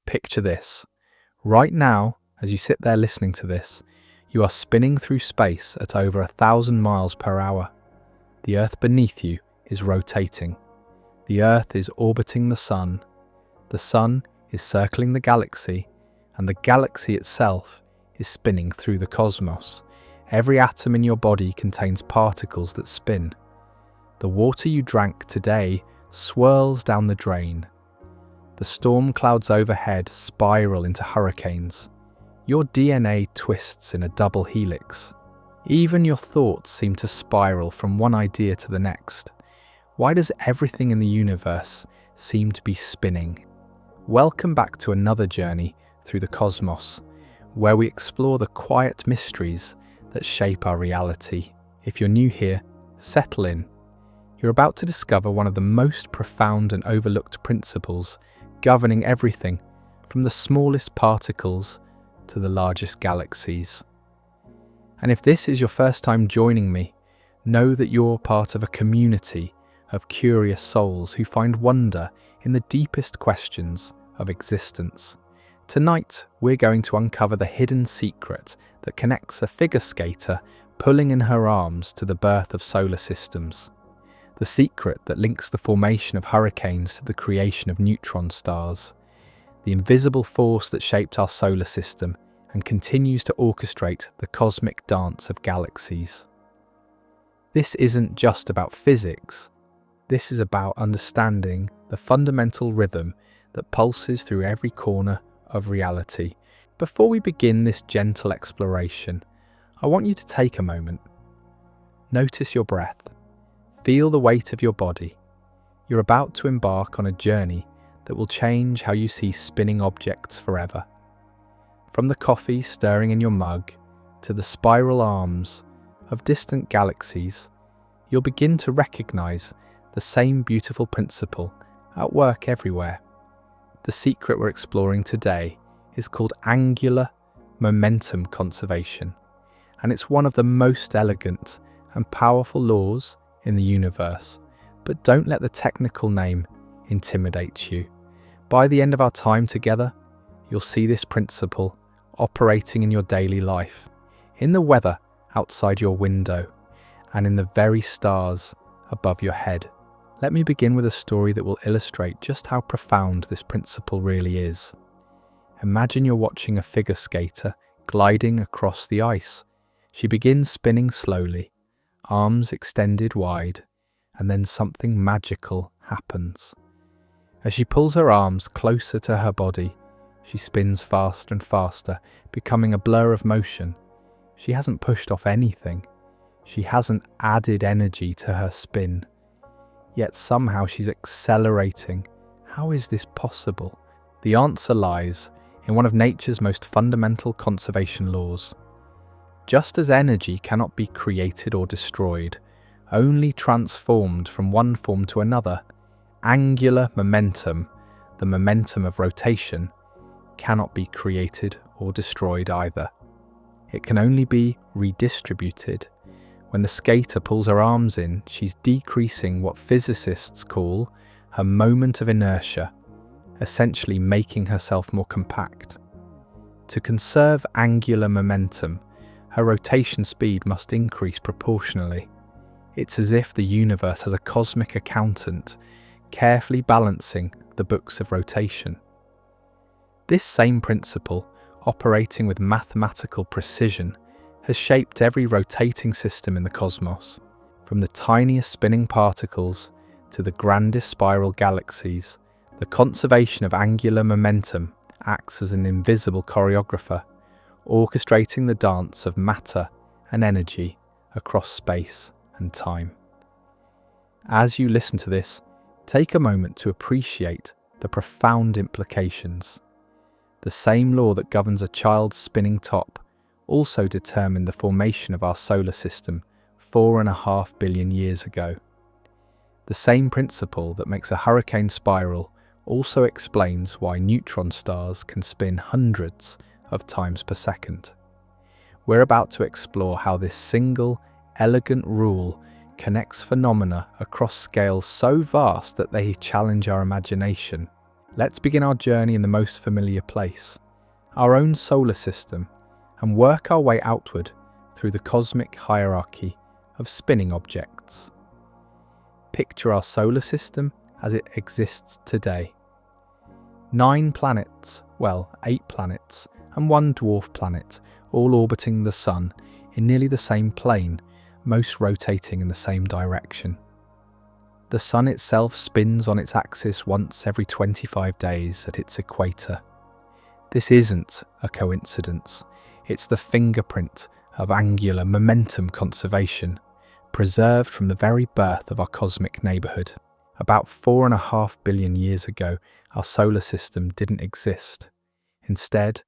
Picture this. Right now, as you sit there listening to this, you are spinning through space at over 1,000 miles per hour. The Earth beneath you is rotating. The Earth is orbiting the Sun. The Sun is circling the galaxy, and the galaxy itself is spinning through the cosmos. Every atom in your body contains particles that spin. The water you drank today swirls down the drain. The storm clouds overhead spiral into hurricanes. Your DNA twists in a double helix. Even your thoughts seem to spiral from one idea to the next. Why does everything in the universe seem to be spinning? Welcome back to another journey through the cosmos, where we explore the quiet mysteries that shape our reality. If you're new here, settle in. You're about to discover one of the most profound and overlooked principles governing everything, from the smallest particles to the largest galaxies. And if this is your first time joining me, know that you're part of a community of curious souls who find wonder in the deepest questions of existence. Tonight, we're going to uncover the hidden secret that connects a figure skater pulling in her arms to the birth of solar systems. The secret that links the formation of hurricanes to the creation of neutron stars. The invisible force that shaped our solar system and continues to orchestrate the cosmic dance of galaxies. This isn't just about physics. This is about understanding the fundamental rhythm that pulses through every corner of reality. Before we begin this gentle exploration, I want you to take a moment. Notice your breath. Feel the weight of your body. You're about to embark on a journey that will change how you see spinning objects forever. From the coffee stirring in your mug to the spiral arms of distant galaxies, you'll begin to recognize the same beautiful principle at work everywhere. The secret we're exploring today is called angular momentum conservation, and it's one of the most elegant and powerful laws in the universe. But don't let the technical name intimidate you. By the end of our time together, you'll see this principle operating in your daily life, in the weather outside your window, and in the very stars above your head. Let me begin with a story that will illustrate just how profound this principle really is. Imagine you're watching a figure skater gliding across the ice. She begins spinning slowly, arms extended wide, and then something magical happens. As she pulls her arms closer to her body, she spins faster and faster, becoming a blur of motion. She hasn't pushed off anything. She hasn't added energy to her spin. Yet somehow she's accelerating. How is this possible? The answer lies in one of nature's most fundamental conservation laws. Just as energy cannot be created or destroyed, only transformed from one form to another, angular momentum, the momentum of rotation, cannot be created or destroyed either. It can only be redistributed. When the skater pulls her arms in, she's decreasing what physicists call her moment of inertia, essentially making herself more compact. To conserve angular momentum, her rotation speed must increase proportionally. It's as if the universe has a cosmic accountant carefully balancing the books of rotation. This same principle, operating with mathematical precision, has shaped every rotating system in the cosmos, from the tiniest spinning particles to the grandest spiral galaxies. The conservation of angular momentum acts as an invisible choreographer, orchestrating the dance of matter and energy across space and time. As you listen to this, take a moment to appreciate the profound implications. The same law that governs a child's spinning top also determined the formation of our solar system 4.5 billion years ago. The same principle that makes a hurricane spiral also explains why neutron stars can spin hundreds of times per second. We're about to explore how this single, elegant rule connects phenomena across scales so vast that they challenge our imagination. Let's begin our journey in the most familiar place, our own solar system, and work our way outward through the cosmic hierarchy of spinning objects. Picture our solar system as it exists today. 9 planets, well, 8 planets, and 1 dwarf planet, all orbiting the Sun in nearly the same plane, most rotating in the same direction. The Sun itself spins on its axis once every 25 days at its equator. This isn't a coincidence, it's the fingerprint of angular momentum conservation, preserved from the very birth of our cosmic neighbourhood. About 4.5 billion years ago, our solar system didn't exist. Instead,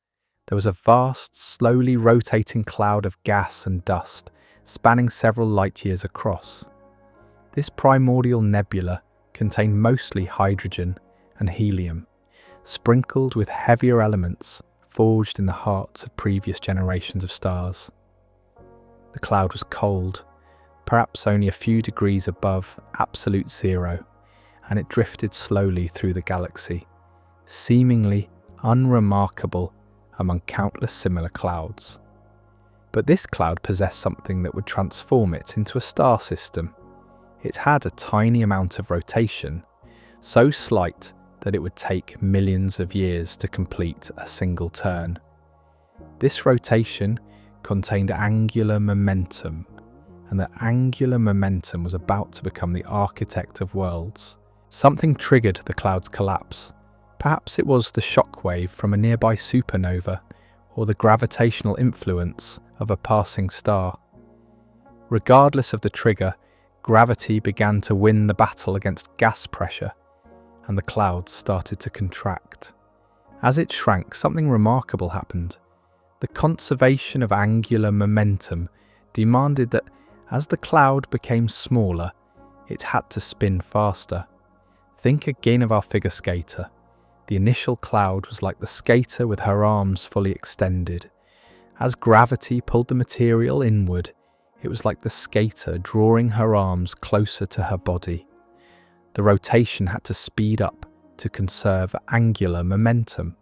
there was a vast, slowly rotating cloud of gas and dust spanning several light years across. This primordial nebula contained mostly hydrogen and helium, sprinkled with heavier elements forged in the hearts of previous generations of stars. The cloud was cold, perhaps only a few degrees above absolute zero, and it drifted slowly through the galaxy, seemingly unremarkable among countless similar clouds. But this cloud possessed something that would transform it into a star system. It had a tiny amount of rotation, so slight that it would take millions of years to complete a single turn. This rotation contained angular momentum, and that angular momentum was about to become the architect of worlds. Something triggered the cloud's collapse. Perhaps it was the shockwave from a nearby supernova, or the gravitational influence of a passing star. Regardless of the trigger, gravity began to win the battle against gas pressure, and the clouds started to contract. As it shrank, something remarkable happened. The conservation of angular momentum demanded that as the cloud became smaller, it had to spin faster. Think again of our figure skater. The initial cloud was like the skater with her arms fully extended. As gravity pulled the material inward, it was like the skater drawing her arms closer to her body. The rotation had to speed up to conserve angular momentum.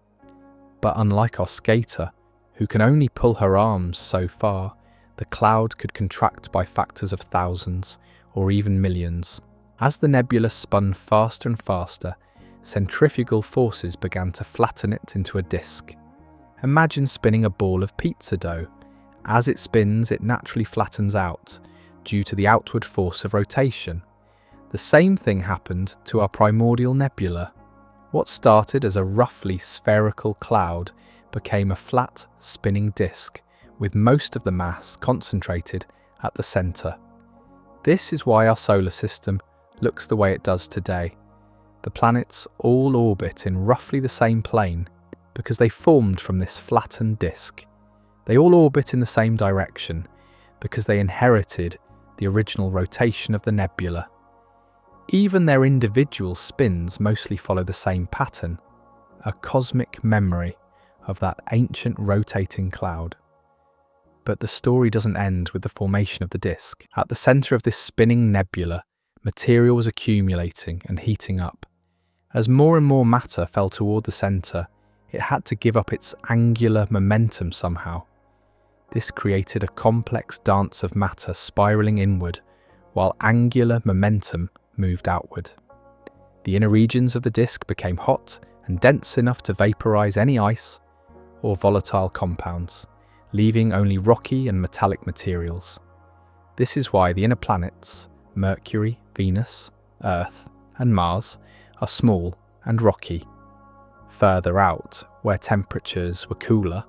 But unlike our skater, who can only pull her arms so far, the cloud could contract by factors of thousands or even millions. As the nebula spun faster and faster, centrifugal forces began to flatten it into a disk. Imagine spinning a ball of pizza dough. As it spins, it naturally flattens out due to the outward force of rotation. The same thing happened to our primordial nebula. What started as a roughly spherical cloud became a flat, spinning disk, with most of the mass concentrated at the centre. This is why our solar system looks the way it does today. The planets all orbit in roughly the same plane because they formed from this flattened disk. They all orbit in the same direction because they inherited the original rotation of the nebula. Even their individual spins mostly follow the same pattern, a cosmic memory of that ancient rotating cloud. But the story doesn't end with the formation of the disk. At the centre of this spinning nebula, material was accumulating and heating up. As more and more matter fell toward the centre, it had to give up its angular momentum somehow. This created a complex dance of matter spiralling inward, while angular momentum moved outward. The inner regions of the disk became hot and dense enough to vaporize any ice or volatile compounds, leaving only rocky and metallic materials. This is why the inner planets, Mercury, Venus, Earth, and Mars, are small and rocky. Further out, where temperatures were cooler,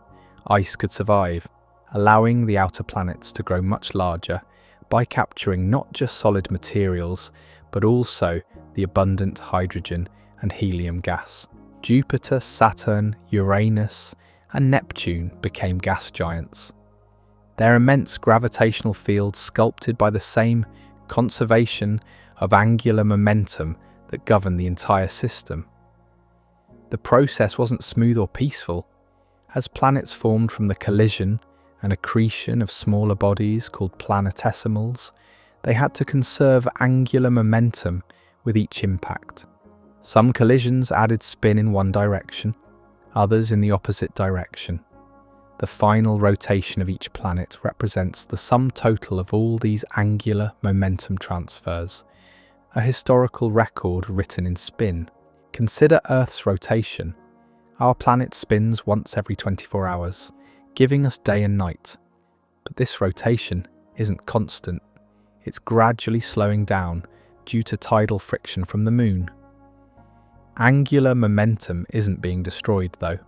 ice could survive, allowing the outer planets to grow much larger by capturing not just solid materials, but also the abundant hydrogen and helium gas. Jupiter, Saturn, Uranus, and Neptune became gas giants. Their immense gravitational fields sculpted by the same conservation of angular momentum that governed the entire system. The process wasn't smooth or peaceful. As planets formed from the collision and accretion of smaller bodies called planetesimals, they had to conserve angular momentum with each impact. Some collisions added spin in one direction, others in the opposite direction. The final rotation of each planet represents the sum total of all these angular momentum transfers, a historical record written in spin. Consider Earth's rotation. Our planet spins once every 24 hours, giving us day and night. But this rotation isn't constant. It's gradually slowing down due to tidal friction from the Moon. Angular momentum isn't being destroyed, though.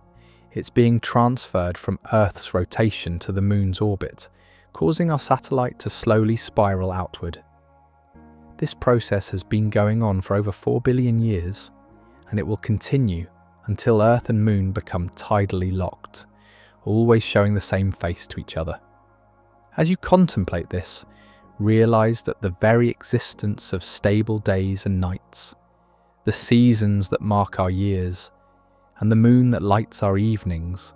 It's being transferred from Earth's rotation to the Moon's orbit, causing our satellite to slowly spiral outward. This process has been going on for over 4 billion years, and it will continue until Earth and Moon become tidally locked, always showing the same face to each other. As you contemplate this, realize that the very existence of stable days and nights, the seasons that mark our years, and the moon that lights our evenings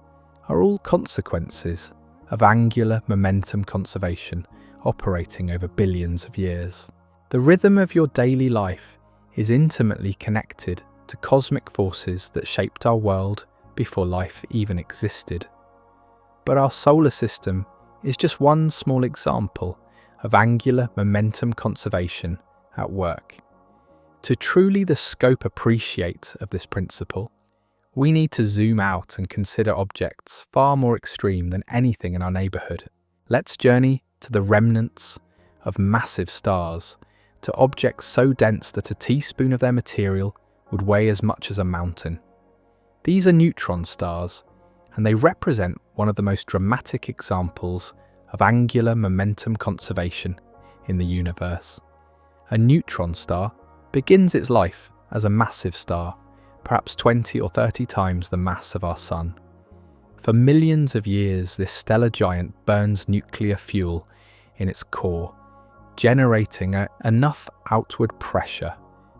are all consequences of angular momentum conservation operating over billions of years. The rhythm of your daily life is intimately connected to cosmic forces that shaped our world before life even existed. But our solar system is just one small example of angular momentum conservation at work. To truly the scope appreciate of this principle, we need to zoom out and consider objects far more extreme than anything in our neighbourhood. Let's journey to the remnants of massive stars, to objects so dense that a teaspoon of their material would weigh as much as a mountain. These are neutron stars, and they represent one of the most dramatic examples of angular momentum conservation in the universe. A neutron star begins its life as a massive star, perhaps 20 or 30 times the mass of our Sun. For millions of years, this stellar giant burns nuclear fuel in its core, generating enough outward pressure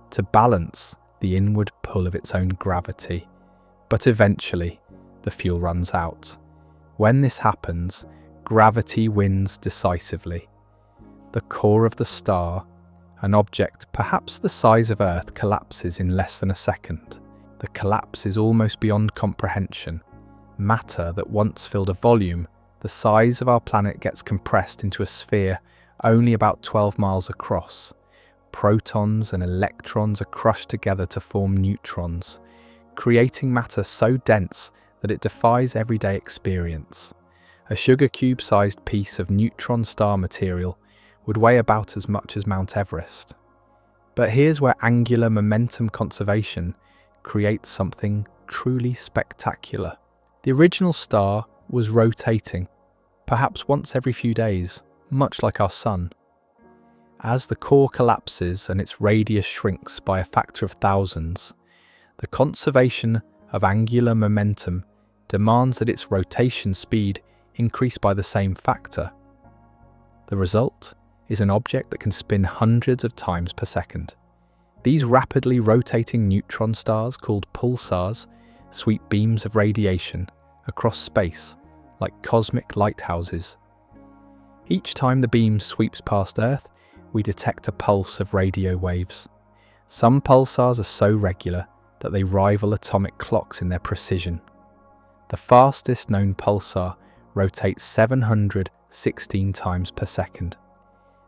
to balance the inward pull of its own gravity. But eventually, the fuel runs out. When this happens, gravity wins decisively. The core of the star, an object perhaps the size of Earth, collapses in less than a second. The collapse is almost beyond comprehension. Matter that once filled a volume the size of our planet gets compressed into a sphere only about 12 miles across. Protons and electrons are crushed together to form neutrons, creating matter so dense that it defies everyday experience. A sugar cube-sized piece of neutron star material would weigh about as much as Mount Everest. But here's where angular momentum conservation creates something truly spectacular. The original star was rotating, perhaps once every few days, much like our Sun. As the core collapses and its radius shrinks by a factor of thousands, the conservation of angular momentum demands that its rotation speed increase by the same factor. The result is an object that can spin hundreds of times per second. These rapidly rotating neutron stars, called pulsars, sweep beams of radiation across space like cosmic lighthouses. Each time the beam sweeps past Earth, we detect a pulse of radio waves. Some pulsars are so regular that they rival atomic clocks in their precision. The fastest known pulsar rotates 716 times per second.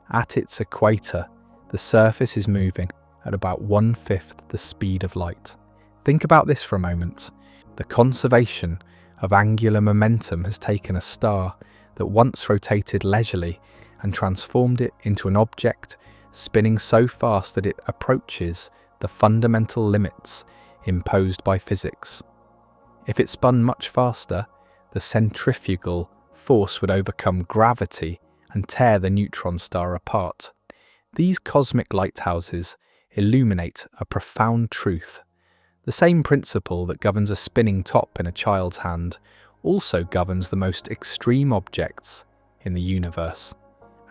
At its equator, the surface is moving at about 1/5 the speed of light. Think about this for a moment. The conservation of angular momentum has taken a star that once rotated leisurely and transformed it into an object spinning so fast that it approaches the fundamental limits imposed by physics. If it spun much faster, the centrifugal force would overcome gravity and tear the neutron star apart. These cosmic lighthouses illuminate a profound truth. The same principle that governs a spinning top in a child's hand also governs the most extreme objects in the universe.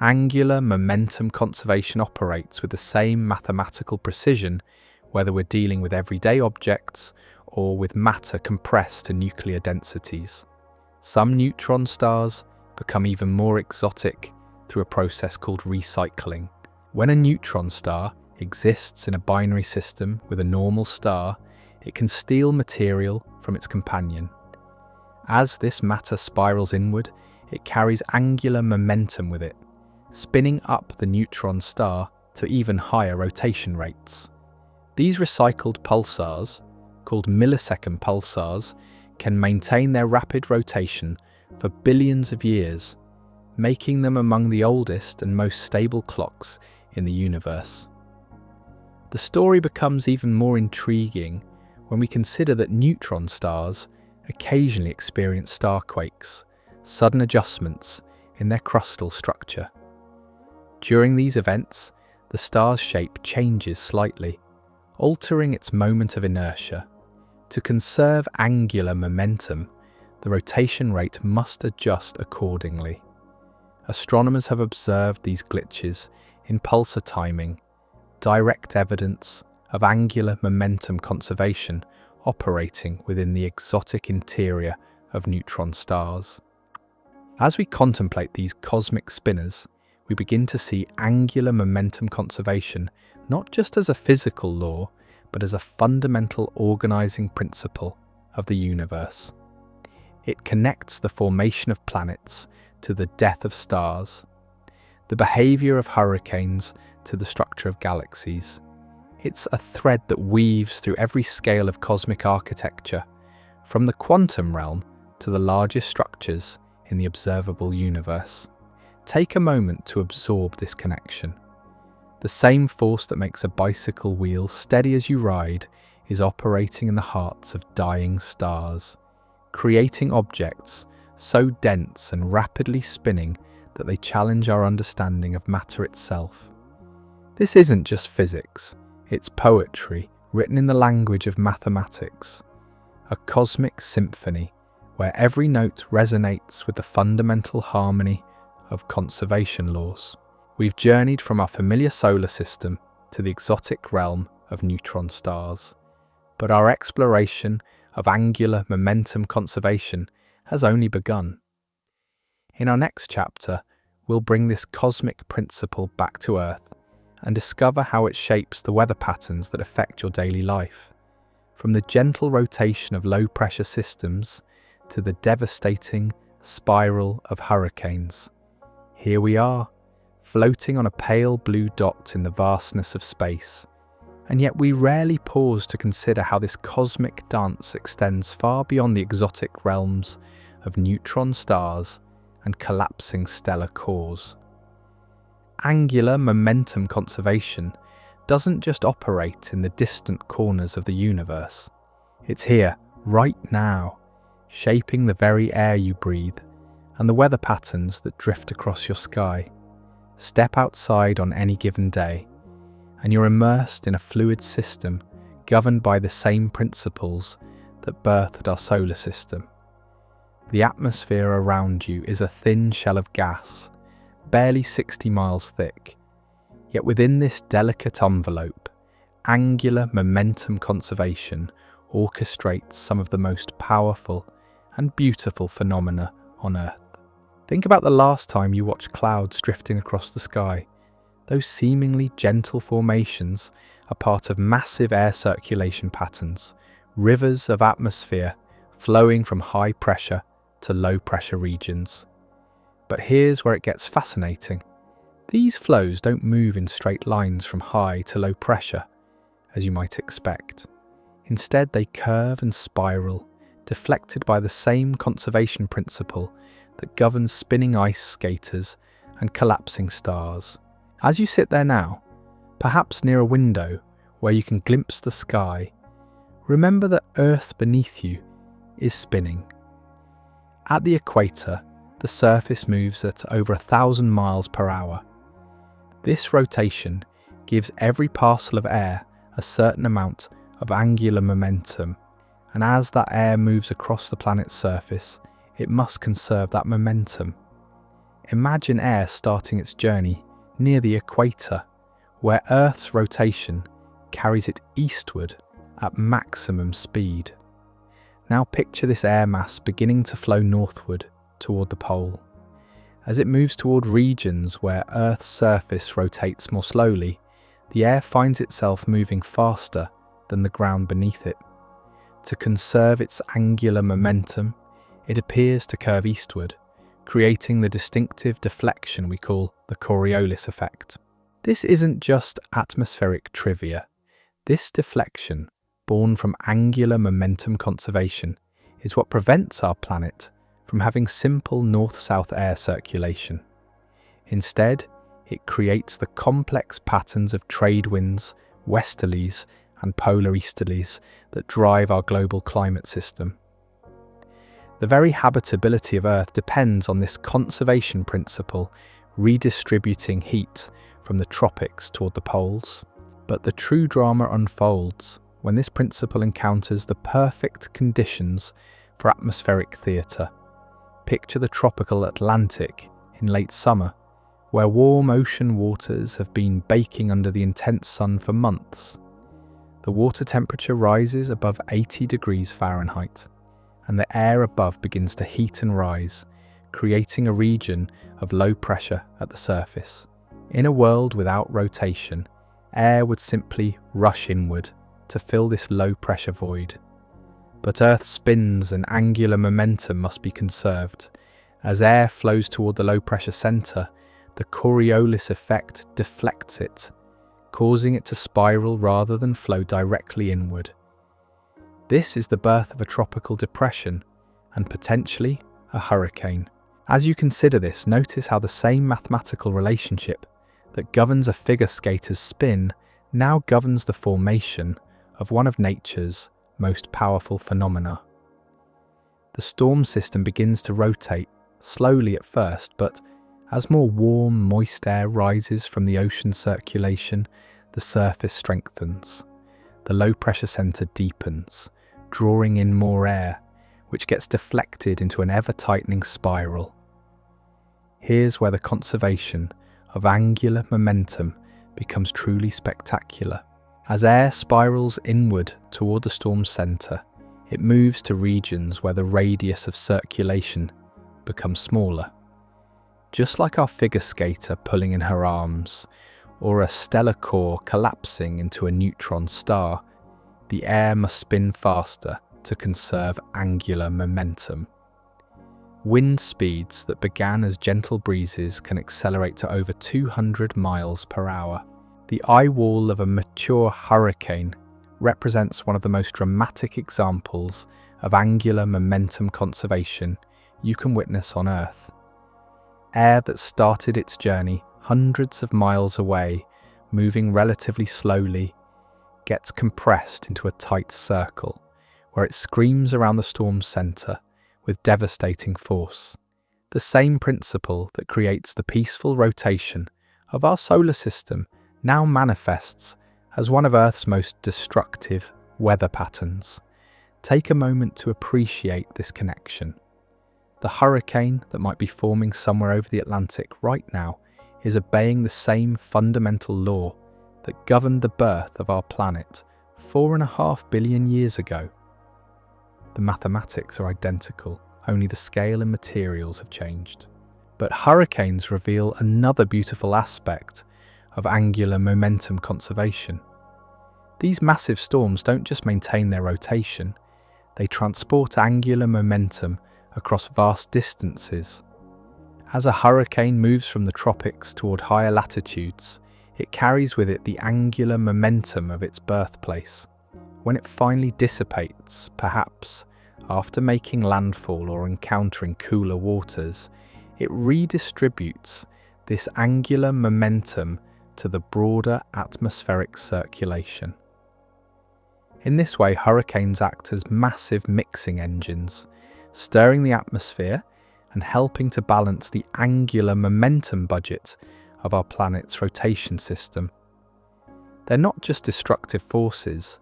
Angular momentum conservation operates with the same mathematical precision whether we're dealing with everyday objects or with matter compressed to nuclear densities. Some neutron stars become even more exotic through a process called recycling. When a neutron star exists in a binary system with a normal star, it can steal material from its companion. As this matter spirals inward, it carries angular momentum with it, spinning up the neutron star to even higher rotation rates. These recycled pulsars, called millisecond pulsars, can maintain their rapid rotation for billions of years, making them among the oldest and most stable clocks in the universe. The story becomes even more intriguing when we consider that neutron stars occasionally experience starquakes, sudden adjustments in their crustal structure. During these events, the star's shape changes slightly, altering its moment of inertia. To conserve angular momentum, the rotation rate must adjust accordingly. Astronomers have observed these glitches in pulsar timing, direct evidence of angular momentum conservation operating within the exotic interior of neutron stars. As we contemplate these cosmic spinners, we begin to see angular momentum conservation not just as a physical law, but as a fundamental organizing principle of the universe. It connects the formation of planets to the death of stars, the behavior of hurricanes to the structure of galaxies. It's a thread that weaves through every scale of cosmic architecture, from the quantum realm to the largest structures in the observable universe. Take a moment to absorb this connection. The same force that makes a bicycle wheel steady as you ride is operating in the hearts of dying stars, creating objects so dense and rapidly spinning that they challenge our understanding of matter itself. This isn't just physics, it's poetry written in the language of mathematics, a cosmic symphony where every note resonates with the fundamental harmony of conservation laws. We've journeyed from our familiar solar system to the exotic realm of neutron stars, but our exploration of angular momentum conservation has only begun. In our next chapter, we'll bring this cosmic principle back to Earth and discover how it shapes the weather patterns that affect your daily life, from the gentle rotation of low-pressure systems to the devastating spiral of hurricanes. Here we are, floating on a pale blue dot in the vastness of space, and yet we rarely pause to consider how this cosmic dance extends far beyond the exotic realms of neutron stars and collapsing stellar cores. Angular momentum conservation doesn't just operate in the distant corners of the universe. It's here, right now, shaping the very air you breathe and the weather patterns that drift across your sky. Step outside on any given day, and you're immersed in a fluid system governed by the same principles that birthed our solar system. The atmosphere around you is a thin shell of gas, barely 60 miles thick. Yet within this delicate envelope, angular momentum conservation orchestrates some of the most powerful and beautiful phenomena on Earth. Think about the last time you watched clouds drifting across the sky. Those seemingly gentle formations are part of massive air circulation patterns, rivers of atmosphere flowing from high pressure to low pressure regions. But here's where it gets fascinating. These flows don't move in straight lines from high to low pressure, as you might expect. Instead, they curve and spiral, deflected by the same conservation principle that governs spinning ice skaters and collapsing stars. As you sit there now, perhaps near a window where you can glimpse the sky, remember that Earth beneath you is spinning. At the equator, the surface moves at over 1,000 miles per hour. This rotation gives every parcel of air a certain amount of angular momentum, and as that air moves across the planet's surface, it must conserve that momentum. Imagine air starting its journey near the equator, where Earth's rotation carries it eastward at maximum speed. Now picture this air mass beginning to flow northward toward the pole. As it moves toward regions where Earth's surface rotates more slowly, the air finds itself moving faster than the ground beneath it. To conserve its angular momentum, it appears to curve eastward, creating the distinctive deflection we call the Coriolis effect. This isn't just atmospheric trivia. This deflection, born from angular momentum conservation, is what prevents our planet from having simple north-south air circulation. Instead, it creates the complex patterns of trade winds, westerlies, and polar easterlies that drive our global climate system. The very habitability of Earth depends on this conservation principle, redistributing heat from the tropics toward the poles. But the true drama unfolds when this principle encounters the perfect conditions for atmospheric theatre. Picture the tropical Atlantic in late summer, where warm ocean waters have been baking under the intense sun for months. The water temperature rises above 80 degrees Fahrenheit, and the air above begins to heat and rise, creating a region of low pressure at the surface. In a world without rotation, air would simply rush inward to fill this low pressure void. But Earth spins and angular momentum must be conserved. As air flows toward the low pressure centre, the Coriolis effect deflects it, causing it to spiral rather than flow directly inward. This is the birth of a tropical depression and potentially a hurricane. As you consider this, notice how the same mathematical relationship that governs a figure skater's spin now governs the formation of one of nature's most powerful phenomena. The storm system begins to rotate, slowly at first, but as more warm, moist air rises from the ocean circulation, the surface strengthens. The low-pressure centre deepens, drawing in more air, which gets deflected into an ever-tightening spiral. Here's where the conservation of angular momentum becomes truly spectacular. As air spirals inward toward the storm's centre, it moves to regions where the radius of circulation becomes smaller. Just like our figure skater pulling in her arms, or a stellar core collapsing into a neutron star, the air must spin faster to conserve angular momentum. Wind speeds that began as gentle breezes can accelerate to over 200 miles per hour. The eye wall of a mature hurricane represents one of the most dramatic examples of angular momentum conservation you can witness on Earth. Air that started its journey hundreds of miles away, moving relatively slowly, gets compressed into a tight circle, where it screams around the storm's centre with devastating force. The same principle that creates the peaceful rotation of our solar system now manifests as one of Earth's most destructive weather patterns. Take a moment to appreciate this connection. The hurricane that might be forming somewhere over the Atlantic right now is obeying the same fundamental law that governed the birth of our planet 4.5 billion years ago. The mathematics are identical, only the scale and materials have changed. But hurricanes reveal another beautiful aspect of angular momentum conservation. These massive storms don't just maintain their rotation, they transport angular momentum across vast distances. As a hurricane moves from the tropics toward higher latitudes, it carries with it the angular momentum of its birthplace. When it finally dissipates, perhaps after making landfall or encountering cooler waters, it redistributes this angular momentum to the broader atmospheric circulation. In this way, hurricanes act as massive mixing engines, stirring the atmosphere and helping to balance the angular momentum budget of our planet's rotation system. They're not just destructive forces,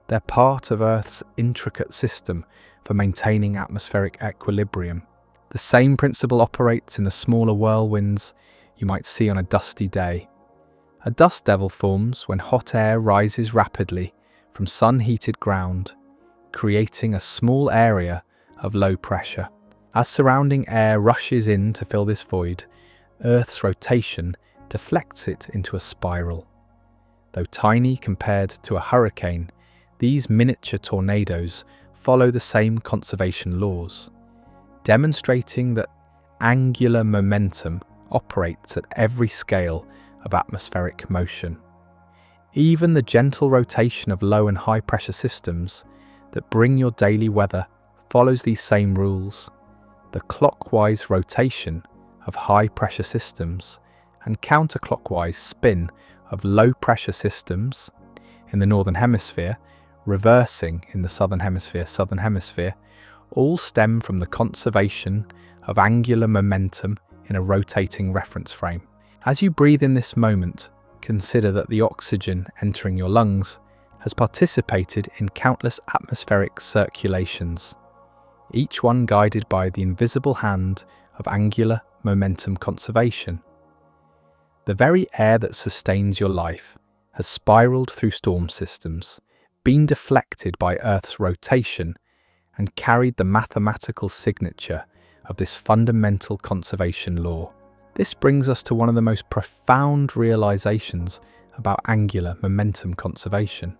they're part of Earth's intricate system for maintaining atmospheric equilibrium. The same principle operates in the smaller whirlwinds you might see on a dusty day. A dust devil forms when hot air rises rapidly from sun-heated ground, creating a small area of low pressure. As surrounding air rushes in to fill this void, Earth's rotation deflects it into a spiral. Though tiny compared to a hurricane, these miniature tornadoes follow the same conservation laws, demonstrating that angular momentum operates at every scale of atmospheric motion. Even the gentle rotation of low and high pressure systems that bring your daily weather follows these same rules. The clockwise rotation of high pressure systems and counterclockwise spin of low pressure systems in the northern hemisphere, reversing in the southern hemisphere, all stem from the conservation of angular momentum in a rotating reference frame. As you breathe in this moment, consider that the oxygen entering your lungs has participated in countless atmospheric circulations, each one guided by the invisible hand of angular momentum conservation. The very air that sustains your life has spiraled through storm systems, been deflected by Earth's rotation, and carried the mathematical signature of this fundamental conservation law. This brings us to one of the most profound realizations about angular momentum conservation.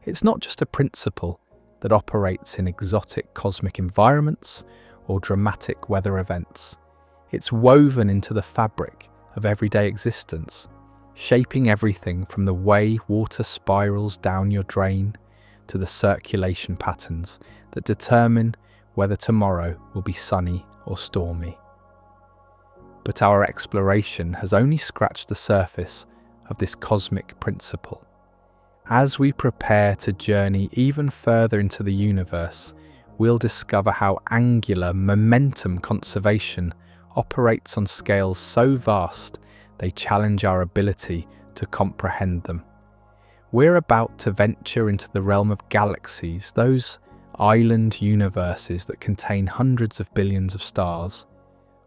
It's not just a principle that operates in exotic cosmic environments or dramatic weather events. It's woven into the fabric of everyday existence, shaping everything from the way water spirals down your drain to the circulation patterns that determine whether tomorrow will be sunny or stormy. But our exploration has only scratched the surface of this cosmic principle. As we prepare to journey even further into the universe, we'll discover how angular momentum conservation operates on scales so vast they challenge our ability to comprehend them. We're about to venture into the realm of galaxies, those island universes that contain hundreds of billions of stars,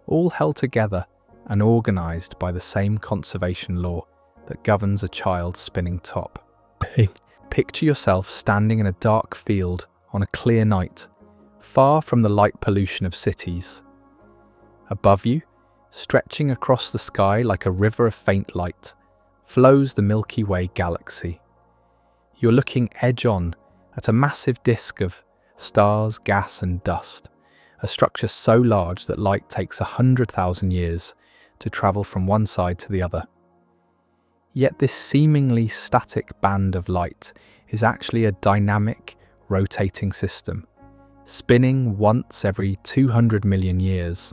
all held together and organized by the same conservation law that governs a child's spinning top. Picture yourself standing in a dark field on a clear night, far from the light pollution of cities. Above you, stretching across the sky like a river of faint light, flows the Milky Way galaxy. You're looking edge-on at a massive disk of stars, gas and dust, a structure so large that light takes 100,000 years to travel from one side to the other. Yet this seemingly static band of light is actually a dynamic, rotating system, spinning once every 200 million years.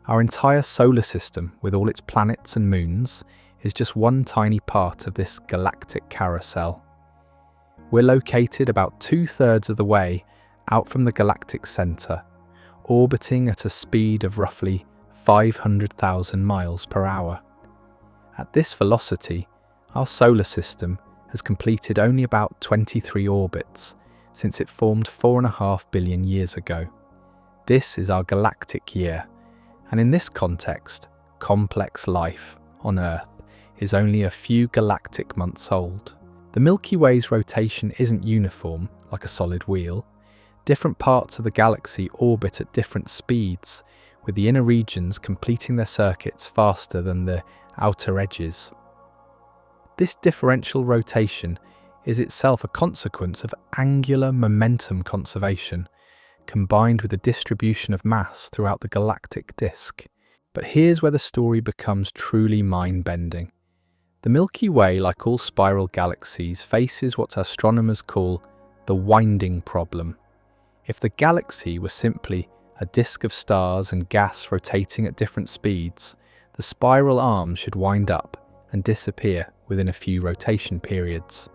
Our entire solar system, with all its planets and moons, is just one tiny part of this galactic carousel. We're located about 2/3 of the way out from the galactic center, orbiting at a speed of roughly 500,000 miles per hour. At this velocity, our solar system has completed only about 23 orbits since it formed 4.5 billion years ago. This is our galactic year, and in this context, complex life on Earth is only a few galactic months old. The Milky Way's rotation isn't uniform, like a solid wheel. Different parts of the galaxy orbit at different speeds, with the inner regions completing their circuits faster than the outer edges. This differential rotation is itself a consequence of angular momentum conservation, combined with the distribution of mass throughout the galactic disk. But here's where the story becomes truly mind-bending. The Milky Way, like all spiral galaxies, faces what astronomers call the winding problem. If the galaxy were simply a disk of stars and gas rotating at different speeds, the spiral arms should wind up and disappear within a few rotation periods.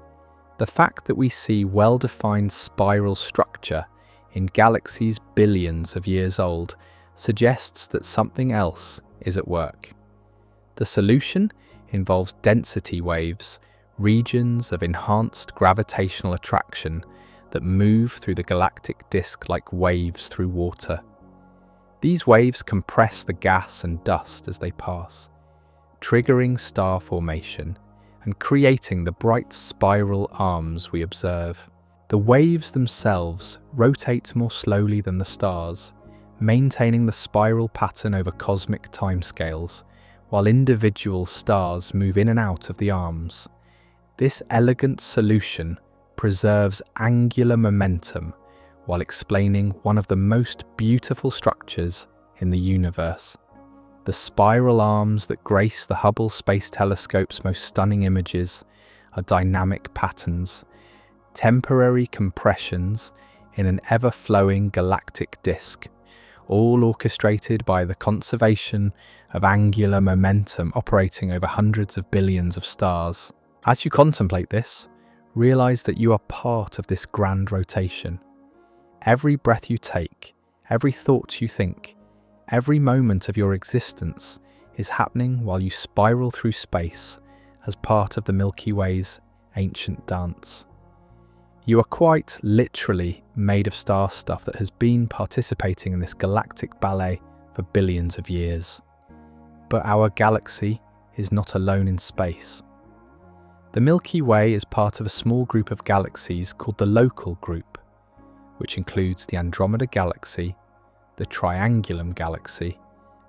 The fact that we see well-defined spiral structure in galaxies billions of years old suggests that something else is at work. The solution involves density waves, regions of enhanced gravitational attraction that move through the galactic disk like waves through water. These waves compress the gas and dust as they pass, triggering star formation and creating the bright spiral arms we observe. The waves themselves rotate more slowly than the stars, maintaining the spiral pattern over cosmic timescales, while individual stars move in and out of the arms, This elegant solution preserves angular momentum while explaining one of the most beautiful structures in the universe. The spiral arms that grace the Hubble Space Telescope's most stunning images are dynamic patterns, temporary compressions in an ever-flowing galactic disk, all orchestrated by the conservation of angular momentum operating over hundreds of billions of stars. As you contemplate this, realize that you are part of this grand rotation. Every breath you take, every thought you think, every moment of your existence is happening while you spiral through space as part of the Milky Way's ancient dance. You are quite literally made of star stuff that has been participating in this galactic ballet for billions of years. But our galaxy is not alone in space. The Milky Way is part of a small group of galaxies called the Local Group, which includes the Andromeda Galaxy, the Triangulum Galaxy,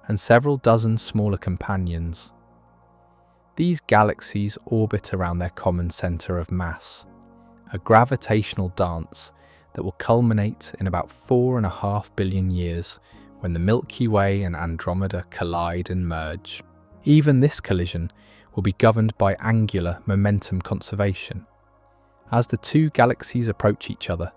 and several dozen smaller companions. These galaxies orbit around their common centre of mass, a gravitational dance that will culminate in about 4.5 billion years when the Milky Way and Andromeda collide and merge. Even this collision will be governed by angular momentum conservation. As the two galaxies approach each other,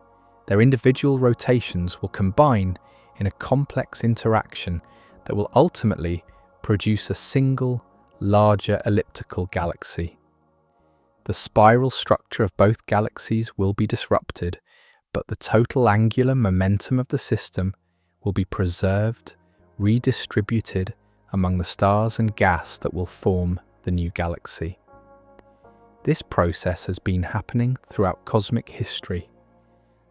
their individual rotations will combine in a complex interaction that will ultimately produce a single, larger elliptical galaxy. The spiral structure of both galaxies will be disrupted, but the total angular momentum of the system will be preserved, redistributed among the stars and gas that will form the new galaxy. This process has been happening throughout cosmic history.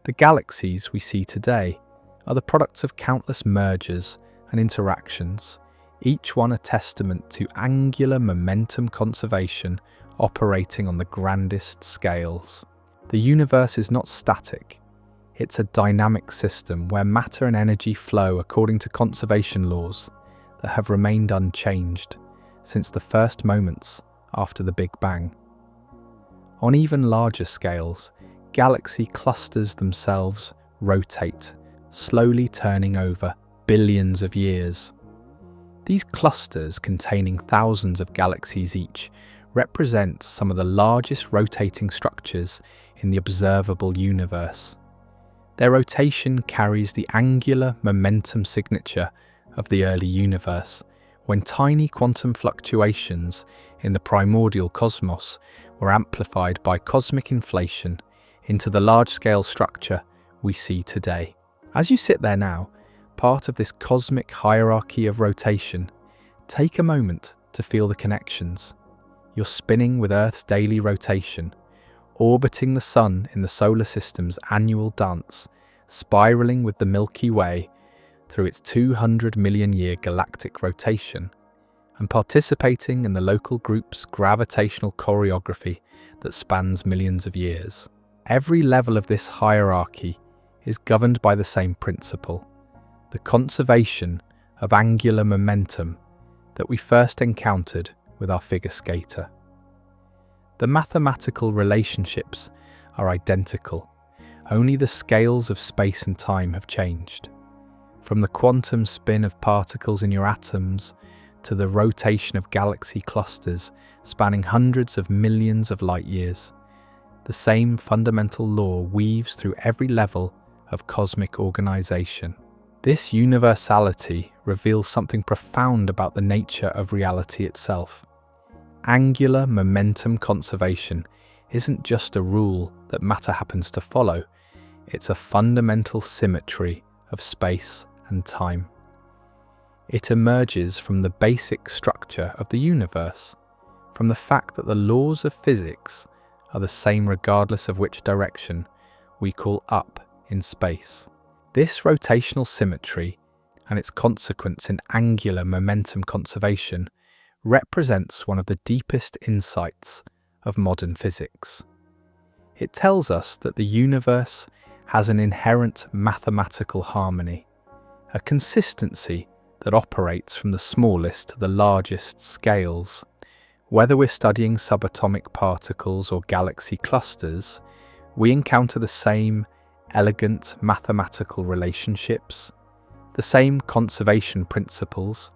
The galaxies we see today are the products of countless mergers and interactions, each one a testament to angular momentum conservation operating on the grandest scales. The universe is not static. It's a dynamic system where matter and energy flow according to conservation laws that have remained unchanged since the first moments after the Big Bang. On even larger scales, galaxy clusters themselves rotate, slowly turning over billions of years. These clusters, containing thousands of galaxies each, represent some of the largest rotating structures in the observable universe. Their rotation carries the angular momentum signature of the early universe, when tiny quantum fluctuations in the primordial cosmos were amplified by cosmic inflation into the large-scale structure we see today. As you sit there now, part of this cosmic hierarchy of rotation, take a moment to feel the connections. You're spinning with Earth's daily rotation, orbiting the Sun in the solar system's annual dance, spiraling with the Milky Way through its 200 million year galactic rotation, and participating in the local group's gravitational choreography that spans millions of years. Every level of this hierarchy is governed by the same principle, the conservation of angular momentum that we first encountered with our figure skater. The mathematical relationships are identical, only the scales of space and time have changed. From the quantum spin of particles in your atoms to the rotation of galaxy clusters spanning hundreds of millions of light years, the same fundamental law weaves through every level of cosmic organization. This universality reveals something profound about the nature of reality itself. Angular momentum conservation isn't just a rule that matter happens to follow, it's a fundamental symmetry of space and time. It emerges from the basic structure of the universe, from the fact that the laws of physics are the same regardless of which direction we call up in space. This rotational symmetry and its consequence in angular momentum conservation represents one of the deepest insights of modern physics. It tells us that the universe has an inherent mathematical harmony, a consistency that operates from the smallest to the largest scales, Whether we're studying subatomic particles or galaxy clusters, we encounter the same elegant mathematical relationships, the same conservation principles,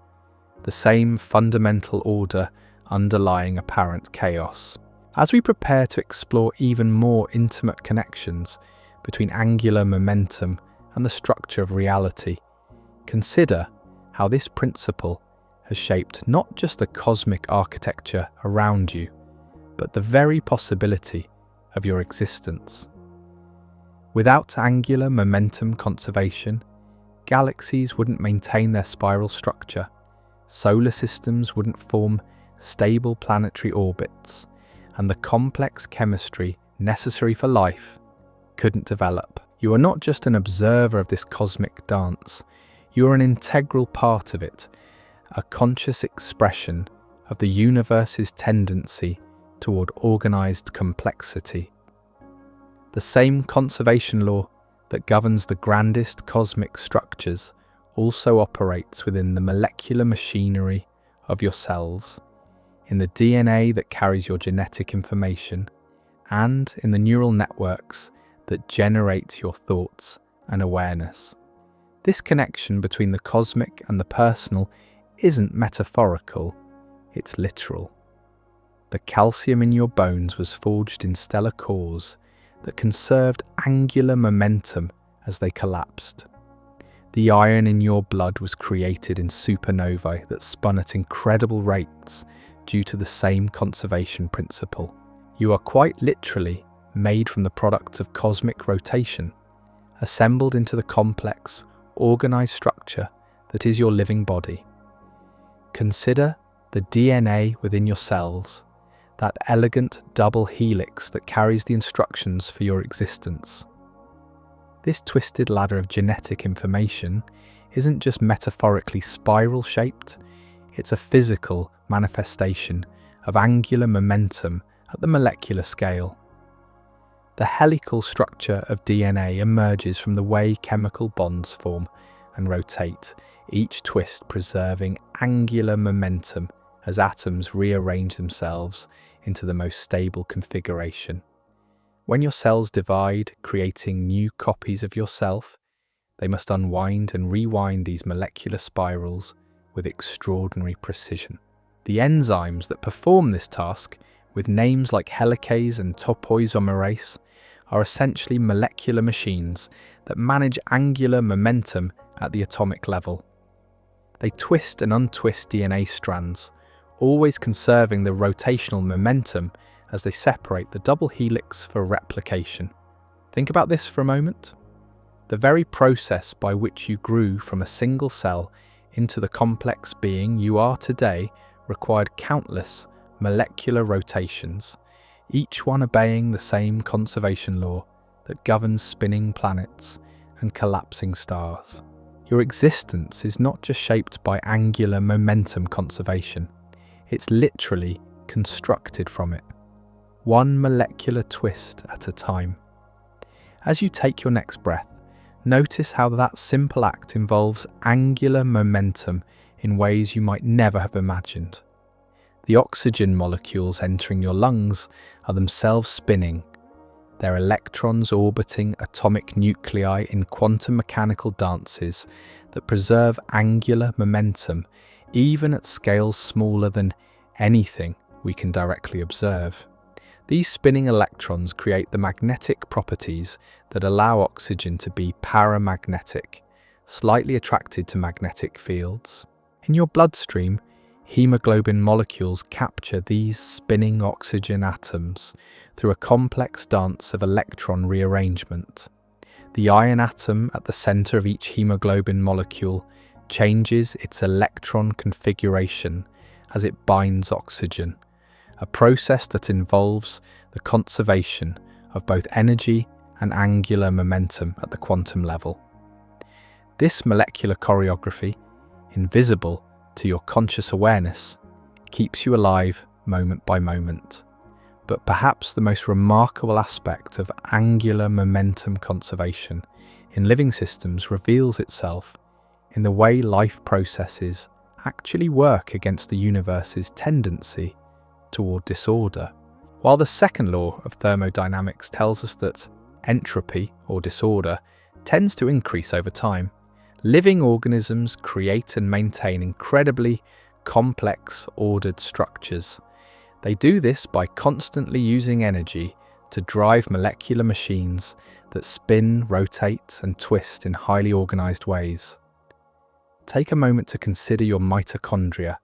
the same fundamental order underlying apparent chaos. As we prepare to explore even more intimate connections between angular momentum and the structure of reality, consider how this principle has shaped not just the cosmic architecture around you, but the very possibility of your existence. Without angular momentum conservation, galaxies wouldn't maintain their spiral structure, solar systems wouldn't form stable planetary orbits, and the complex chemistry necessary for life couldn't develop. You are not just an observer of this cosmic dance, you are an integral part of it, a conscious expression of the universe's tendency toward organized complexity. The same conservation law that governs the grandest cosmic structures also operates within the molecular machinery of your cells, in the DNA that carries your genetic information, and in the neural networks that generate your thoughts and awareness. This connection between the cosmic and the personal isn't metaphorical, it's literal. The calcium in your bones was forged in stellar cores that conserved angular momentum as they collapsed. The iron in your blood was created in supernovae that spun at incredible rates due to the same conservation principle. You are quite literally made from the products of cosmic rotation, assembled into the complex, organized structure that is your living body. Consider the DNA within your cells, that elegant double helix that carries the instructions for your existence. This twisted ladder of genetic information isn't just metaphorically spiral-shaped, it's a physical manifestation of angular momentum at the molecular scale. The helical structure of DNA emerges from the way chemical bonds form and rotate, each twist preserving angular momentum as atoms rearrange themselves into the most stable configuration. When your cells divide, creating new copies of yourself, they must unwind and rewind these molecular spirals with extraordinary precision. The enzymes that perform this task, with names like helicase and topoisomerase, are essentially molecular machines that manage angular momentum at the atomic level. They twist and untwist DNA strands, always conserving the rotational momentum as they separate the double helix for replication. Think about this for a moment. The very process by which you grew from a single cell into the complex being you are today required countless molecular rotations, each one obeying the same conservation law that governs spinning planets and collapsing stars. Your existence is not just shaped by angular momentum conservation, it's literally constructed from it, one molecular twist at a time. As you take your next breath, notice how that simple act involves angular momentum in ways you might never have imagined. The oxygen molecules entering your lungs are themselves spinning, their electrons orbiting atomic nuclei in quantum mechanical dances that preserve angular momentum even at scales smaller than anything we can directly observe. These spinning electrons create the magnetic properties that allow oxygen to be paramagnetic, slightly attracted to magnetic fields. In your bloodstream, hemoglobin molecules capture these spinning oxygen atoms through a complex dance of electron rearrangement. The iron atom at the center of each hemoglobin molecule changes its electron configuration as it binds oxygen, a process that involves the conservation of both energy and angular momentum at the quantum level. This molecular choreography, invisible to your conscious awareness, keeps you alive moment by moment. But perhaps the most remarkable aspect of angular momentum conservation in living systems reveals itself in the way life processes actually work against the universe's tendency toward disorder. While the second law of thermodynamics tells us that entropy, or disorder, tends to increase over time, living organisms create and maintain incredibly complex, ordered structures. They do this by constantly using energy to drive molecular machines that spin, rotate, and twist in highly organized ways. Take a moment to consider your mitochondria,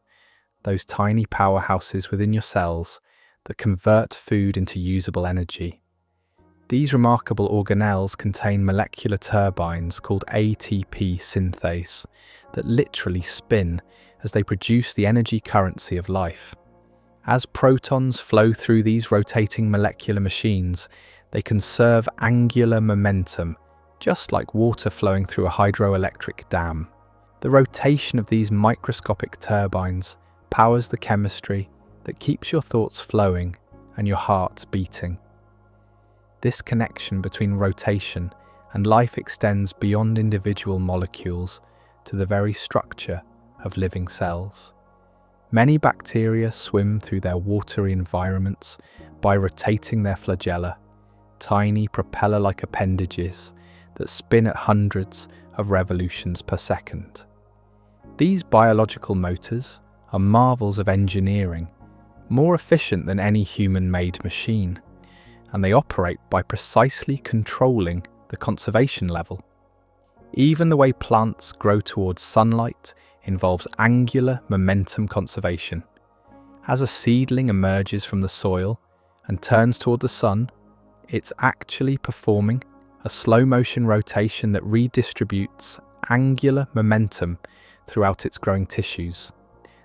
those tiny powerhouses within your cells that convert food into usable energy. These remarkable organelles contain molecular turbines called ATP synthase that literally spin as they produce the energy currency of life. As protons flow through these rotating molecular machines, they conserve angular momentum, just like water flowing through a hydroelectric dam. The rotation of these microscopic turbines powers the chemistry that keeps your thoughts flowing and your heart beating. This connection between rotation and life extends beyond individual molecules to the very structure of living cells. Many bacteria swim through their watery environments by rotating their flagella, tiny propeller-like appendages that spin at hundreds of revolutions per second. These biological motors are marvels of engineering, more efficient than any human-made machine, and they operate by precisely controlling the conservation level. Even the way plants grow towards sunlight involves angular momentum conservation. As a seedling emerges from the soil and turns toward the sun, it's actually performing a slow-motion rotation that redistributes angular momentum throughout its growing tissues.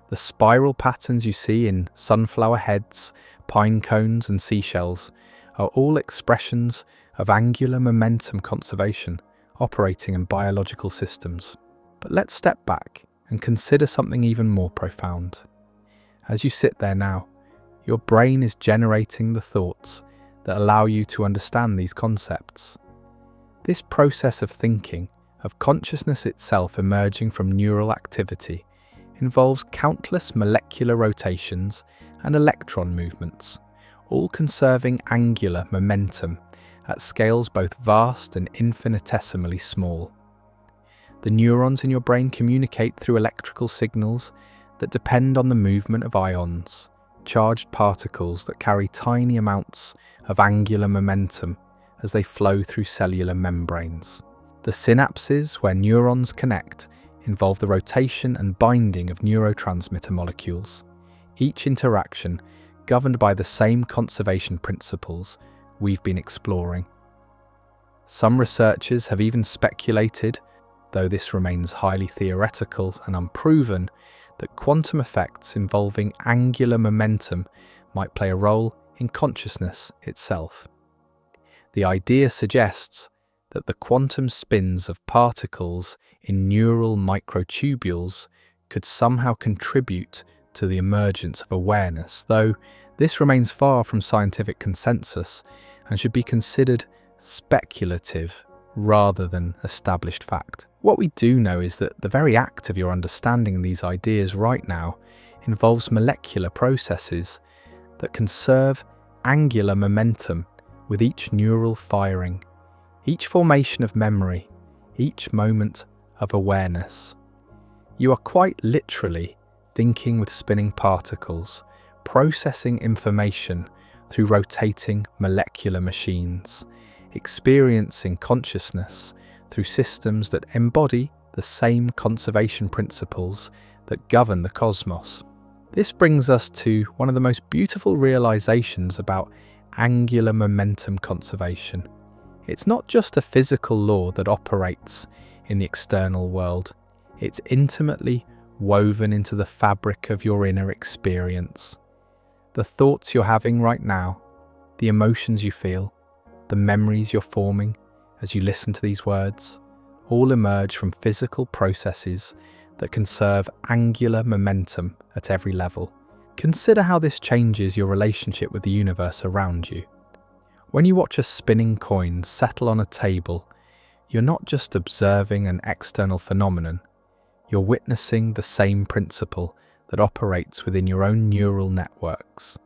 The spiral patterns you see in sunflower heads, pine cones, and seashells are all expressions of angular momentum conservation operating in biological systems. But let's step back and consider something even more profound. As you sit there now, your brain is generating the thoughts that allow you to understand these concepts. This process of thinking, of consciousness itself emerging from neural activity, involves countless molecular rotations and electron movements, all conserving angular momentum at scales both vast and infinitesimally small. The neurons in your brain communicate through electrical signals that depend on the movement of ions, charged particles that carry tiny amounts of angular momentum as they flow through cellular membranes. The synapses where neurons connect involve the rotation and binding of neurotransmitter molecules, each interaction governed by the same conservation principles we've been exploring. Some researchers have even speculated, though this remains highly theoretical and unproven, that quantum effects involving angular momentum might play a role in consciousness itself. The idea suggests that the quantum spins of particles in neural microtubules could somehow contribute to the emergence of awareness, though this remains far from scientific consensus and should be considered speculative rather than established fact. What we do know is that the very act of your understanding these ideas right now involves molecular processes that conserve angular momentum with each neural firing, each formation of memory, each moment of awareness. You are quite literally thinking with spinning particles, processing information through rotating molecular machines, experiencing consciousness through systems that embody the same conservation principles that govern the cosmos. This brings us to one of the most beautiful realizations about angular momentum conservation. It's not just a physical law that operates in the external world, it's intimately woven into the fabric of your inner experience. The thoughts you're having right now, the emotions you feel, the memories you're forming as you listen to these words, all emerge from physical processes that conserve angular momentum at every level. Consider how this changes your relationship with the universe around you. When you watch a spinning coin settle on a table, you're not just observing an external phenomenon, you're witnessing the same principle that operates within your own neural networks.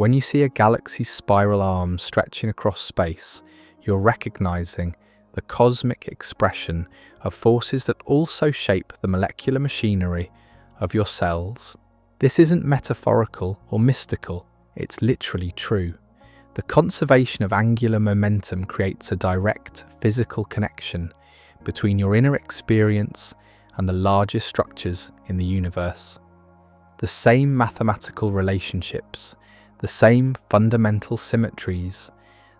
When you see a galaxy's spiral arms stretching across space, you're recognizing the cosmic expression of forces that also shape the molecular machinery of your cells. This isn't metaphorical or mystical, it's literally true. The conservation of angular momentum creates a direct physical connection between your inner experience and the larger structures in the universe. The same mathematical relationships, the same fundamental symmetries,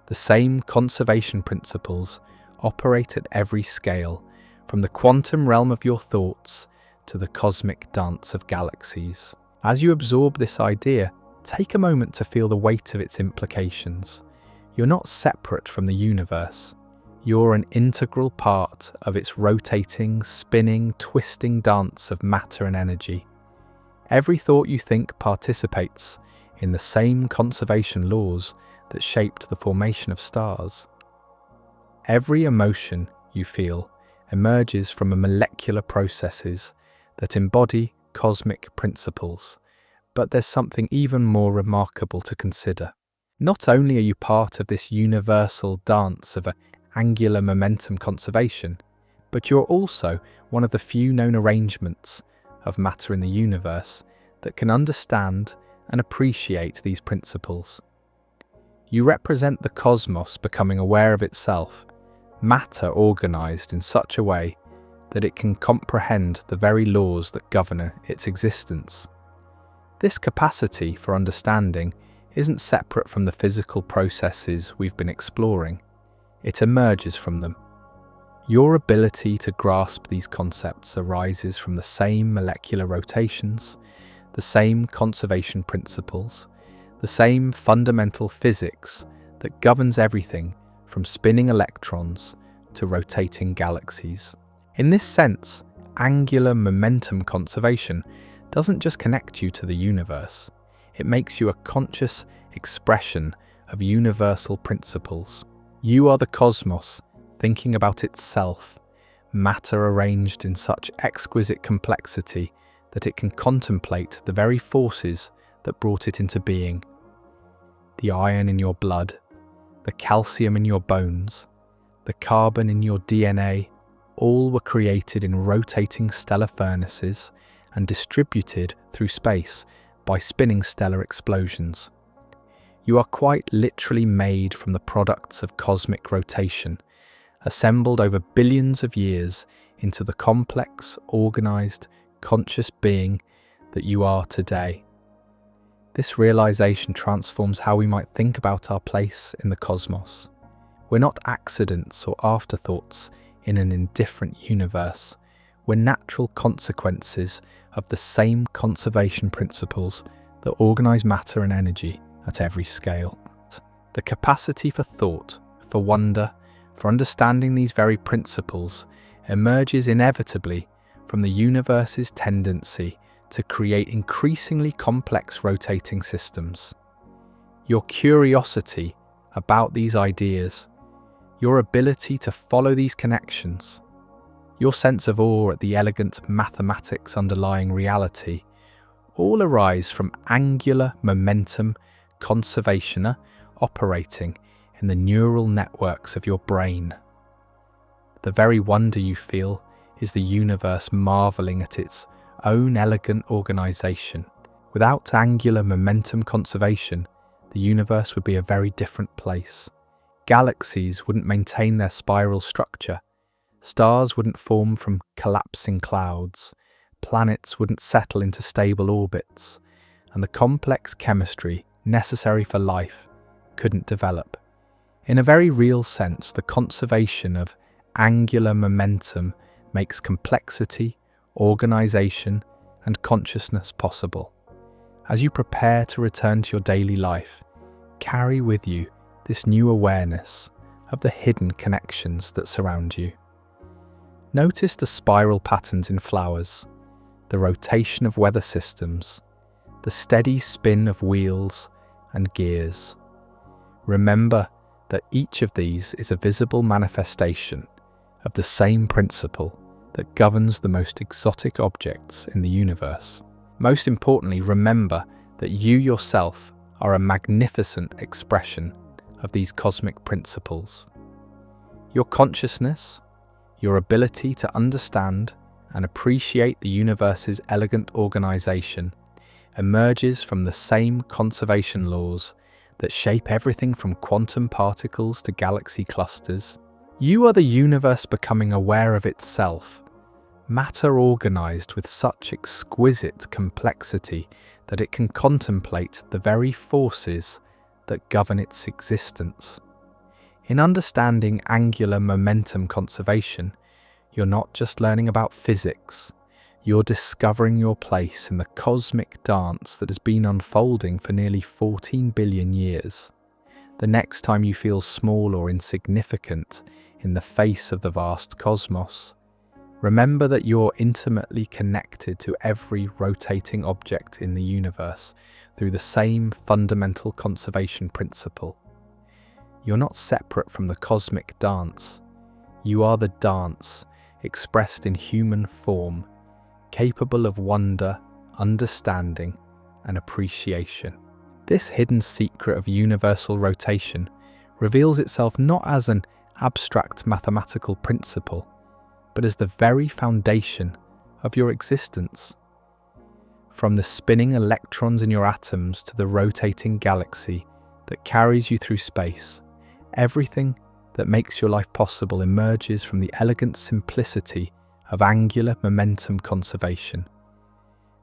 the same conservation principles operate at every scale, from the quantum realm of your thoughts to the cosmic dance of galaxies. As you absorb this idea, take a moment to feel the weight of its implications. You're not separate from the universe. You're an integral part of its rotating, spinning, twisting dance of matter and energy. Every thought you think participates in the same conservation laws that shaped the formation of stars. Every emotion you feel emerges from molecular processes that embody cosmic principles. But there's something even more remarkable to consider. Not only are you part of this universal dance of angular momentum conservation, but you're also one of the few known arrangements of matter in the universe that can understand and appreciate these principles. You represent the cosmos becoming aware of itself, matter organized in such a way that it can comprehend the very laws that govern its existence. This capacity for understanding isn't separate from the physical processes we've been exploring. It emerges from them. Your ability to grasp these concepts arises from the same molecular rotations, the same conservation principles, the same fundamental physics that governs everything from spinning electrons to rotating galaxies. In this sense, angular momentum conservation doesn't just connect you to the universe, it makes you a conscious expression of universal principles. You are the cosmos, thinking about itself, matter arranged in such exquisite complexity that it can contemplate the very forces that brought it into being. The iron in your blood, the calcium in your bones, the carbon in your DNA, all were created in rotating stellar furnaces and distributed through space by spinning stellar explosions. You are quite literally made from the products of cosmic rotation, assembled over billions of years into the complex, organized, conscious being that you are today. This realization transforms how we might think about our place in the cosmos. We're not accidents or afterthoughts in an indifferent universe. We're natural consequences of the same conservation principles that organize matter and energy at every scale. The capacity for thought, for wonder, for understanding these very principles emerges inevitably from the universe's tendency to create increasingly complex rotating systems. Your curiosity about these ideas, your ability to follow these connections, your sense of awe at the elegant mathematics underlying reality, all arise from angular momentum conservation operating in the neural networks of your brain. The very wonder you feel is the universe marveling at its own elegant organization. Without angular momentum conservation, the universe would be a very different place. Galaxies wouldn't maintain their spiral structure. Stars wouldn't form from collapsing clouds. Planets wouldn't settle into stable orbits. And the complex chemistry necessary for life couldn't develop. In a very real sense, the conservation of angular momentum makes complexity, organization, and consciousness possible. As you prepare to return to your daily life, carry with you this new awareness of the hidden connections that surround you. Notice the spiral patterns in flowers, the rotation of weather systems, the steady spin of wheels and gears. Remember that each of these is a visible manifestation of the same principle that governs the most exotic objects in the universe. Most importantly, remember that you yourself are a magnificent expression of these cosmic principles. Your consciousness, your ability to understand and appreciate the universe's elegant organization, emerges from the same conservation laws that shape everything from quantum particles to galaxy clusters. You are the universe becoming aware of itself, matter organized with such exquisite complexity that it can contemplate the very forces that govern its existence. In understanding angular momentum conservation, you're not just learning about physics, you're discovering your place in the cosmic dance that has been unfolding for nearly 14 billion years. The next time you feel small or insignificant in the face of the vast cosmos, remember that you're intimately connected to every rotating object in the universe through the same fundamental conservation principle. You're not separate from the cosmic dance. You are the dance, expressed in human form, capable of wonder, understanding, and appreciation. This hidden secret of universal rotation reveals itself not as an abstract mathematical principle, but as the very foundation of your existence. From the spinning electrons in your atoms to the rotating galaxy that carries you through space, everything that makes your life possible emerges from the elegant simplicity of angular momentum conservation.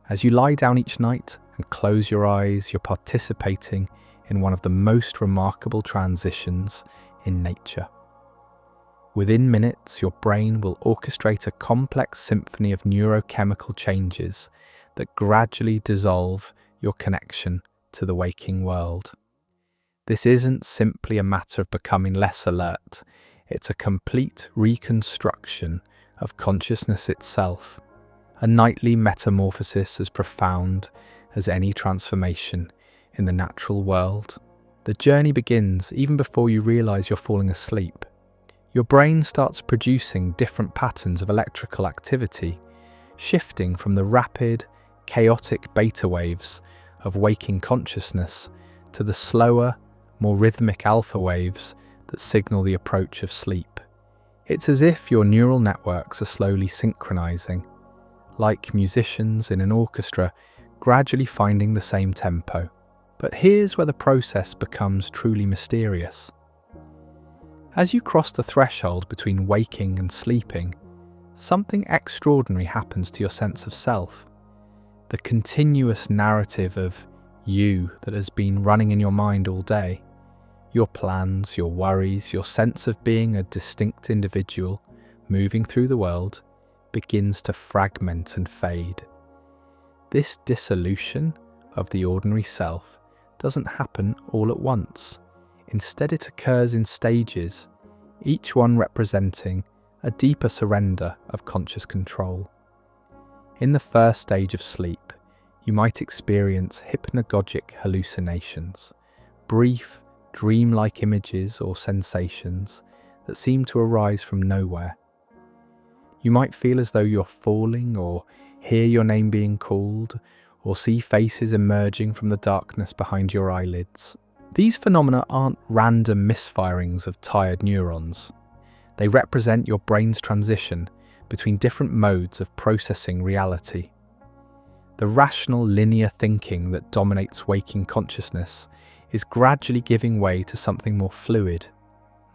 As you lie down each night and close your eyes, you're participating in one of the most remarkable transitions in nature. Within minutes, your brain will orchestrate a complex symphony of neurochemical changes that gradually dissolve your connection to the waking world. This isn't simply a matter of becoming less alert, it's a complete reconstruction of consciousness itself, a nightly metamorphosis as profound as any transformation in the natural world. The journey begins even before you realize you're falling asleep. Your brain starts producing different patterns of electrical activity, shifting from the rapid, chaotic beta waves of waking consciousness to the slower, more rhythmic alpha waves that signal the approach of sleep. It's as if your neural networks are slowly synchronizing, like musicians in an orchestra gradually finding the same tempo. But here's where the process becomes truly mysterious. As you cross the threshold between waking and sleeping, something extraordinary happens to your sense of self. The continuous narrative of you that has been running in your mind all day, your plans, your worries, your sense of being a distinct individual moving through the world, begins to fragment and fade. This dissolution of the ordinary self doesn't happen all at once. Instead, it occurs in stages, each one representing a deeper surrender of conscious control. In the first stage of sleep, you might experience hypnagogic hallucinations, brief, dreamlike images or sensations that seem to arise from nowhere. You might feel as though you're falling, or hear your name being called, or see faces emerging from the darkness behind your eyelids. These phenomena aren't random misfirings of tired neurons. They represent your brain's transition between different modes of processing reality. The rational linear thinking that dominates waking consciousness is gradually giving way to something more fluid,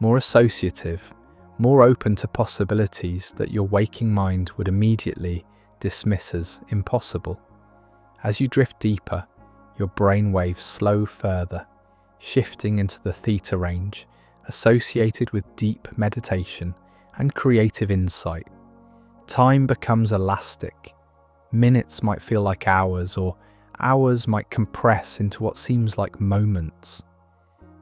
more associative, more open to possibilities that your waking mind would immediately dismiss as impossible. As you drift deeper, your brain waves slow further, shifting into the theta range, associated with deep meditation and creative insight. Time becomes elastic. Minutes might feel like hours, or hours might compress into what seems like moments.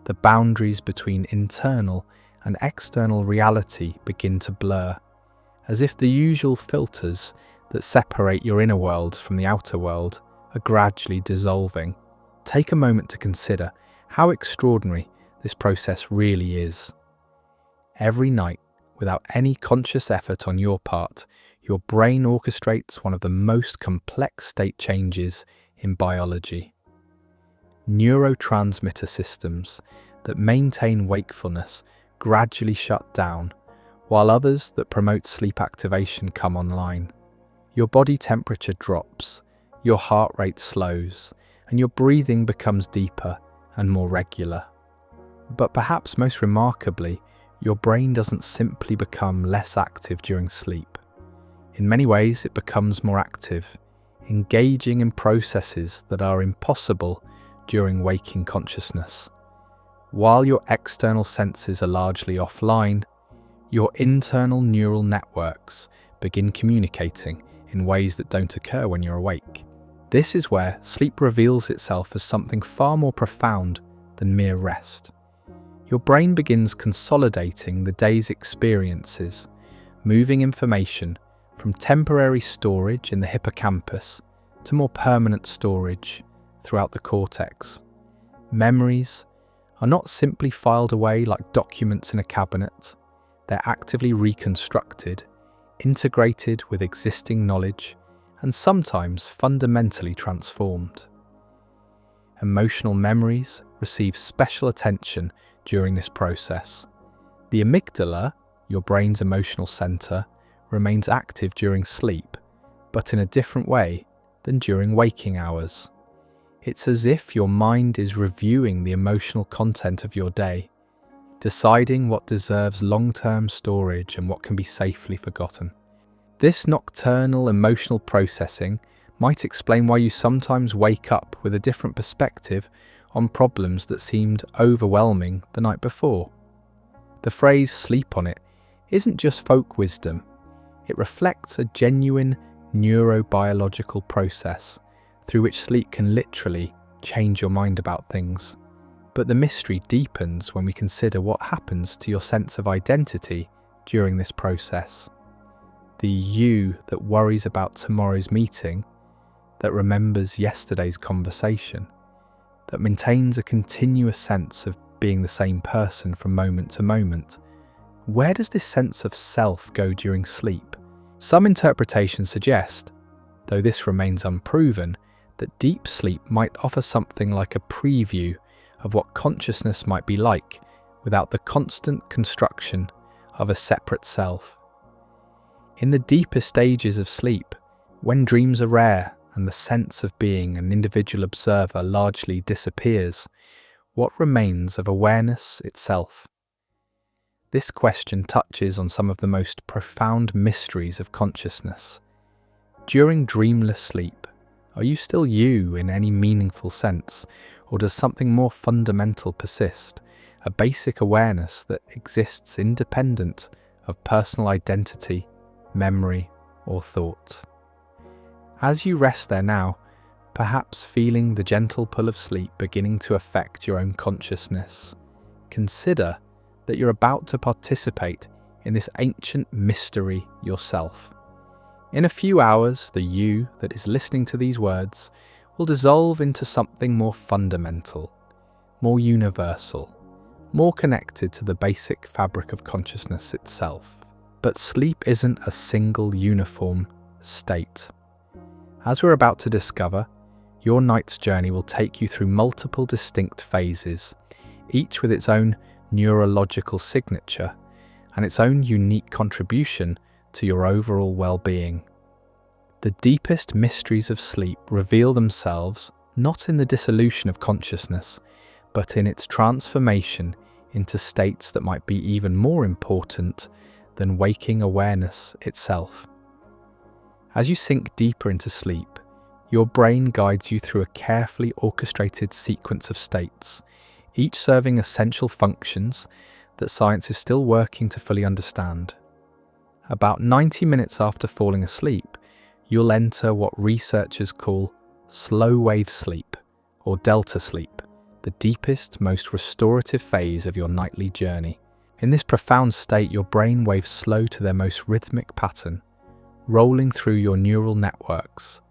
The boundaries between internal and external reality begin to blur, as if the usual filters that separate your inner world from the outer world are gradually dissolving. Take a moment to consider how extraordinary this process really is. Every night, without any conscious effort on your part, your brain orchestrates one of the most complex state changes in biology. neurotransmitter systems that maintain wakefulness gradually shut down, while others that promote sleep activation come online. Your body temperature drops, your heart rate slows, and your breathing becomes deeper and more regular. But perhaps most remarkably, your brain doesn't simply become less active during sleep. In many ways, it becomes more active, engaging in processes that are impossible during waking consciousness. While your external senses are largely offline, your internal neural networks begin communicating in ways that don't occur when you're awake. This is where sleep reveals itself as something far more profound than mere rest. Your brain begins consolidating the day's experiences, moving information from temporary storage in the hippocampus to more permanent storage throughout the cortex. Memories are not simply filed away like documents in a cabinet. They're actively reconstructed, integrated with existing knowledge, and sometimes fundamentally transformed. Emotional memories receive special attention during this process. The amygdala, your brain's emotional center, remains active during sleep, but in a different way than during waking hours. It's as if your mind is reviewing the emotional content of your day, deciding what deserves long-term storage and what can be safely forgotten. This nocturnal emotional processing might explain why you sometimes wake up with a different perspective on problems that seemed overwhelming the night before. The phrase "sleep on it" isn't just folk wisdom. It reflects a genuine neurobiological process through which sleep can literally change your mind about things. But the mystery deepens when we consider what happens to your sense of identity during this process. The you that worries about tomorrow's meeting, that remembers yesterday's conversation, that maintains a continuous sense of being the same person from moment to moment. Where does this sense of self go during sleep? Some interpretations suggest, though this remains unproven, that deep sleep might offer something like a preview of what consciousness might be like without the constant construction of a separate self. In the deeper stages of sleep, when dreams are rare and the sense of being an individual observer largely disappears, what remains of awareness itself? This question touches on some of the most profound mysteries of consciousness. During dreamless sleep, are you still you in any meaningful sense, or does something more fundamental persist, a basic awareness that exists independent of personal identity, memory, or thought? As you rest there now, perhaps feeling the gentle pull of sleep beginning to affect your own consciousness, consider that you're about to participate in this ancient mystery yourself. In a few hours, the you that is listening to these words will dissolve into something more fundamental, more universal, more connected to the basic fabric of consciousness itself. But sleep isn't a single uniform state. As we're about to discover, your night's journey will take you through multiple distinct phases, each with its own neurological signature and its own unique contribution to your overall well-being. The deepest mysteries of sleep reveal themselves not in the dissolution of consciousness, but in its transformation into states that might be even more important than waking awareness itself. As you sink deeper into sleep, your brain guides you through a carefully orchestrated sequence of states, each serving essential functions that science is still working to fully understand. About 90 minutes after falling asleep, you'll enter what researchers call slow-wave sleep, or delta sleep, the deepest, most restorative phase of your nightly journey. In this profound state, your brain waves slow to their most rhythmic pattern, rolling through your neural networks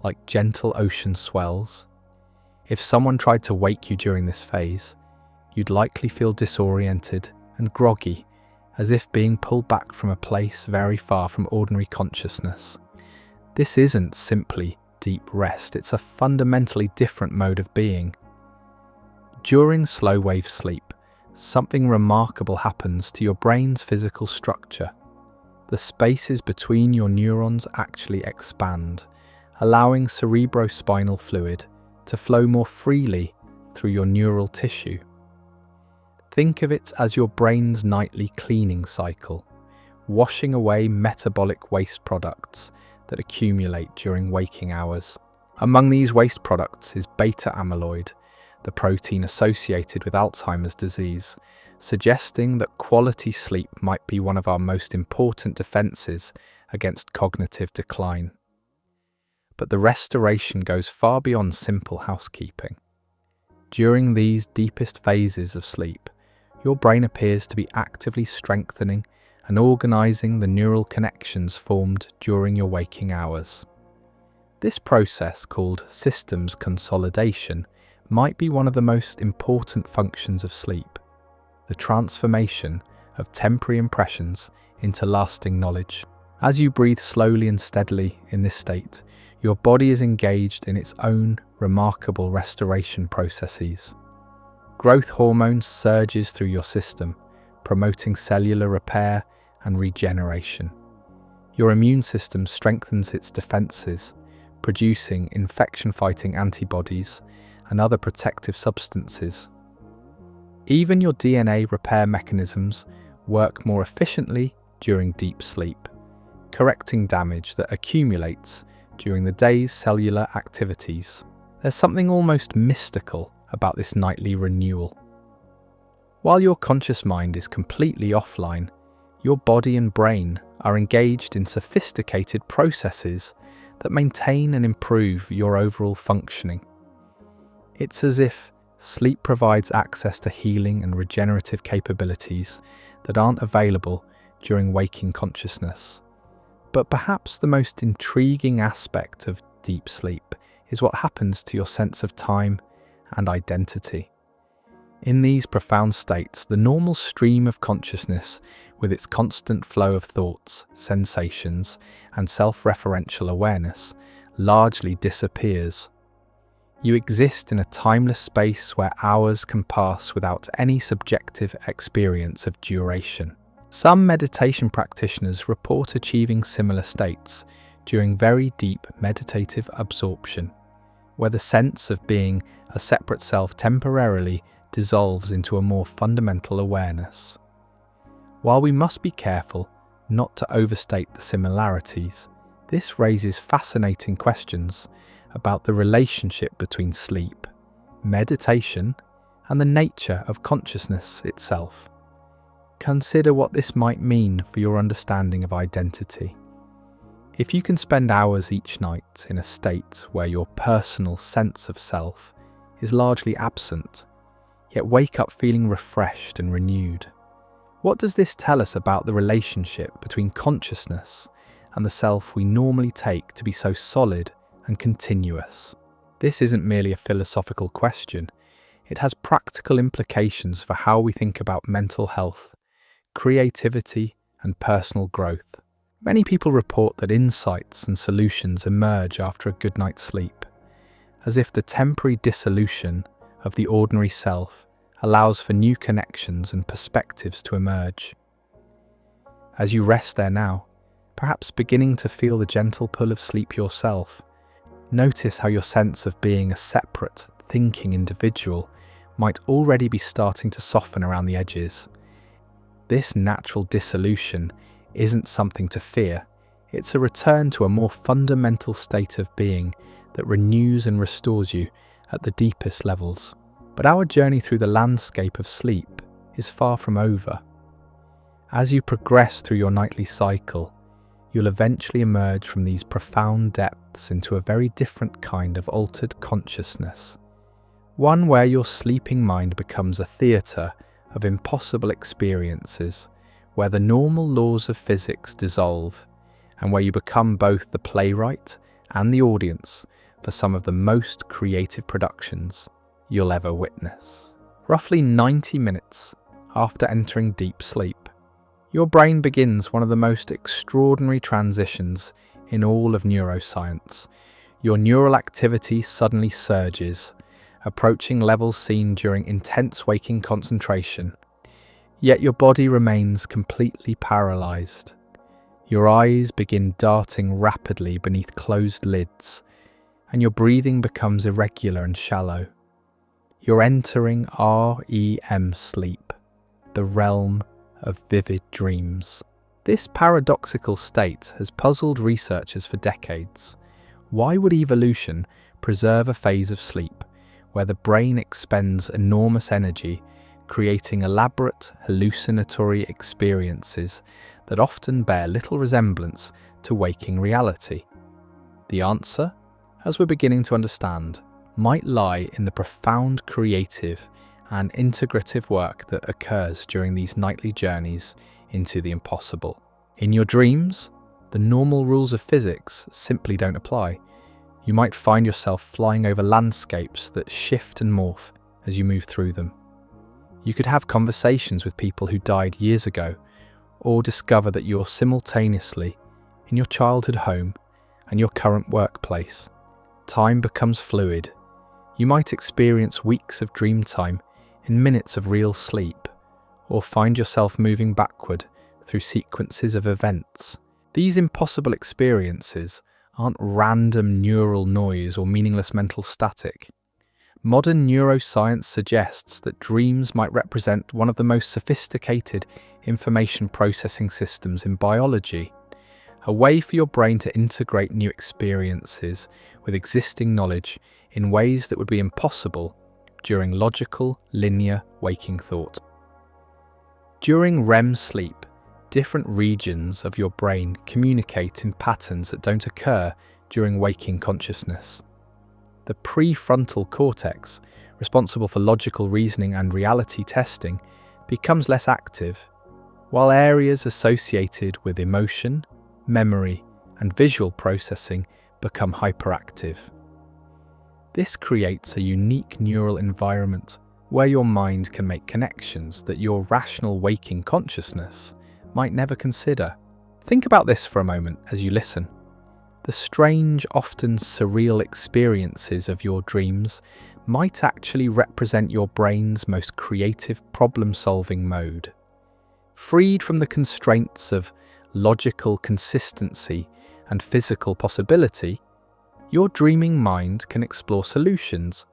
like gentle ocean swells. If someone tried to wake you during this phase, you'd likely feel disoriented and groggy, as if being pulled back from a place very far from ordinary consciousness. This isn't simply deep rest, it's a fundamentally different mode of being. During slow-wave sleep, something remarkable happens to your brain's physical structure. The spaces between your neurons actually expand, allowing cerebrospinal fluid to flow more freely through your neural tissue. Think of it as your brain's nightly cleaning cycle, washing away metabolic waste products that accumulate during waking hours. Among these waste products is beta amyloid, the protein associated with Alzheimer's disease, suggesting that quality sleep might be one of our most important defenses against cognitive decline. But the restoration goes far beyond simple housekeeping. During these deepest phases of sleep, your brain appears to be actively strengthening and organizing the neural connections formed during your waking hours. This process, called systems consolidation, might be one of the most important functions of sleep, the transformation of temporary impressions into lasting knowledge. As you breathe slowly and steadily in this state, your body is engaged in its own remarkable restoration processes. Growth hormone surges through your system, promoting cellular repair and regeneration. Your immune system strengthens its defenses, producing infection-fighting antibodies and other protective substances. Even your DNA repair mechanisms work more efficiently during deep sleep, correcting damage that accumulates during the day's cellular activities. There's something almost mystical about this nightly renewal. While your conscious mind is completely offline, your body and brain are engaged in sophisticated processes that maintain and improve your overall functioning. It's as if sleep provides access to healing and regenerative capabilities that aren't available during waking consciousness. But perhaps the most intriguing aspect of deep sleep is what happens to your sense of time and identity. In these profound states, the normal stream of consciousness, with its constant flow of thoughts, sensations, and self-referential awareness, largely disappears. You exist in a timeless space where hours can pass without any subjective experience of duration. Some meditation practitioners report achieving similar states during very deep meditative absorption, where the sense of being a separate self temporarily dissolves into a more fundamental awareness. While we must be careful not to overstate the similarities, this raises fascinating questions about the relationship between sleep, meditation, and the nature of consciousness itself. Consider what this might mean for your understanding of identity. If you can spend hours each night in a state where your personal sense of self is largely absent, yet wake up feeling refreshed and renewed, what does this tell us about the relationship between consciousness and the self we normally take to be so solid and continuous? This isn't merely a philosophical question. It has practical implications for how we think about mental health, creativity, and personal growth. Many people report that insights and solutions emerge after a good night's sleep, as if the temporary dissolution of the ordinary self allows for new connections and perspectives to emerge. As you rest there now, perhaps beginning to feel the gentle pull of sleep yourself, notice how your sense of being a separate, thinking individual might already be starting to soften around the edges. This natural dissolution isn't something to fear. It's a return to a more fundamental state of being that renews and restores you at the deepest levels. But our journey through the landscape of sleep is far from over. As you progress through your nightly cycle, you'll eventually emerge from these profound depths into a very different kind of altered consciousness. One where your sleeping mind becomes a theatre of impossible experiences, where the normal laws of physics dissolve, and where you become both the playwright and the audience for some of the most creative productions you'll ever witness. Roughly 90 minutes after entering deep sleep, your brain begins one of the most extraordinary transitions in all of neuroscience. Your neural activity suddenly surges, approaching levels seen during intense waking concentration. Yet your body remains completely paralyzed. Your eyes begin darting rapidly beneath closed lids, and your breathing becomes irregular and shallow. You're entering REM sleep, the realm of vivid dreams. This paradoxical state has puzzled researchers for decades. Why would evolution preserve a phase of sleep where the brain expends enormous energy, creating elaborate hallucinatory experiences that often bear little resemblance to waking reality? The answer, as we're beginning to understand, might lie in the profound creative and integrative work that occurs during these nightly journeys into the impossible. In your dreams, the normal rules of physics simply don't apply. You might find yourself flying over landscapes that shift and morph as you move through them. You could have conversations with people who died years ago, or discover that you're simultaneously in your childhood home and your current workplace. Time becomes fluid. You might experience weeks of dream time in minutes of real sleep, or find yourself moving backward through sequences of events. These impossible experiences aren't random neural noise or meaningless mental static. Modern neuroscience suggests that dreams might represent one of the most sophisticated information processing systems in biology, a way for your brain to integrate new experiences with existing knowledge in ways that would be impossible during logical, linear waking thought. During REM sleep, different regions of your brain communicate in patterns that don't occur during waking consciousness. The prefrontal cortex, responsible for logical reasoning and reality testing, becomes less active, while areas associated with emotion, memory, and visual processing become hyperactive. This creates a unique neural environment where your mind can make connections that your rational waking consciousness might never consider. Think about this for a moment as you listen. The strange, often surreal experiences of your dreams might actually represent your brain's most creative problem-solving mode. Freed from the constraints of logical consistency and physical possibility, your dreaming mind can explore solutions,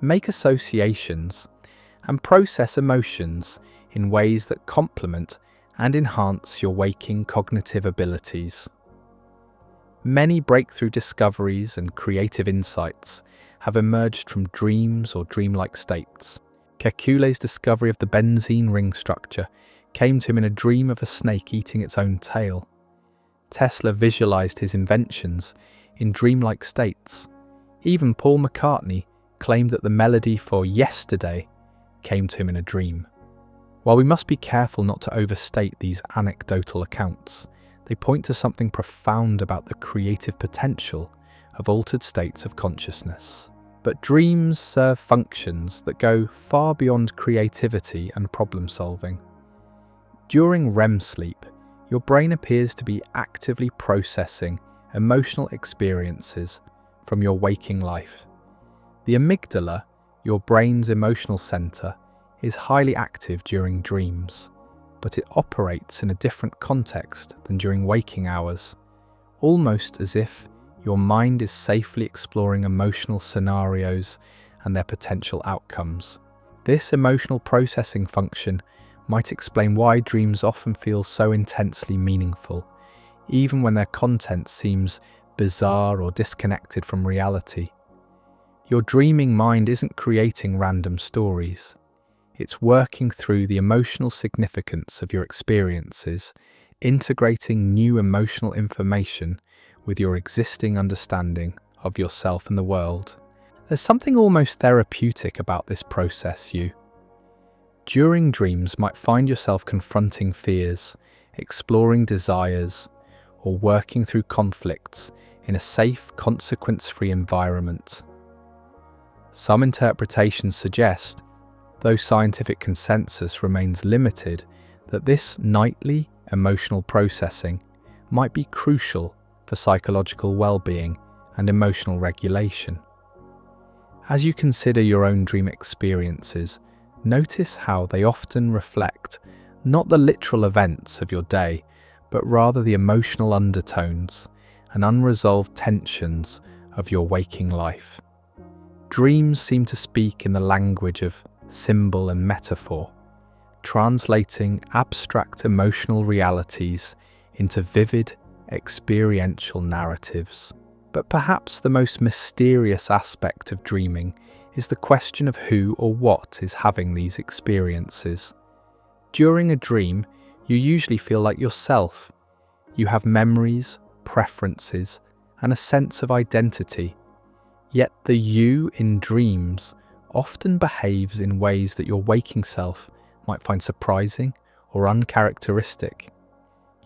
make associations, and process emotions in ways that complement and enhance your waking cognitive abilities. Many breakthrough discoveries and creative insights have emerged from dreams or dreamlike states. Kekule's discovery of the benzene ring structure came to him in a dream of a snake eating its own tail. Tesla visualized his inventions in dreamlike states. Even Paul McCartney claimed that the melody for Yesterday came to him in a dream. While we must be careful not to overstate these anecdotal accounts, they point to something profound about the creative potential of altered states of consciousness. But dreams serve functions that go far beyond creativity and problem solving. During REM sleep, your brain appears to be actively processing emotional experiences from your waking life. The amygdala, your brain's emotional center, is highly active during dreams, but it operates in a different context than during waking hours, almost as if your mind is safely exploring emotional scenarios and their potential outcomes. This emotional processing function might explain why dreams often feel so intensely meaningful, even when their content seems bizarre or disconnected from reality. Your dreaming mind isn't creating random stories. It's working through the emotional significance of your experiences, integrating new emotional information with your existing understanding of yourself and the world. There's something almost therapeutic about this process. You, during dreams, might find yourself confronting fears, exploring desires, or working through conflicts in a safe, consequence-free environment. Some interpretations suggest, though scientific consensus remains limited, that this nightly emotional processing might be crucial for psychological well-being and emotional regulation. As you consider your own dream experiences, notice how they often reflect not the literal events of your day, but rather the emotional undertones and unresolved tensions of your waking life. Dreams seem to speak in the language of symbol and metaphor, translating abstract emotional realities into vivid, experiential narratives. But perhaps the most mysterious aspect of dreaming is the question of who or what is having these experiences. During a dream, you usually feel like yourself. You have memories, preferences, and a sense of identity. Yet the you in dreams often behaves in ways that your waking self might find surprising or uncharacteristic.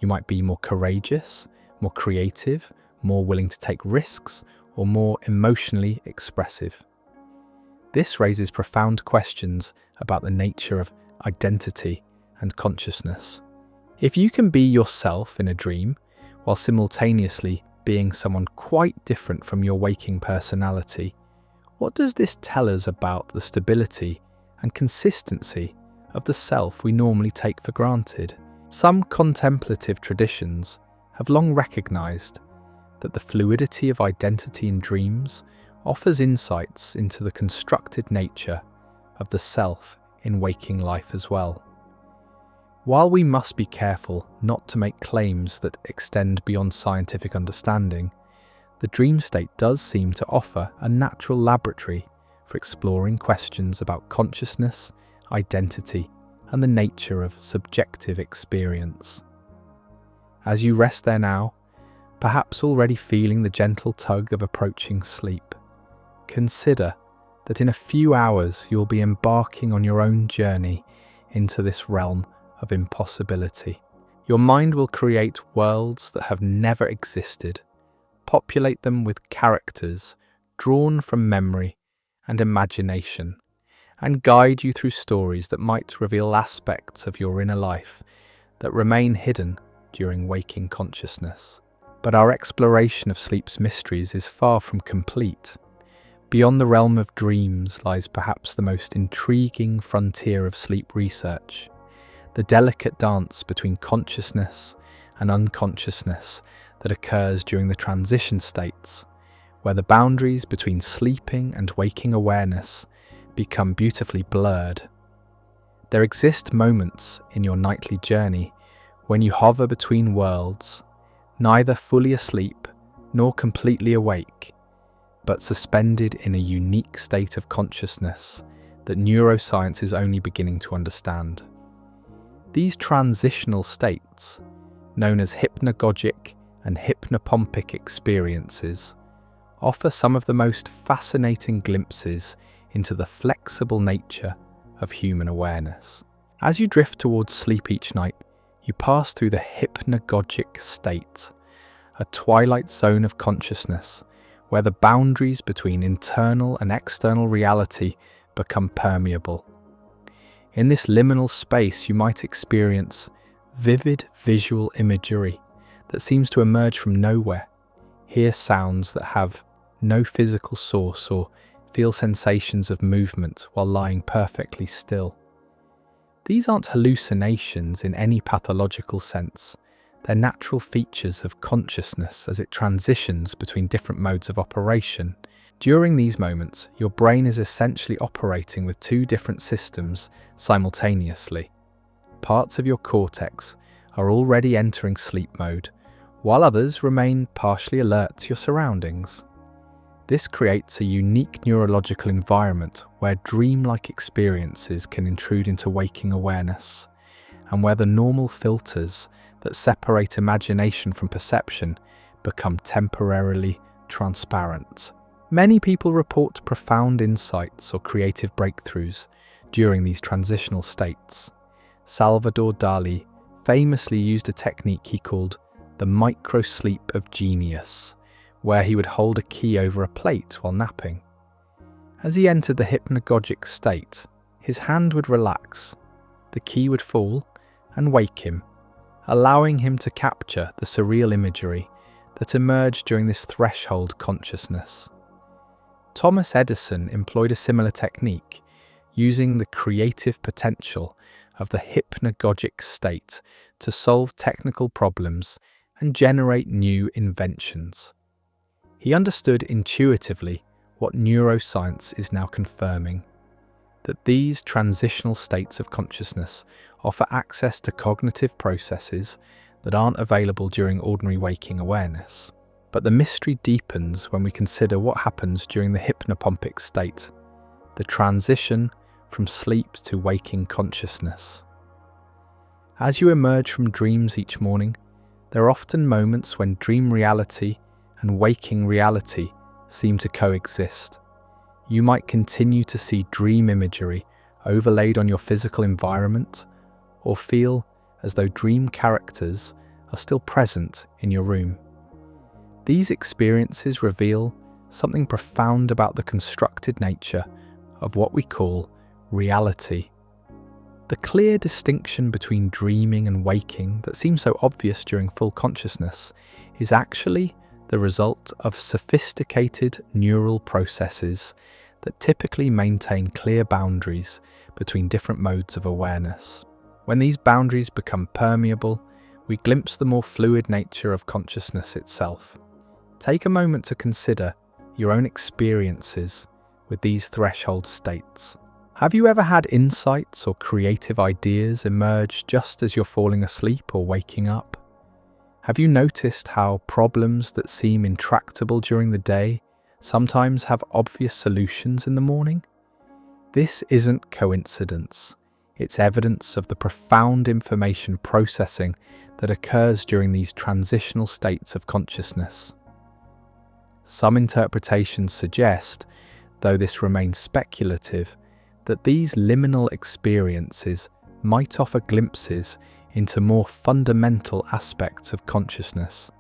You might be more courageous, more creative, more willing to take risks, or more emotionally expressive. This raises profound questions about the nature of identity and consciousness. If you can be yourself in a dream, while simultaneously being someone quite different from your waking personality, what does this tell us about the stability and consistency of the self we normally take for granted? Some contemplative traditions have long recognized that the fluidity of identity in dreams offers insights into the constructed nature of the self in waking life as well. While we must be careful not to make claims that extend beyond scientific understanding, the dream state does seem to offer a natural laboratory for exploring questions about consciousness, identity, and the nature of subjective experience. As you rest there now, perhaps already feeling the gentle tug of approaching sleep, consider that in a few hours you'll be embarking on your own journey into this realm of impossibility. Your mind will create worlds that have never existed, populate them with characters drawn from memory and imagination, and guide you through stories that might reveal aspects of your inner life that remain hidden during waking consciousness. But our exploration of sleep's mysteries is far from complete. Beyond the realm of dreams lies perhaps the most intriguing frontier of sleep research, the delicate dance between consciousness and unconsciousness that occurs during the transition states, where the boundaries between sleeping and waking awareness become beautifully blurred. There exist moments in your nightly journey when you hover between worlds, neither fully asleep nor completely awake, but suspended in a unique state of consciousness that neuroscience is only beginning to understand. These transitional states, known as hypnagogic and hypnopompic experiences, offer some of the most fascinating glimpses into the flexible nature of human awareness. As you drift towards sleep each night, you pass through the hypnagogic state, a twilight zone of consciousness where the boundaries between internal and external reality become permeable. In this liminal space, you might experience vivid visual imagery that seems to emerge from nowhere, hear sounds that have no physical source, or feel sensations of movement while lying perfectly still. These aren't hallucinations in any pathological sense. They're natural features of consciousness as it transitions between different modes of operation. During these moments, your brain is essentially operating with two different systems simultaneously. Parts of your cortex are already entering sleep mode, while others remain partially alert to your surroundings. This creates a unique neurological environment where dreamlike experiences can intrude into waking awareness, and where the normal filters that separate imagination from perception become temporarily transparent. Many people report profound insights or creative breakthroughs during these transitional states. Salvador Dali famously used a technique he called the micro-sleep of genius, where he would hold a key over a plate while napping. As he entered the hypnagogic state, his hand would relax, the key would fall and wake him, allowing him to capture the surreal imagery that emerged during this threshold consciousness. Thomas Edison employed a similar technique, using the creative potential of the hypnagogic state to solve technical problems and generate new inventions. He understood intuitively what neuroscience is now confirming, that these transitional states of consciousness offer access to cognitive processes that aren't available during ordinary waking awareness. But the mystery deepens when we consider what happens during the hypnopompic state, the transition from sleep to waking consciousness. As you emerge from dreams each morning, there are often moments when dream reality and waking reality seem to coexist. You might continue to see dream imagery overlaid on your physical environment, or feel as though dream characters are still present in your room. These experiences reveal something profound about the constructed nature of what we call reality. The clear distinction between dreaming and waking that seems so obvious during full consciousness is actually the result of sophisticated neural processes that typically maintain clear boundaries between different modes of awareness. When these boundaries become permeable, we glimpse the more fluid nature of consciousness itself. Take a moment to consider your own experiences with these threshold states. Have you ever had insights or creative ideas emerge just as you're falling asleep or waking up? Have you noticed how problems that seem intractable during the day sometimes have obvious solutions in the morning? This isn't coincidence. It's evidence of the profound information processing that occurs during these transitional states of consciousness. Some interpretations suggest, though this remains speculative, that these liminal experiences might offer glimpses into more fundamental aspects of consciousness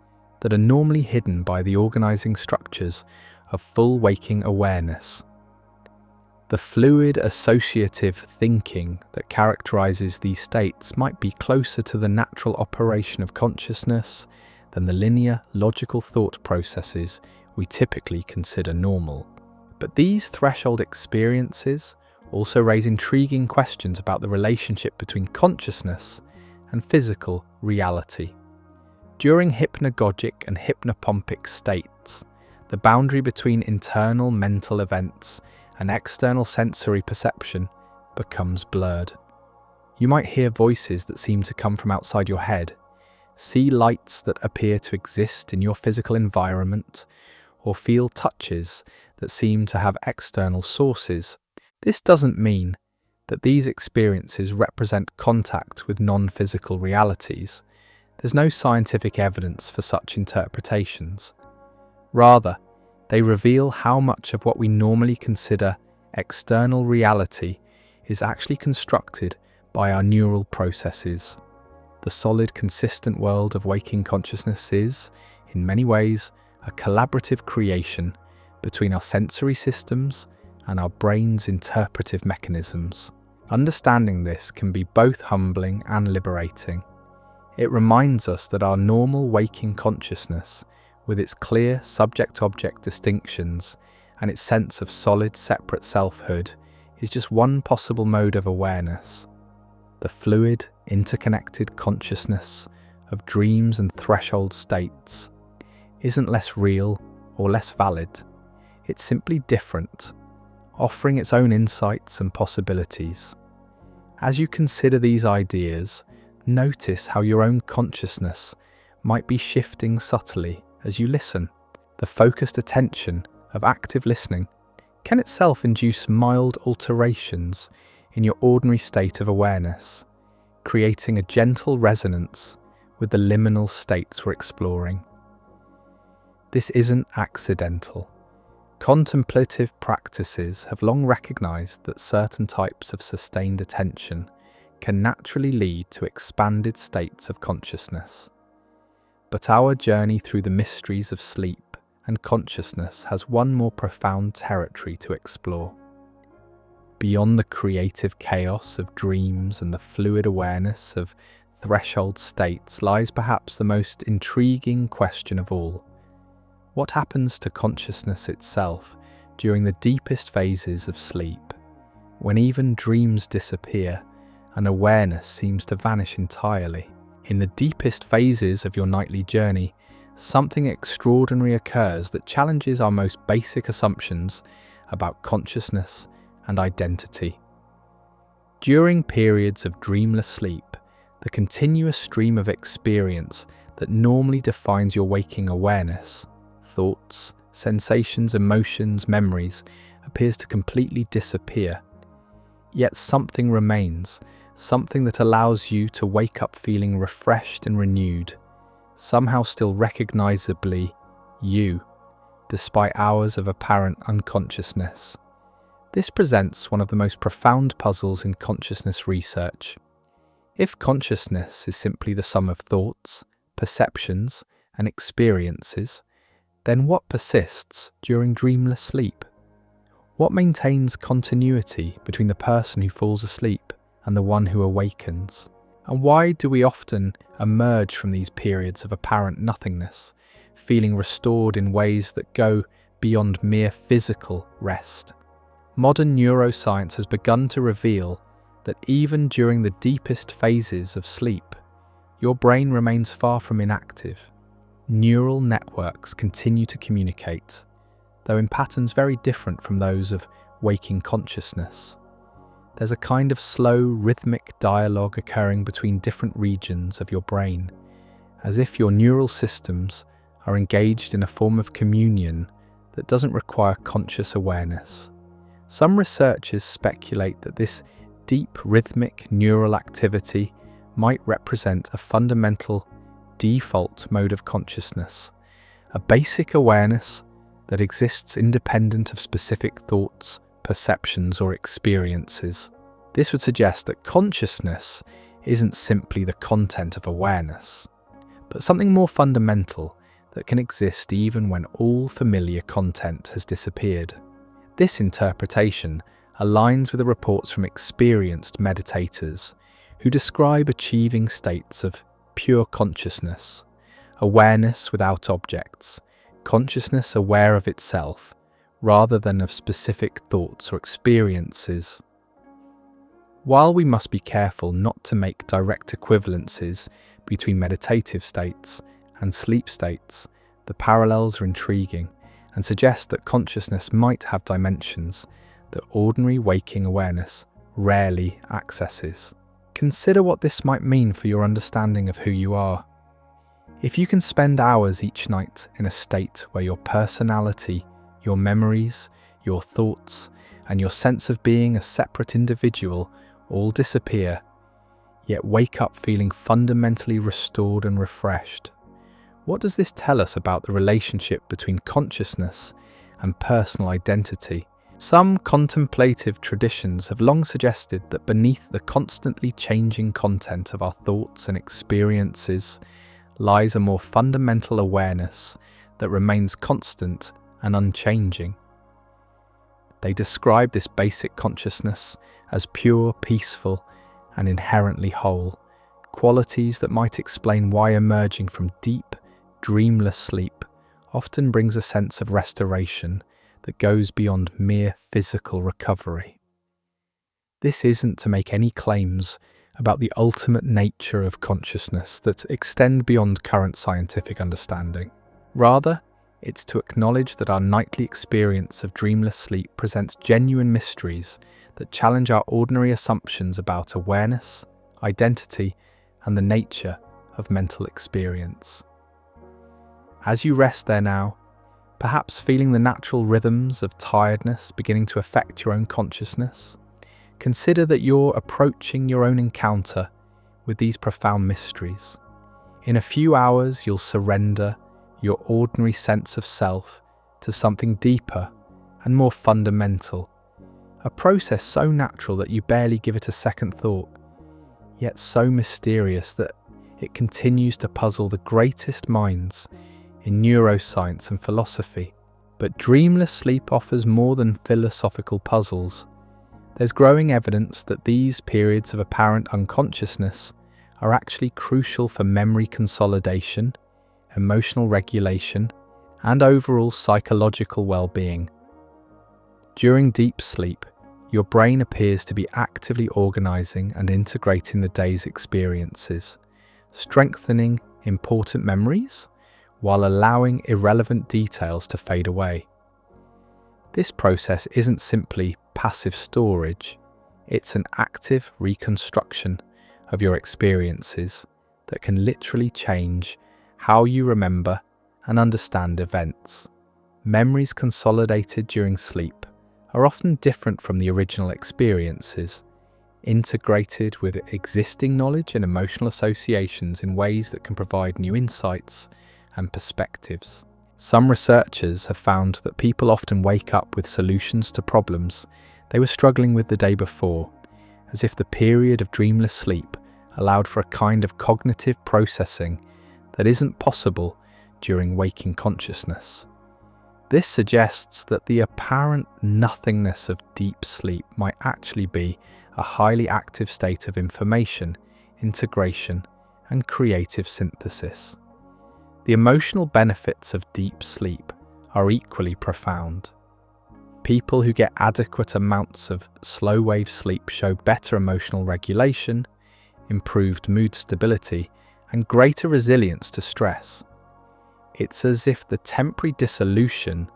that are normally hidden by the organizing structures of full waking awareness. The fluid associative thinking that characterizes these states might be closer to the natural operation of consciousness than the linear, logical thought processes we typically consider normal. But these threshold experiences also raise intriguing questions about the relationship between consciousness and physical reality. During hypnagogic and hypnopompic states, the boundary between internal mental events and external sensory perception becomes blurred. You might hear voices that seem to come from outside your head, see lights that appear to exist in your physical environment, or feel touches that seem to have external sources. This doesn't mean that these experiences represent contact with non-physical realities. There's no scientific evidence for such interpretations. Rather, they reveal how much of what we normally consider external reality is actually constructed by our neural processes. The solid, consistent world of waking consciousness is, in many ways, a collaborative creation between our sensory systems and our brain's interpretive mechanisms. Understanding this can be both humbling and liberating. It reminds us that our normal waking consciousness, with its clear subject-object distinctions and its sense of solid, separate selfhood, is just one possible mode of awareness. The fluid, interconnected consciousness of dreams and threshold states isn't less real or less valid. It's simply different, offering its own insights and possibilities. As you consider these ideas, notice how your own consciousness might be shifting subtly as you listen. The focused attention of active listening can itself induce mild alterations in your ordinary state of awareness, creating a gentle resonance with the liminal states we're exploring. This isn't accidental. Contemplative practices have long recognized that certain types of sustained attention can naturally lead to expanded states of consciousness. But our journey through the mysteries of sleep and consciousness has one more profound territory to explore. Beyond the creative chaos of dreams and the fluid awareness of threshold states lies perhaps the most intriguing question of all. What happens to consciousness itself during the deepest phases of sleep, when even dreams disappear and awareness seems to vanish entirely. In the deepest phases of your nightly journey, something extraordinary occurs that challenges our most basic assumptions about consciousness and identity. During periods of dreamless sleep, the continuous stream of experience that normally defines your waking awareness, thoughts, sensations, emotions, memories, appears to completely disappear. Yet something remains, something that allows you to wake up feeling refreshed and renewed, somehow still recognizably you, despite hours of apparent unconsciousness. This presents one of the most profound puzzles in consciousness research. If consciousness is simply the sum of thoughts, perceptions, and experiences, then what persists during dreamless sleep? What maintains continuity between the person who falls asleep and the one who awakens? And why do we often emerge from these periods of apparent nothingness, feeling restored in ways that go beyond mere physical rest? Modern neuroscience has begun to reveal that even during the deepest phases of sleep, your brain remains far from inactive. Neural networks continue to communicate, though in patterns very different from those of waking consciousness. There's a kind of slow, rhythmic dialogue occurring between different regions of your brain, as if your neural systems are engaged in a form of communion that doesn't require conscious awareness. Some researchers speculate that this deep rhythmic neural activity might represent a fundamental default mode of consciousness, a basic awareness that exists independent of specific thoughts, perceptions, or experiences. This would suggest that consciousness isn't simply the content of awareness, but something more fundamental that can exist even when all familiar content has disappeared. This interpretation aligns with the reports from experienced meditators who describe achieving states of pure consciousness, awareness without objects, consciousness aware of itself, rather than of specific thoughts or experiences. While we must be careful not to make direct equivalences between meditative states and sleep states, the parallels are intriguing and suggest that consciousness might have dimensions that ordinary waking awareness rarely accesses. Consider what this might mean for your understanding of who you are. If you can spend hours each night in a state where your personality, your memories, your thoughts, and your sense of being a separate individual all disappear, yet wake up feeling fundamentally restored and refreshed, what does this tell us about the relationship between consciousness and personal identity? Some contemplative traditions have long suggested that beneath the constantly changing content of our thoughts and experiences lies a more fundamental awareness that remains constant and unchanging. They describe this basic consciousness as pure, peaceful, and inherently whole, qualities that might explain why emerging from deep, dreamless sleep often brings a sense of restoration that goes beyond mere physical recovery. This isn't to make any claims about the ultimate nature of consciousness that extend beyond current scientific understanding. Rather, it's to acknowledge that our nightly experience of dreamless sleep presents genuine mysteries that challenge our ordinary assumptions about awareness, identity, and the nature of mental experience. As you rest there now, perhaps feeling the natural rhythms of tiredness beginning to affect your own consciousness, consider that you're approaching your own encounter with these profound mysteries. In a few hours, you'll surrender your ordinary sense of self to something deeper and more fundamental, a process so natural that you barely give it a second thought, yet so mysterious that it continues to puzzle the greatest minds in neuroscience and philosophy. But dreamless sleep offers more than philosophical puzzles. There's growing evidence that these periods of apparent unconsciousness are actually crucial for memory consolidation, emotional regulation, and overall psychological well-being. During deep sleep, your brain appears to be actively organizing and integrating the day's experiences, strengthening important memories while allowing irrelevant details to fade away. This process isn't simply passive storage, it's an active reconstruction of your experiences that can literally change how you remember and understand events. Memories consolidated during sleep are often different from the original experiences, integrated with existing knowledge and emotional associations in ways that can provide new insights and perspectives. Some researchers have found that people often wake up with solutions to problems they were struggling with the day before, as if the period of dreamless sleep allowed for a kind of cognitive processing that isn't possible during waking consciousness. This suggests that the apparent nothingness of deep sleep might actually be a highly active state of information, integration, and creative synthesis. The emotional benefits of deep sleep are equally profound. People who get adequate amounts of slow-wave sleep show better emotional regulation, improved mood stability, and greater resilience to stress. It's as if the temporary dissolution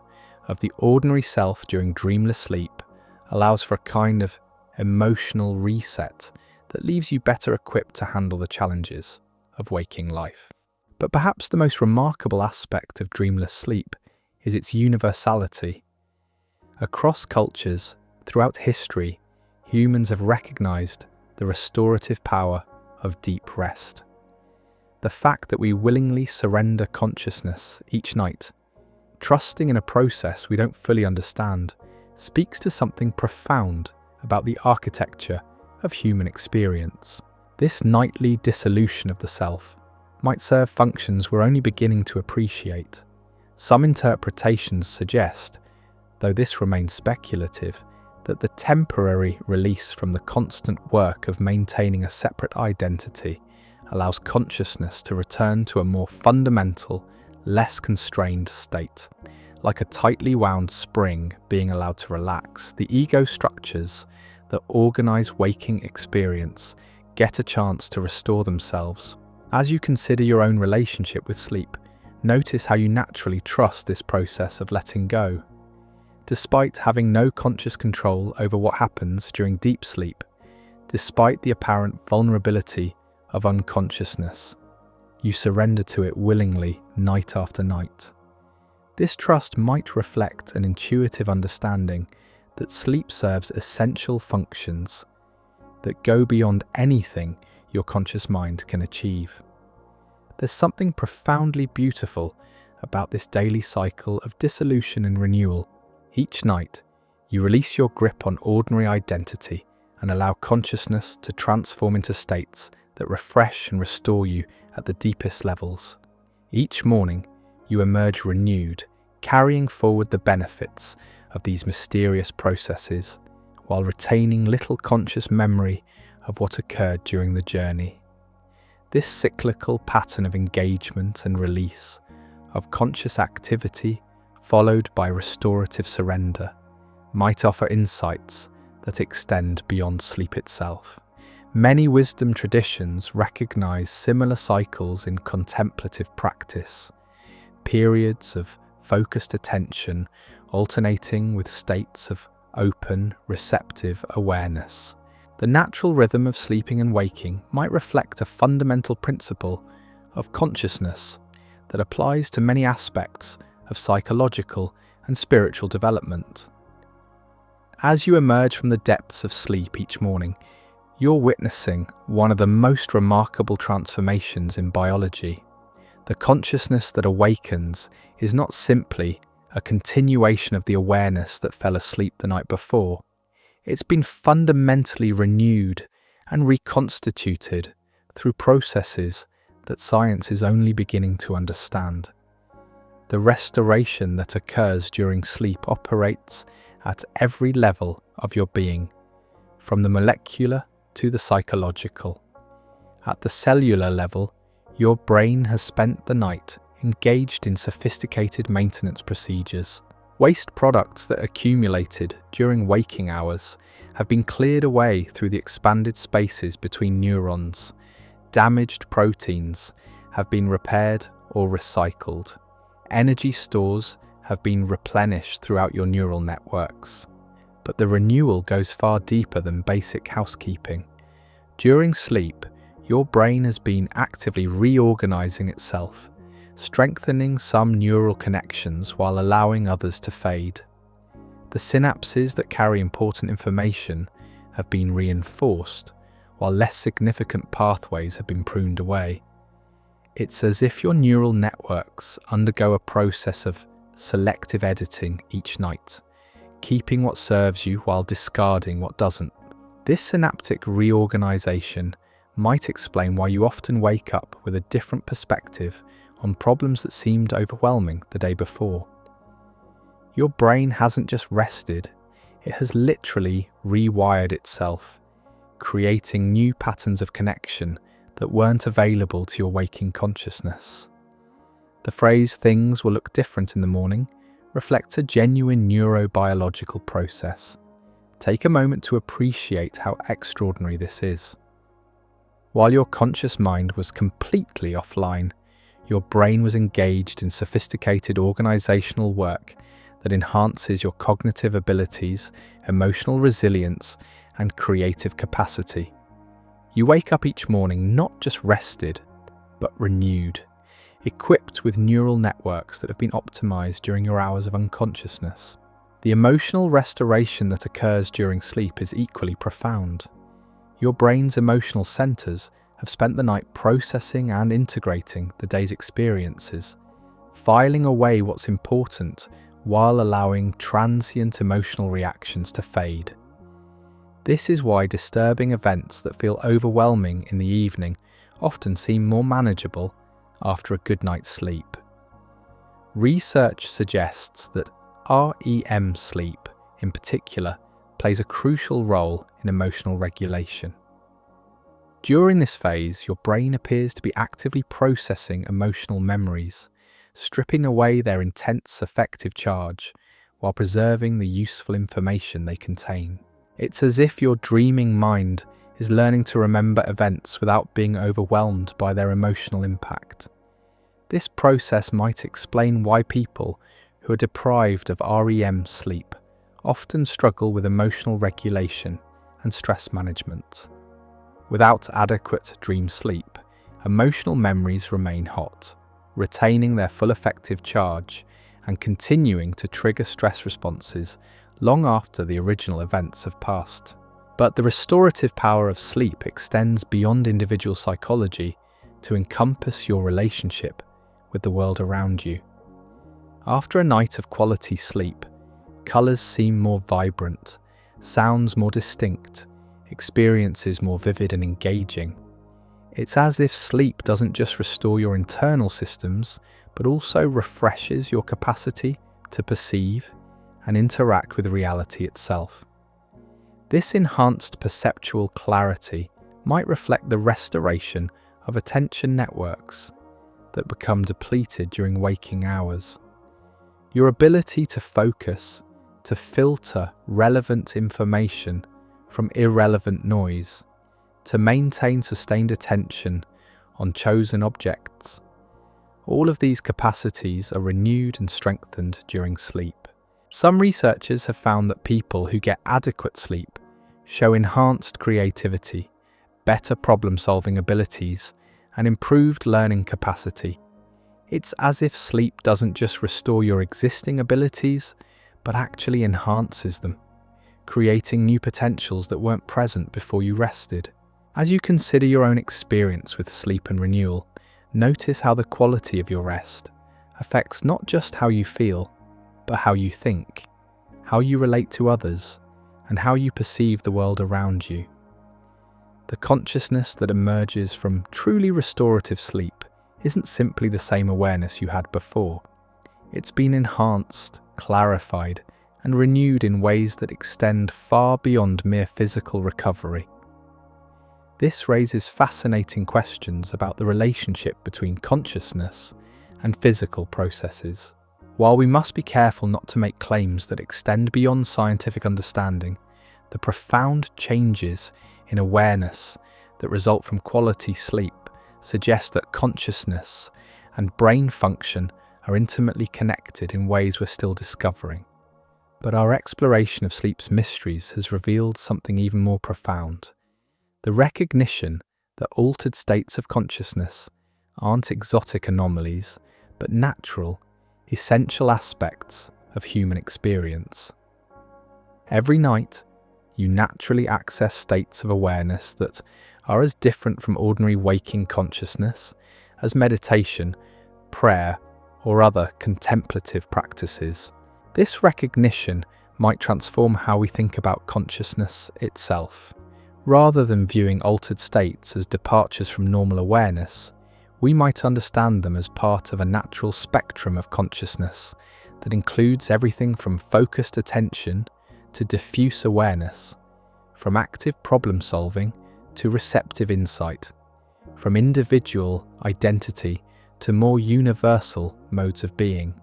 of the ordinary self during dreamless sleep allows for a kind of emotional reset that leaves you better equipped to handle the challenges of waking life. But perhaps the most remarkable aspect of dreamless sleep is its universality. Across cultures, throughout history, humans have recognized the restorative power of deep rest. The fact that we willingly surrender consciousness each night, trusting in a process we don't fully understand, speaks to something profound about the architecture of human experience. This nightly dissolution of the self might serve functions we're only beginning to appreciate. Some interpretations suggest, though this remains speculative, that the temporary release from the constant work of maintaining a separate identity allows consciousness to return to a more fundamental, less constrained state. Like a tightly wound spring being allowed to relax, the ego structures that organize waking experience get a chance to restore themselves. As you consider your own relationship with sleep, notice how you naturally trust this process of letting go. Despite having no conscious control over what happens during deep sleep, despite the apparent vulnerability of unconsciousness, you surrender to it willingly night after night. This trust might reflect an intuitive understanding that sleep serves essential functions that go beyond anything your conscious mind can achieve. There's something profoundly beautiful about this daily cycle of dissolution and renewal. Each night, you release your grip on ordinary identity and allow consciousness to transform into states that refresh and restore you at the deepest levels. Each morning, you emerge renewed, carrying forward the benefits of these mysterious processes, while retaining little conscious memory of what occurred during the journey. This cyclical pattern of engagement and release, of conscious activity followed by restorative surrender, might offer insights that extend beyond sleep itself. Many wisdom traditions recognize similar cycles in contemplative practice, periods of focused attention alternating with states of open, receptive awareness. The natural rhythm of sleeping and waking might reflect a fundamental principle of consciousness that applies to many aspects of psychological and spiritual development. As you emerge from the depths of sleep each morning, you're witnessing one of the most remarkable transformations in biology. The consciousness that awakens is not simply a continuation of the awareness that fell asleep the night before. It's been fundamentally renewed and reconstituted through processes that science is only beginning to understand. The restoration that occurs during sleep operates at every level of your being, from the molecular to the psychological. At the cellular level, your brain has spent the night engaged in sophisticated maintenance procedures. Waste products that accumulated during waking hours have been cleared away through the expanded spaces between neurons. Damaged proteins have been repaired or recycled. Energy stores have been replenished throughout your neural networks. But the renewal goes far deeper than basic housekeeping. During sleep, your brain has been actively reorganizing itself, strengthening some neural connections while allowing others to fade. The synapses that carry important information have been reinforced, while less significant pathways have been pruned away. It's as if your neural networks undergo a process of selective editing each night, keeping what serves you while discarding what doesn't. This synaptic reorganization might explain why you often wake up with a different perspective on problems that seemed overwhelming the day before. Your brain hasn't just rested, it has literally rewired itself, creating new patterns of connection that weren't available to your waking consciousness. The phrase "things will look different in the morning" reflects a genuine neurobiological process. Take a moment to appreciate how extraordinary this is. While your conscious mind was completely offline, your brain was engaged in sophisticated organizational work that enhances your cognitive abilities, emotional resilience, and creative capacity. You wake up each morning not just rested, but renewed, equipped with neural networks that have been optimized during your hours of unconsciousness. The emotional restoration that occurs during sleep is equally profound. Your brain's emotional centers have spent the night processing and integrating the day's experiences, filing away what's important while allowing transient emotional reactions to fade. This is why disturbing events that feel overwhelming in the evening often seem more manageable after a good night's sleep. Research suggests that REM sleep, in particular, plays a crucial role in emotional regulation. During this phase, your brain appears to be actively processing emotional memories, stripping away their intense affective charge while preserving the useful information they contain. It's as if your dreaming mind is learning to remember events without being overwhelmed by their emotional impact. This process might explain why people who are deprived of REM sleep often struggle with emotional regulation and stress management. Without adequate dream sleep, emotional memories remain hot, retaining their full effective charge and continuing to trigger stress responses long after the original events have passed. But the restorative power of sleep extends beyond individual psychology to encompass your relationship with the world around you. After a night of quality sleep, colours seem more vibrant, sounds more distinct, experiences more vivid and engaging. It's as if sleep doesn't just restore your internal systems, but also refreshes your capacity to perceive and interact with reality itself. This enhanced perceptual clarity might reflect the restoration of attention networks that become depleted during waking hours. Your ability to focus, to filter relevant information from irrelevant noise, to maintain sustained attention on chosen objects. All of these capacities are renewed and strengthened during sleep. Some researchers have found that people who get adequate sleep show enhanced creativity, better problem-solving abilities, and improved learning capacity. It's as if sleep doesn't just restore your existing abilities, but actually enhances them, creating new potentials that weren't present before you rested. As you consider your own experience with sleep and renewal, notice how the quality of your rest affects not just how you feel, but how you think, how you relate to others, and how you perceive the world around you. The consciousness that emerges from truly restorative sleep isn't simply the same awareness you had before. It's been enhanced, clarified, and renewed in ways that extend far beyond mere physical recovery. This raises fascinating questions about the relationship between consciousness and physical processes. While we must be careful not to make claims that extend beyond scientific understanding, the profound changes in awareness that result from quality sleep suggest that consciousness and brain function are intimately connected in ways we're still discovering. But our exploration of sleep's mysteries has revealed something even more profound: the recognition that altered states of consciousness aren't exotic anomalies, but natural, essential aspects of human experience. Every night, you naturally access states of awareness that are as different from ordinary waking consciousness as meditation, prayer, or other contemplative practices. This recognition might transform how we think about consciousness itself. Rather than viewing altered states as departures from normal awareness, we might understand them as part of a natural spectrum of consciousness that includes everything from focused attention to diffuse awareness, from active problem solving to receptive insight, from individual identity to more universal modes of being.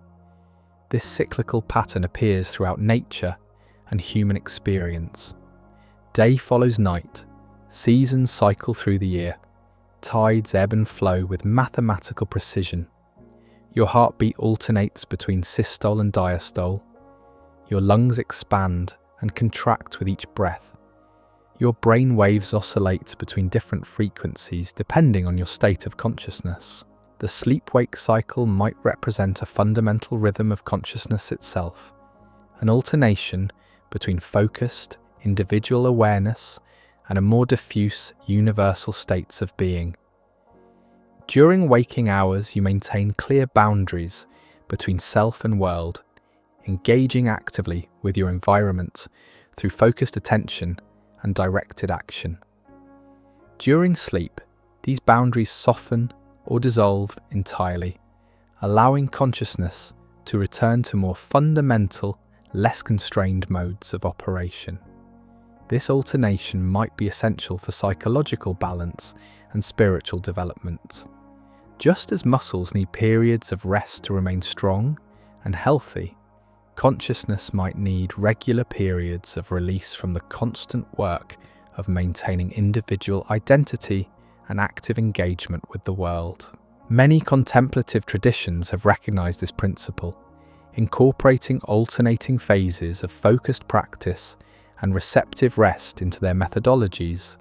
This cyclical pattern appears throughout nature and human experience. Day follows night, seasons cycle through the year, tides ebb and flow with mathematical precision. Your heartbeat alternates between systole and diastole. Your lungs expand and contract with each breath. Your brain waves oscillate between different frequencies depending on your state of consciousness. The sleep-wake cycle might represent a fundamental rhythm of consciousness itself, an alternation between focused, individual awareness and a more diffuse, universal states of being. During waking hours, you maintain clear boundaries between self and world, engaging actively with your environment through focused attention and directed action. During sleep, these boundaries soften or dissolve entirely, allowing consciousness to return to more fundamental, less constrained modes of operation. This alternation might be essential for psychological balance and spiritual development. Just as muscles need periods of rest to remain strong and healthy, consciousness might need regular periods of release from the constant work of maintaining individual identity and active engagement with the world. Many contemplative traditions have recognized this principle, incorporating alternating phases of focused practice and receptive rest into their methodologies.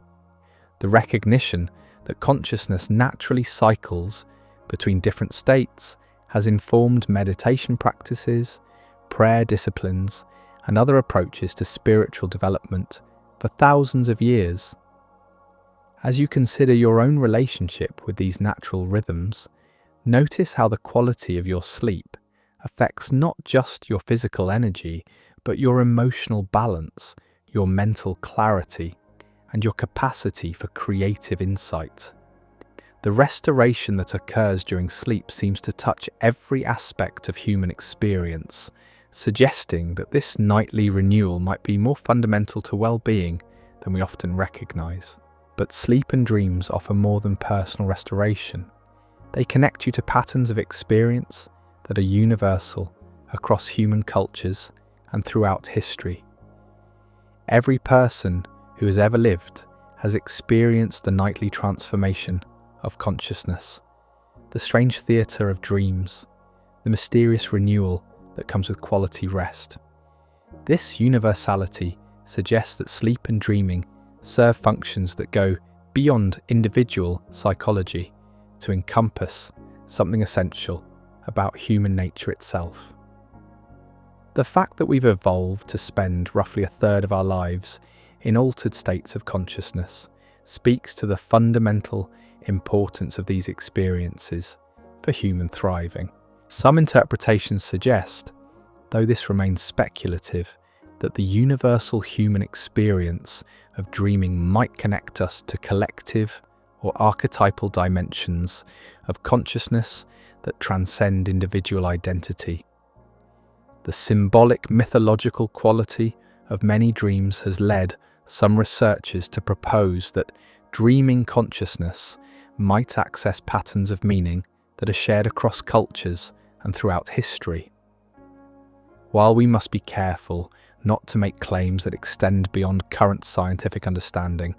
The recognition that consciousness naturally cycles between different states has informed meditation practices, prayer disciplines, and other approaches to spiritual development for thousands of years. As you consider your own relationship with these natural rhythms, notice how the quality of your sleep affects not just your physical energy, but your emotional balance, your mental clarity, and your capacity for creative insight. The restoration that occurs during sleep seems to touch every aspect of human experience, suggesting that this nightly renewal might be more fundamental to well-being than we often recognize. But sleep and dreams offer more than personal restoration. They connect you to patterns of experience that are universal across human cultures and throughout history. Every person who has ever lived has experienced the nightly transformation of consciousness, the strange theatre of dreams, the mysterious renewal that comes with quality rest. This universality suggests that sleep and dreaming serve functions that go beyond individual psychology to encompass something essential about human nature itself. The fact that we've evolved to spend roughly a third of our lives in altered states of consciousness speaks to the fundamental importance of these experiences for human thriving. Some interpretations suggest, though this remains speculative, that the universal human experience of dreaming might connect us to collective or archetypal dimensions of consciousness that transcend individual identity. The symbolic mythological quality of many dreams has led some researchers to propose that dreaming consciousness might access patterns of meaning that are shared across cultures and throughout history. While we must be careful not to make claims that extend beyond current scientific understanding,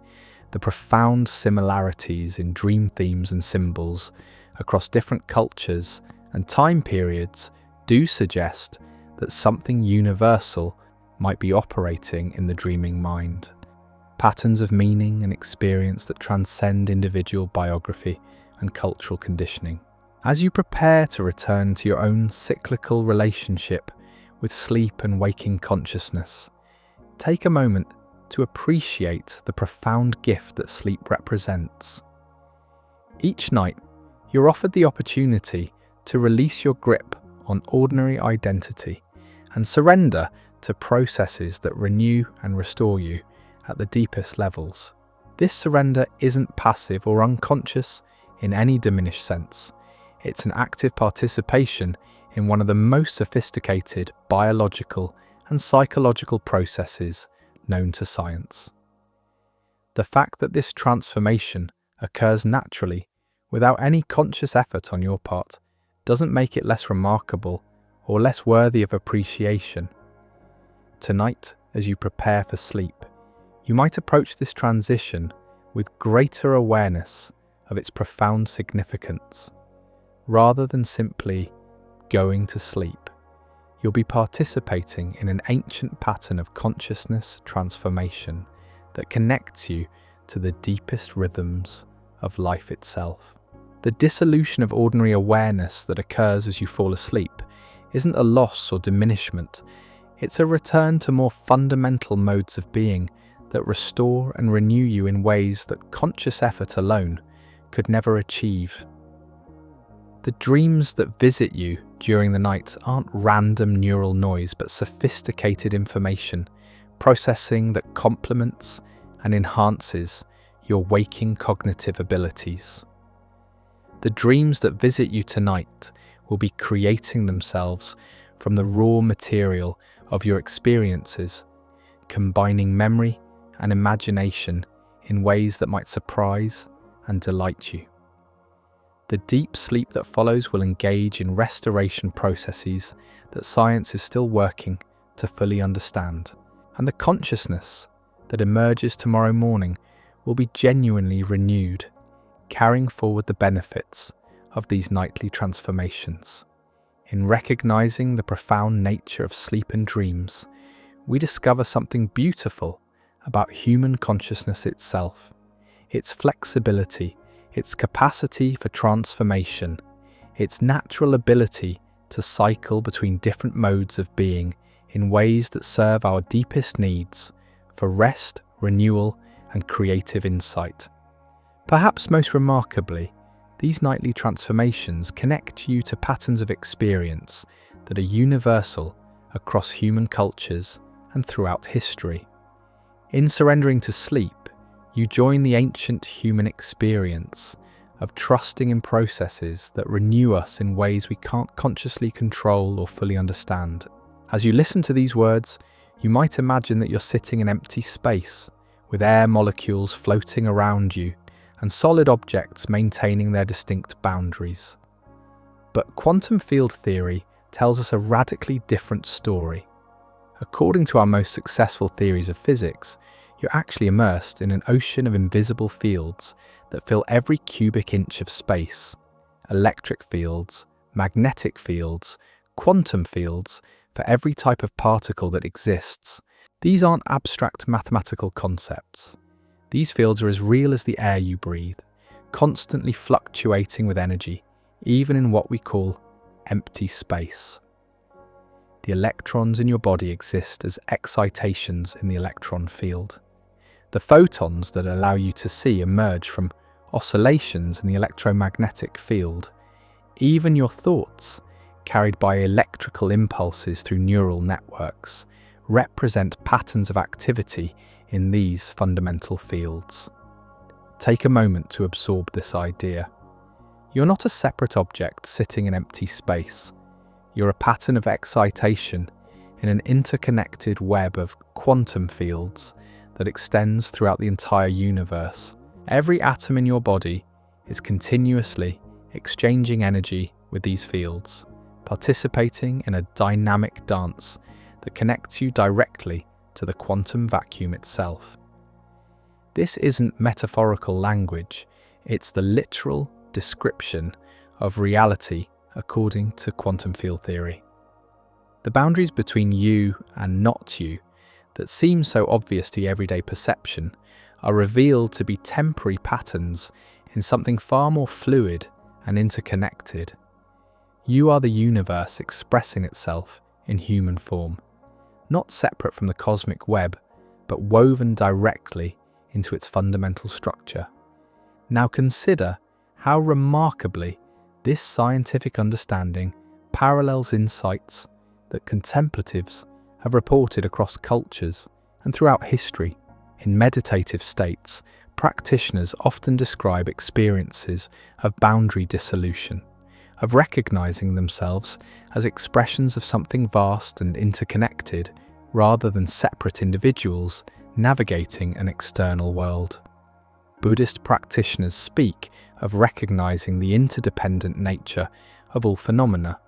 the profound similarities in dream themes and symbols across different cultures and time periods do suggest that something universal might be operating in the dreaming mind. Patterns of meaning and experience that transcend individual biography and cultural conditioning. As you prepare to return to your own cyclical relationship with sleep and waking consciousness, take a moment to appreciate the profound gift that sleep represents. Each night, you're offered the opportunity to release your grip on ordinary identity and surrender to processes that renew and restore you at the deepest levels. This surrender isn't passive or unconscious in any diminished sense. It's an active participation in one of the most sophisticated biological and psychological processes known to science. The fact that this transformation occurs naturally, without any conscious effort on your part, doesn't make it less remarkable or less worthy of appreciation. Tonight, as you prepare for sleep, you might approach this transition with greater awareness of its profound significance. Rather than simply going to sleep, you'll be participating in an ancient pattern of consciousness transformation that connects you to the deepest rhythms of life itself. The dissolution of ordinary awareness that occurs as you fall asleep isn't a loss or diminishment. It's a return to more fundamental modes of being that restore and renew you in ways that conscious effort alone could never achieve. The dreams that visit you during the night aren't random neural noise, but sophisticated information, processing that complements and enhances your waking cognitive abilities. The dreams that visit you tonight will be creating themselves from the raw material of your experiences, combining memory and imagination in ways that might surprise and delight you. The deep sleep that follows will engage in restoration processes that science is still working to fully understand, and the consciousness that emerges tomorrow morning will be genuinely renewed, carrying forward the benefits of these nightly transformations. In recognizing the profound nature of sleep and dreams, we discover something beautiful about human consciousness itself, its flexibility, its capacity for transformation, its natural ability to cycle between different modes of being in ways that serve our deepest needs for rest, renewal, and creative insight. Perhaps most remarkably, these nightly transformations connect you to patterns of experience that are universal across human cultures and throughout history. In surrendering to sleep, you join the ancient human experience of trusting in processes that renew us in ways we can't consciously control or fully understand. As you listen to these words, you might imagine that you're sitting in empty space, with air molecules floating around you and solid objects maintaining their distinct boundaries. But quantum field theory tells us a radically different story. According to our most successful theories of physics, you're actually immersed in an ocean of invisible fields that fill every cubic inch of space. Electric fields, magnetic fields, quantum fields, for every type of particle that exists. These aren't abstract mathematical concepts. These fields are as real as the air you breathe, constantly fluctuating with energy, even in what we call empty space. The electrons in your body exist as excitations in the electron field. The photons that allow you to see emerge from oscillations in the electromagnetic field. Even your thoughts, carried by electrical impulses through neural networks, represent patterns of activity in these fundamental fields. Take a moment to absorb this idea. You're not a separate object sitting in empty space. You're a pattern of excitation in an interconnected web of quantum fields that extends throughout the entire universe. Every atom in your body is continuously exchanging energy with these fields, participating in a dynamic dance that connects you directly to the quantum vacuum itself. This isn't metaphorical language, it's the literal description of reality according to quantum field theory. The boundaries between you and not you that seem so obvious to everyday perception are revealed to be temporary patterns in something far more fluid and interconnected. You are the universe expressing itself in human form, not separate from the cosmic web, but woven directly into its fundamental structure. Now consider how remarkably this scientific understanding parallels insights that contemplatives have reported across cultures and throughout history. In meditative states, practitioners often describe experiences of boundary dissolution, of recognizing themselves as expressions of something vast and interconnected, rather than separate individuals navigating an external world. Buddhist practitioners speak of recognizing the interdependent nature of all phenomena,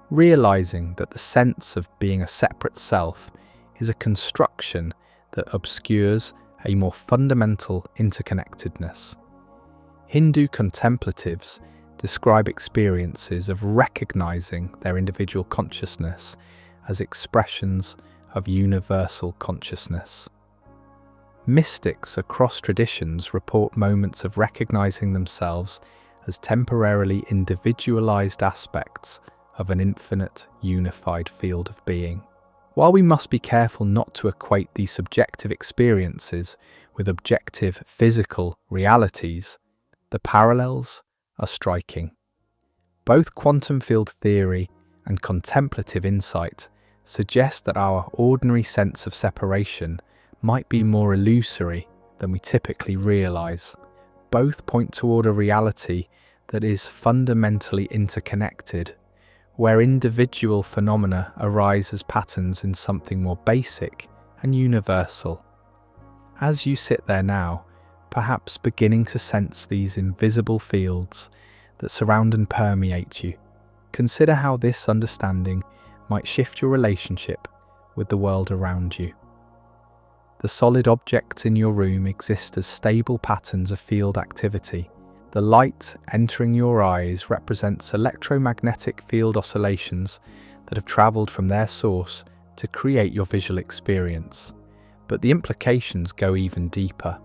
realizing that the sense of being a separate self is a construction that obscures a more fundamental interconnectedness. Hindu contemplatives describe experiences of recognizing their individual consciousness as expressions of universal consciousness. Mystics across traditions report moments of recognizing themselves as temporarily individualized aspects of an infinite, unified field of being. While we must be careful not to equate these subjective experiences with objective physical realities, the parallels are striking. Both quantum field theory and contemplative insight suggest that our ordinary sense of separation might be more illusory than we typically realize. Both point toward a reality that is fundamentally interconnected, where individual phenomena arise as patterns in something more basic and universal. As you sit there now, perhaps beginning to sense these invisible fields that surround and permeate you, consider how this understanding might shift your relationship with the world around you. The solid objects in your room exist as stable patterns of field activity. The light entering your eyes represents electromagnetic field oscillations that have travelled from their source to create your visual experience. But the implications go even deeper.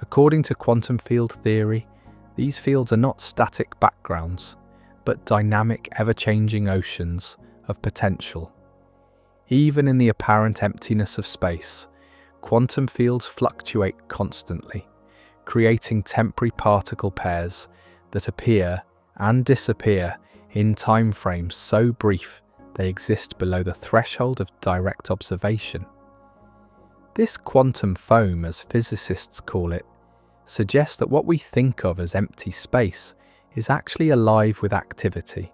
According to quantum field theory, these fields are not static backgrounds, but dynamic, ever-changing oceans of potential. Even in the apparent emptiness of space, quantum fields fluctuate constantly, creating temporary particle pairs that appear and disappear in time frames so brief they exist below the threshold of direct observation. This quantum foam, as physicists call it, suggests that what we think of as empty space is actually alive with activity,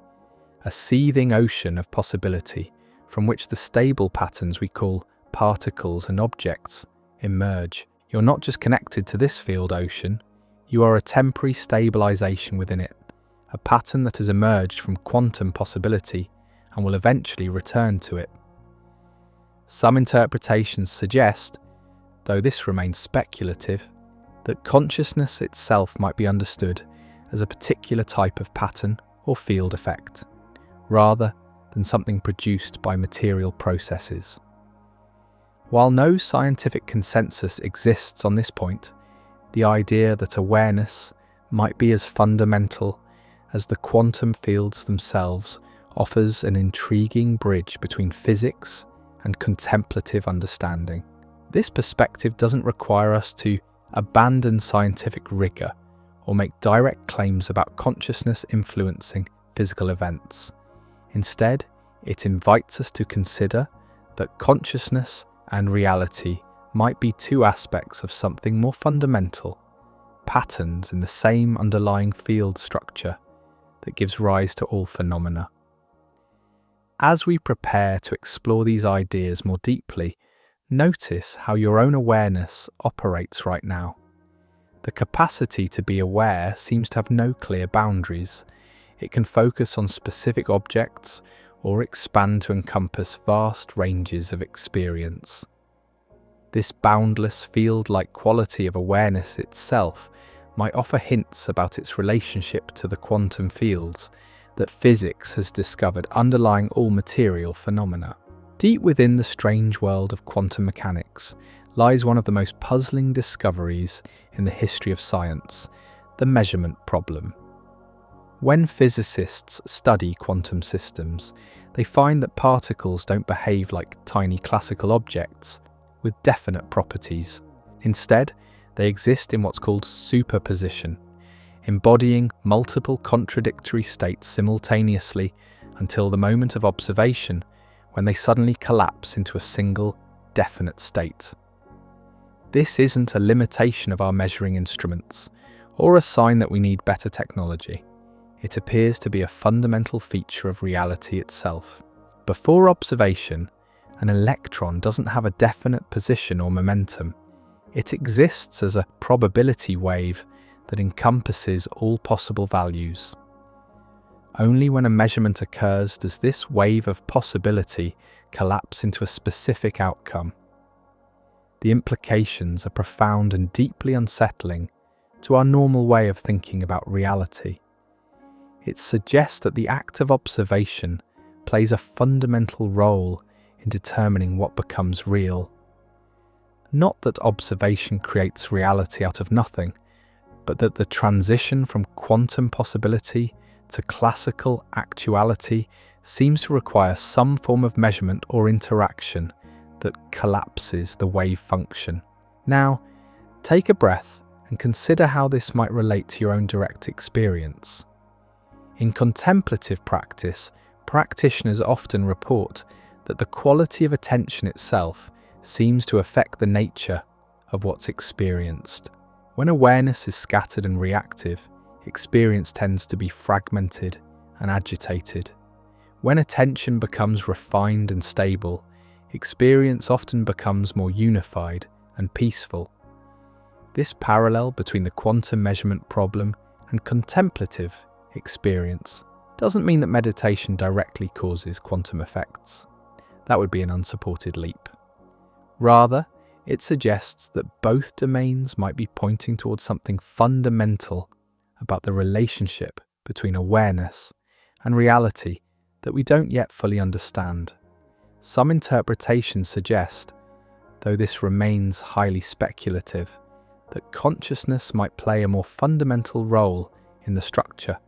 a seething ocean of possibility from which the stable patterns we call particles and objects emerge. You're not just connected to this field ocean, you are a temporary stabilization within it, a pattern that has emerged from quantum possibility and will eventually return to it. Some interpretations suggest, though this remains speculative, that consciousness itself might be understood as a particular type of pattern or field effect, rather than something produced by material processes. While no scientific consensus exists on this point, the idea that awareness might be as fundamental as the quantum fields themselves offers an intriguing bridge between physics and contemplative understanding. This perspective doesn't require us to abandon scientific rigor or make direct claims about consciousness influencing physical events. Instead, it invites us to consider that consciousness and reality might be two aspects of something more fundamental, patterns in the same underlying field structure that gives rise to all phenomena. As we prepare to explore these ideas more deeply, notice how your own awareness operates right now. The capacity to be aware seems to have no clear boundaries. It can focus on specific objects or expand to encompass vast ranges of experience. This boundless field-like quality of awareness itself might offer hints about its relationship to the quantum fields that physics has discovered underlying all material phenomena. Deep within the strange world of quantum mechanics lies one of the most puzzling discoveries in the history of science, the measurement problem. When physicists study quantum systems, they find that particles don't behave like tiny classical objects with definite properties. Instead, they exist in what's called superposition, embodying multiple contradictory states simultaneously until the moment of observation, when they suddenly collapse into a single, definite state. This isn't a limitation of our measuring instruments, or a sign that we need better technology. It appears to be a fundamental feature of reality itself. Before observation, an electron doesn't have a definite position or momentum. It exists as a probability wave that encompasses all possible values. Only when a measurement occurs does this wave of possibility collapse into a specific outcome. The implications are profound and deeply unsettling to our normal way of thinking about reality. It suggests that the act of observation plays a fundamental role in determining what becomes real. Not that observation creates reality out of nothing, but that the transition from quantum possibility to classical actuality seems to require some form of measurement or interaction that collapses the wave function. Now, take a breath and consider how this might relate to your own direct experience. In contemplative practice, practitioners often report that the quality of attention itself seems to affect the nature of what's experienced. When awareness is scattered and reactive, experience tends to be fragmented and agitated. When attention becomes refined and stable, experience often becomes more unified and peaceful. This parallel between the quantum measurement problem and contemplative experience doesn't mean that meditation directly causes quantum effects. That would be an unsupported leap. Rather, it suggests that both domains might be pointing towards something fundamental about the relationship between awareness and reality that we don't yet fully understand. Some interpretations suggest, though this remains highly speculative, that consciousness might play a more fundamental role in the structure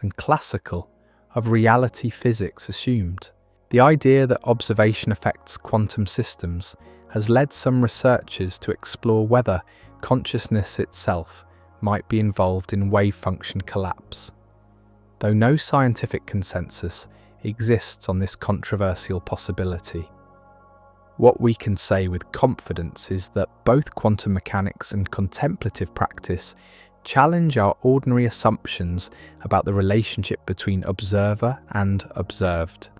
than classical of reality physics assumed. The idea that observation affects quantum systems has led some researchers to explore whether consciousness itself might be involved in wave function collapse, though no scientific consensus exists on this controversial possibility. What we can say with confidence is that both quantum mechanics and contemplative practice challenge our ordinary assumptions about the relationship between observer and observed.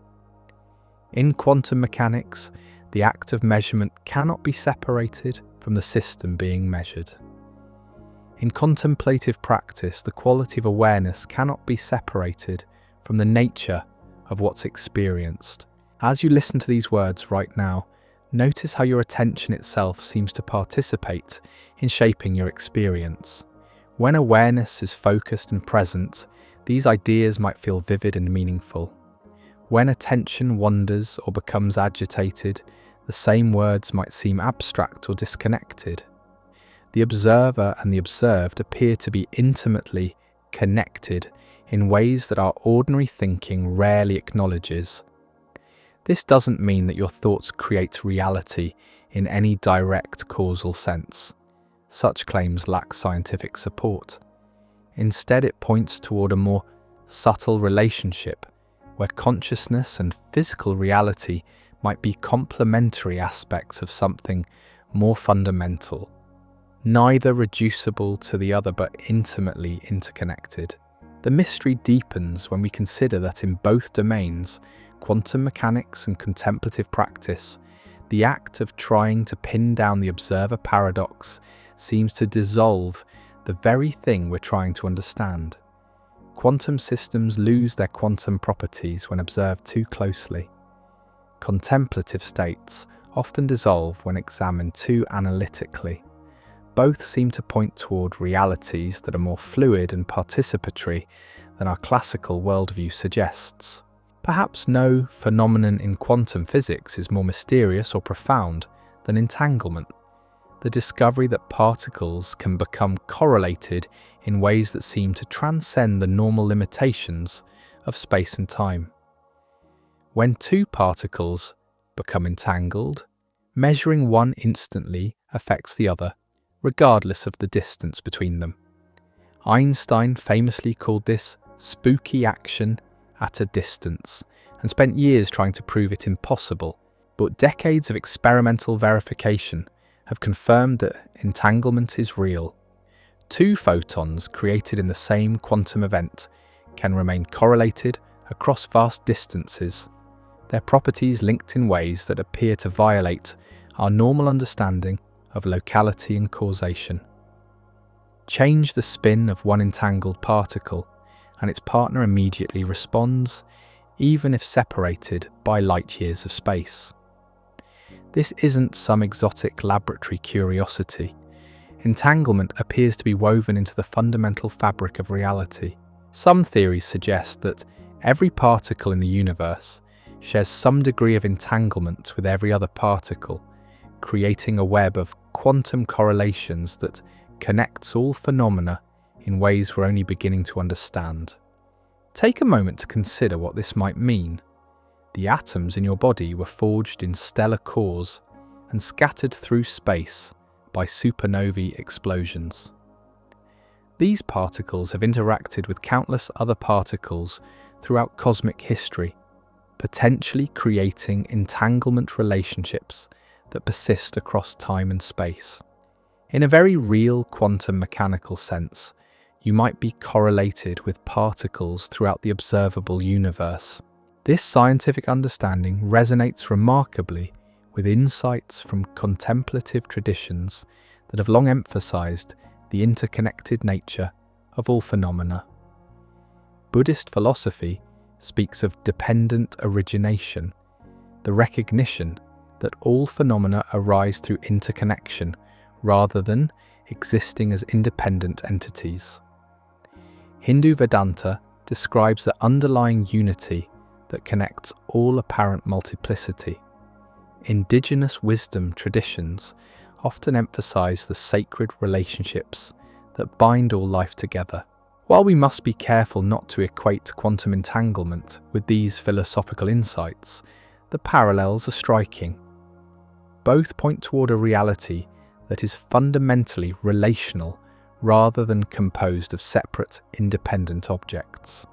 In quantum mechanics, the act of measurement cannot be separated from the system being measured. In contemplative practice, the quality of awareness cannot be separated from the nature of what's experienced. As you listen to these words right now, notice how your attention itself seems to participate in shaping your experience. When awareness is focused and present, these ideas might feel vivid and meaningful. When attention wanders or becomes agitated, the same words might seem abstract or disconnected. The observer and the observed appear to be intimately connected in ways that our ordinary thinking rarely acknowledges. This doesn't mean that your thoughts create reality in any direct causal sense. Such claims lack scientific support. Instead, it points toward a more subtle relationship where consciousness and physical reality might be complementary aspects of something more fundamental, neither reducible to the other but intimately interconnected. The mystery deepens when we consider that in both domains, quantum mechanics and contemplative practice, the act of trying to pin down the observer paradox seems to dissolve the very thing we're trying to understand. Quantum systems lose their quantum properties when observed too closely. Contemplative states often dissolve when examined too analytically. Both seem to point toward realities that are more fluid and participatory than our classical worldview suggests. Perhaps no phenomenon in quantum physics is more mysterious or profound than entanglement, the discovery that particles can become correlated in ways that seem to transcend the normal limitations of space and time. When two particles become entangled, measuring one instantly affects the other, regardless of the distance between them. Einstein famously called this spooky action at a distance and spent years trying to prove it impossible, but decades of experimental verification have confirmed that entanglement is real. Two photons created in the same quantum event can remain correlated across vast distances, their properties linked in ways that appear to violate our normal understanding of locality and causation. Change the spin of one entangled particle, and its partner immediately responds, even if separated by light years of space. This isn't some exotic laboratory curiosity. Entanglement appears to be woven into the fundamental fabric of reality. Some theories suggest that every particle in the universe shares some degree of entanglement with every other particle, creating a web of quantum correlations that connects all phenomena in ways we're only beginning to understand. Take a moment to consider what this might mean. The atoms in your body were forged in stellar cores and scattered through space by supernovae explosions. These particles have interacted with countless other particles throughout cosmic history, potentially creating entanglement relationships that persist across time and space. In a very real quantum mechanical sense, you might be correlated with particles throughout the observable universe. This scientific understanding resonates remarkably with insights from contemplative traditions that have long emphasized the interconnected nature of all phenomena. Buddhist philosophy speaks of dependent origination, the recognition that all phenomena arise through interconnection rather than existing as independent entities. Hindu Vedanta describes the underlying unity that connects all apparent multiplicity. Indigenous wisdom traditions often emphasize the sacred relationships that bind all life together. While we must be careful not to equate quantum entanglement with these philosophical insights, the parallels are striking. Both point toward a reality that is fundamentally relational rather than composed of separate, independent objects.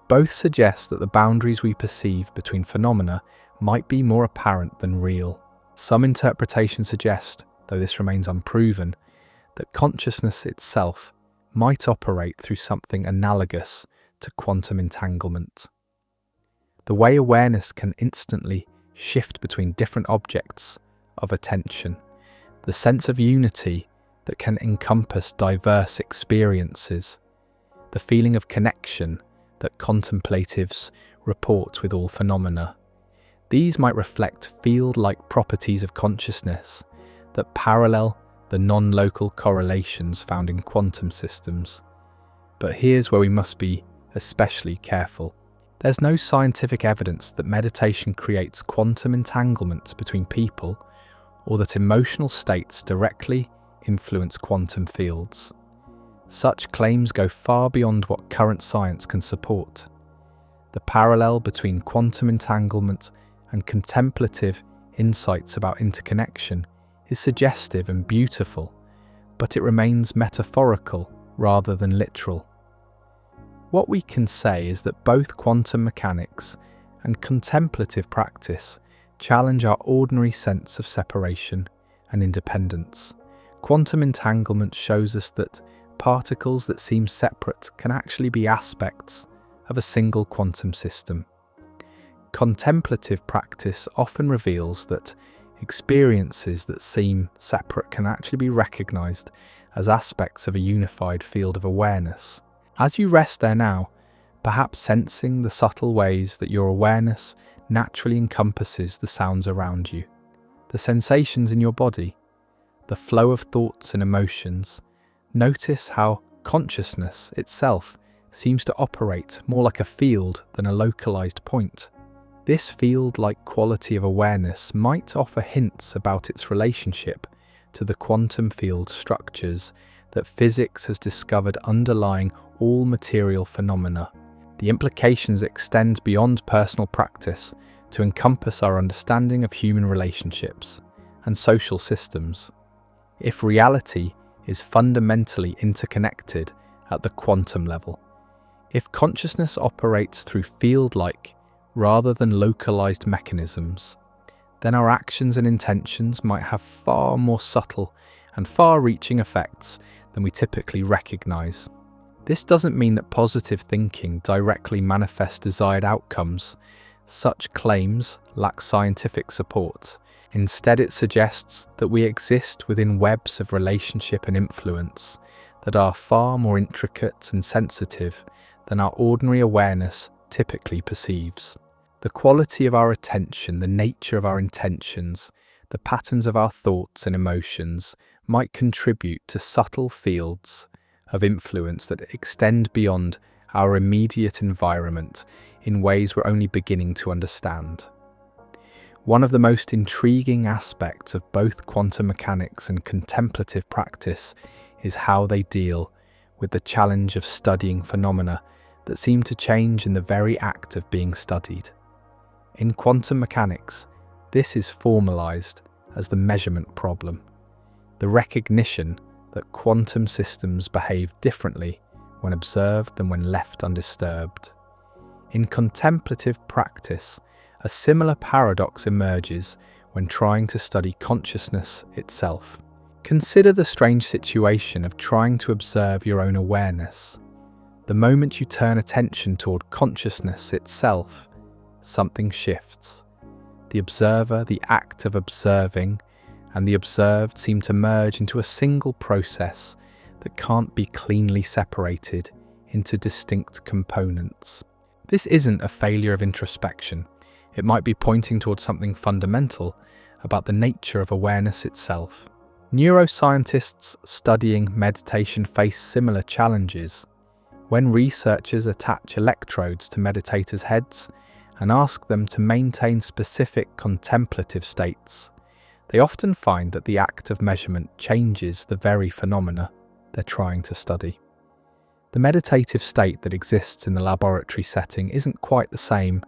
Both suggest that the boundaries we perceive between phenomena might be more apparent than real. Some interpretations suggest, though this remains unproven, that consciousness itself might operate through something analogous to quantum entanglement. The way awareness can instantly shift between different objects of attention, the sense of unity that can encompass diverse experiences, the feeling of connection that contemplatives report with all phenomena. These might reflect field-like properties of consciousness that parallel the non-local correlations found in quantum systems. But here's where we must be especially careful. There's no scientific evidence that meditation creates quantum entanglement between people or that emotional states directly influence quantum fields. Such claims go far beyond what current science can support. The parallel between quantum entanglement and contemplative insights about interconnection is suggestive and beautiful, but it remains metaphorical rather than literal. What we can say is that both quantum mechanics and contemplative practice challenge our ordinary sense of separation and independence. Quantum entanglement shows us that particles that seem separate can actually be aspects of a single quantum system. Contemplative practice often reveals that experiences that seem separate can actually be recognized as aspects of a unified field of awareness. As you rest there now, perhaps sensing the subtle ways that your awareness naturally encompasses the sounds around you, the sensations in your body, the flow of thoughts and emotions, notice how consciousness itself seems to operate more like a field than a localized point. This field-like quality of awareness might offer hints about its relationship to the quantum field structures that physics has discovered underlying all material phenomena. The implications extend beyond personal practice to encompass our understanding of human relationships and social systems. If reality is fundamentally interconnected at the quantum level, if consciousness operates through field-like rather than localized mechanisms, then our actions and intentions might have far more subtle and far-reaching effects than we typically recognize. This doesn't mean that positive thinking directly manifests desired outcomes. Such claims lack scientific support. Instead, it suggests that we exist within webs of relationship and influence that are far more intricate and sensitive than our ordinary awareness typically perceives. The quality of our attention, the nature of our intentions, the patterns of our thoughts and emotions might contribute to subtle fields of influence that extend beyond our immediate environment in ways we're only beginning to understand. One of the most intriguing aspects of both quantum mechanics and contemplative practice is how they deal with the challenge of studying phenomena that seem to change in the very act of being studied. In quantum mechanics, this is formalized as the measurement problem, the recognition that quantum systems behave differently when observed than when left undisturbed. In contemplative practice, a similar paradox emerges when trying to study consciousness itself. Consider the strange situation of trying to observe your own awareness. The moment you turn attention toward consciousness itself, something shifts. The observer, the act of observing, and the observed seem to merge into a single process that can't be cleanly separated into distinct components. This isn't a failure of introspection. It might be pointing towards something fundamental about the nature of awareness itself. Neuroscientists studying meditation face similar challenges. When researchers attach electrodes to meditators' heads and ask them to maintain specific contemplative states, they often find that the act of measurement changes the very phenomena they're trying to study. The meditative state that exists in the laboratory setting isn't quite the same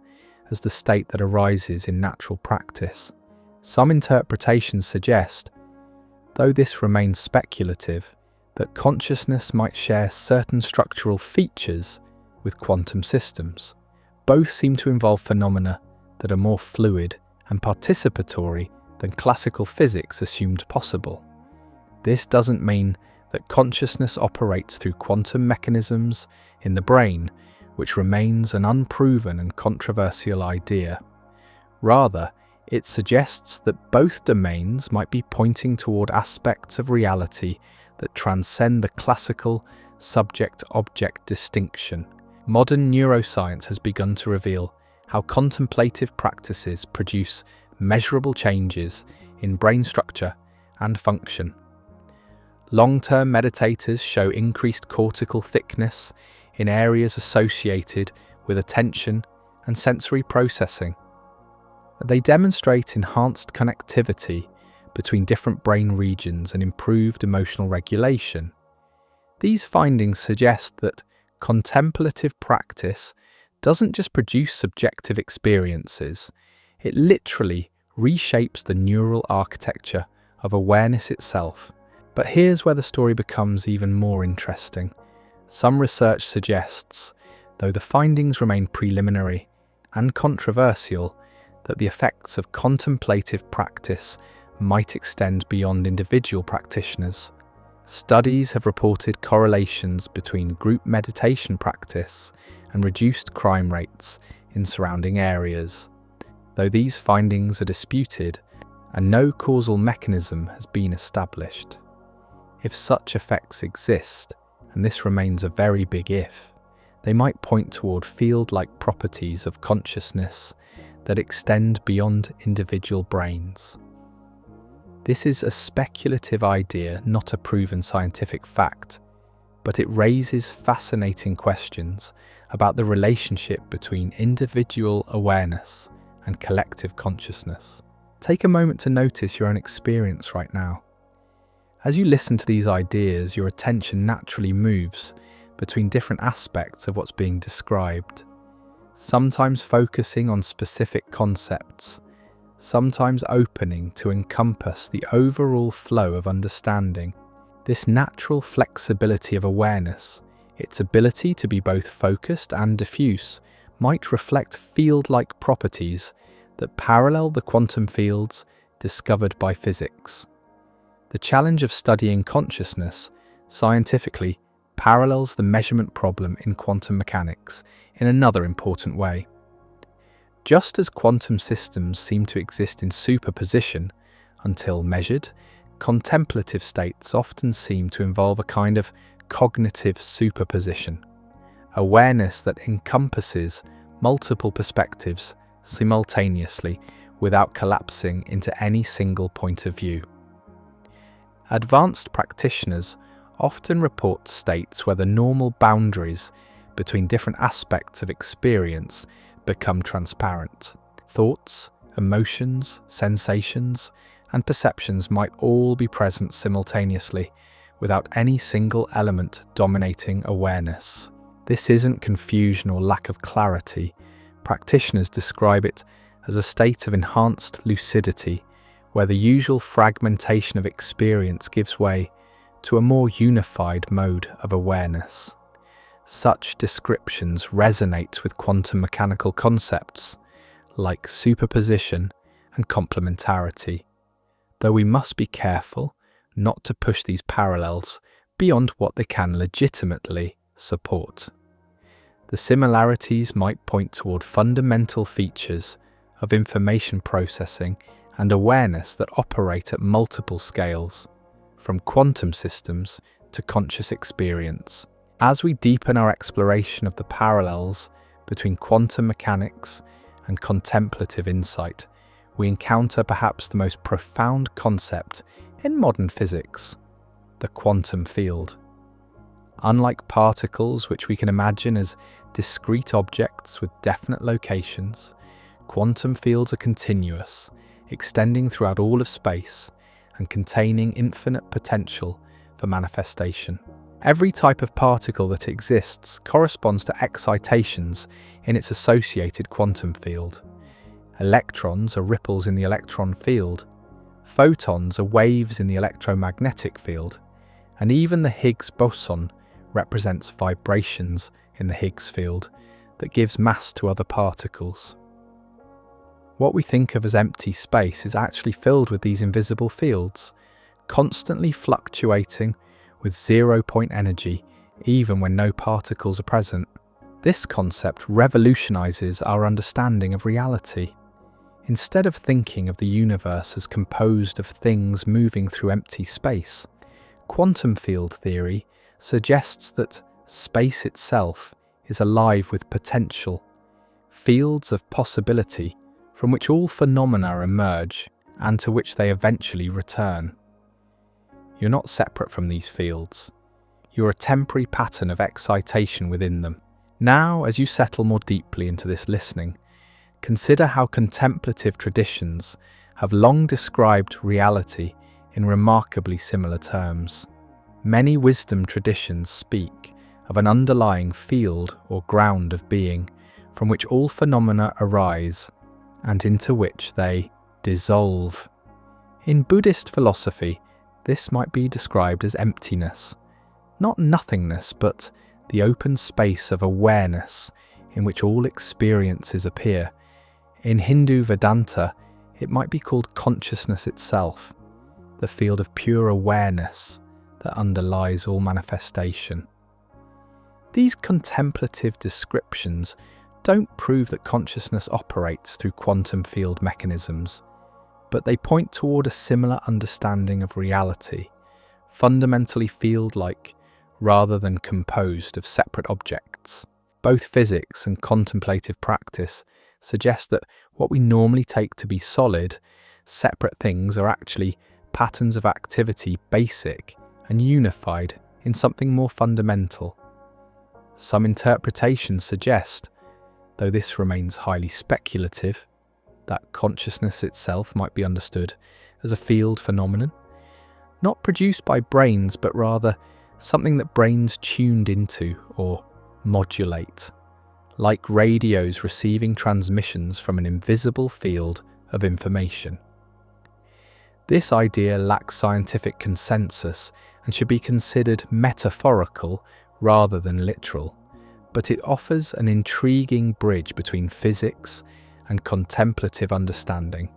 as the state that arises in natural practice. Some interpretations suggest, though this remains speculative, that consciousness might share certain structural features with quantum systems. Both seem to involve phenomena that are more fluid and participatory than classical physics assumed possible. This doesn't mean that consciousness operates through quantum mechanisms in the brain, which remains an unproven and controversial idea. Rather, it suggests that both domains might be pointing toward aspects of reality that transcend the classical subject-object distinction. Modern neuroscience has begun to reveal how contemplative practices produce measurable changes in brain structure and function. Long-term meditators show increased cortical thickness in areas associated with attention and sensory processing. They demonstrate enhanced connectivity between different brain regions and improved emotional regulation. These findings suggest that contemplative practice doesn't just produce subjective experiences, it literally reshapes the neural architecture of awareness itself. But here's where the story becomes even more interesting. Some research suggests, though the findings remain preliminary and controversial, that the effects of contemplative practice might extend beyond individual practitioners. Studies have reported correlations between group meditation practice and reduced crime rates in surrounding areas. Though these findings are disputed and no causal mechanism has been established. If such effects exist, and this remains a very big if, they might point toward field-like properties of consciousness that extend beyond individual brains. This is a speculative idea, not a proven scientific fact, but it raises fascinating questions about the relationship between individual awareness and collective consciousness. Take a moment to notice your own experience right now. As you listen to these ideas, your attention naturally moves between different aspects of what's being described, sometimes focusing on specific concepts, sometimes opening to encompass the overall flow of understanding. This natural flexibility of awareness, its ability to be both focused and diffuse, might reflect field-like properties that parallel the quantum fields discovered by physics. The challenge of studying consciousness scientifically parallels the measurement problem in quantum mechanics in another important way. Just as quantum systems seem to exist in superposition until measured, contemplative states often seem to involve a kind of cognitive superposition, awareness that encompasses multiple perspectives simultaneously without collapsing into any single point of view. Advanced practitioners often report states where the normal boundaries between different aspects of experience become transparent. Thoughts, emotions, sensations, and perceptions might all be present simultaneously, without any single element dominating awareness. This isn't confusion or lack of clarity. Practitioners describe it as a state of enhanced lucidity, where the usual fragmentation of experience gives way to a more unified mode of awareness. Such descriptions resonate with quantum mechanical concepts like superposition and complementarity, though we must be careful not to push these parallels beyond what they can legitimately support. The similarities might point toward fundamental features of information processing and awareness that operate at multiple scales, from quantum systems to conscious experience. As we deepen our exploration of the parallels between quantum mechanics and contemplative insight, we encounter perhaps the most profound concept in modern physics, the quantum field. Unlike particles, which we can imagine as discrete objects with definite locations, quantum fields are continuous, extending throughout all of space and containing infinite potential for manifestation. Every type of particle that exists corresponds to excitations in its associated quantum field. Electrons are ripples in the electron field, photons are waves in the electromagnetic field, and even the Higgs boson represents vibrations in the Higgs field that gives mass to other particles. What we think of as empty space is actually filled with these invisible fields, constantly fluctuating with zero-point energy even when no particles are present. This concept revolutionizes our understanding of reality. Instead of thinking of the universe as composed of things moving through empty space, quantum field theory suggests that space itself is alive with potential, fields of possibility from which all phenomena emerge and to which they eventually return. You're not separate from these fields. You're a temporary pattern of excitation within them. Now, as you settle more deeply into this listening, consider how contemplative traditions have long described reality in remarkably similar terms. Many wisdom traditions speak of an underlying field or ground of being from which all phenomena arise and into which they dissolve. In Buddhist philosophy, this might be described as emptiness, not nothingness, but the open space of awareness in which all experiences appear. In Hindu Vedanta, it might be called consciousness itself, the field of pure awareness that underlies all manifestation. These contemplative descriptions don't prove that consciousness operates through quantum field mechanisms, but they point toward a similar understanding of reality, fundamentally field-like rather than composed of separate objects. Both physics and contemplative practice suggest that what we normally take to be solid, separate things are actually patterns of activity basic and unified in something more fundamental. Some interpretations suggest, though this remains highly speculative, that consciousness itself might be understood as a field phenomenon, not produced by brains but rather something that brains tuned into or modulate, like radios receiving transmissions from an invisible field of information. This idea lacks scientific consensus and should be considered metaphorical rather than literal, but it offers an intriguing bridge between physics and contemplative understanding.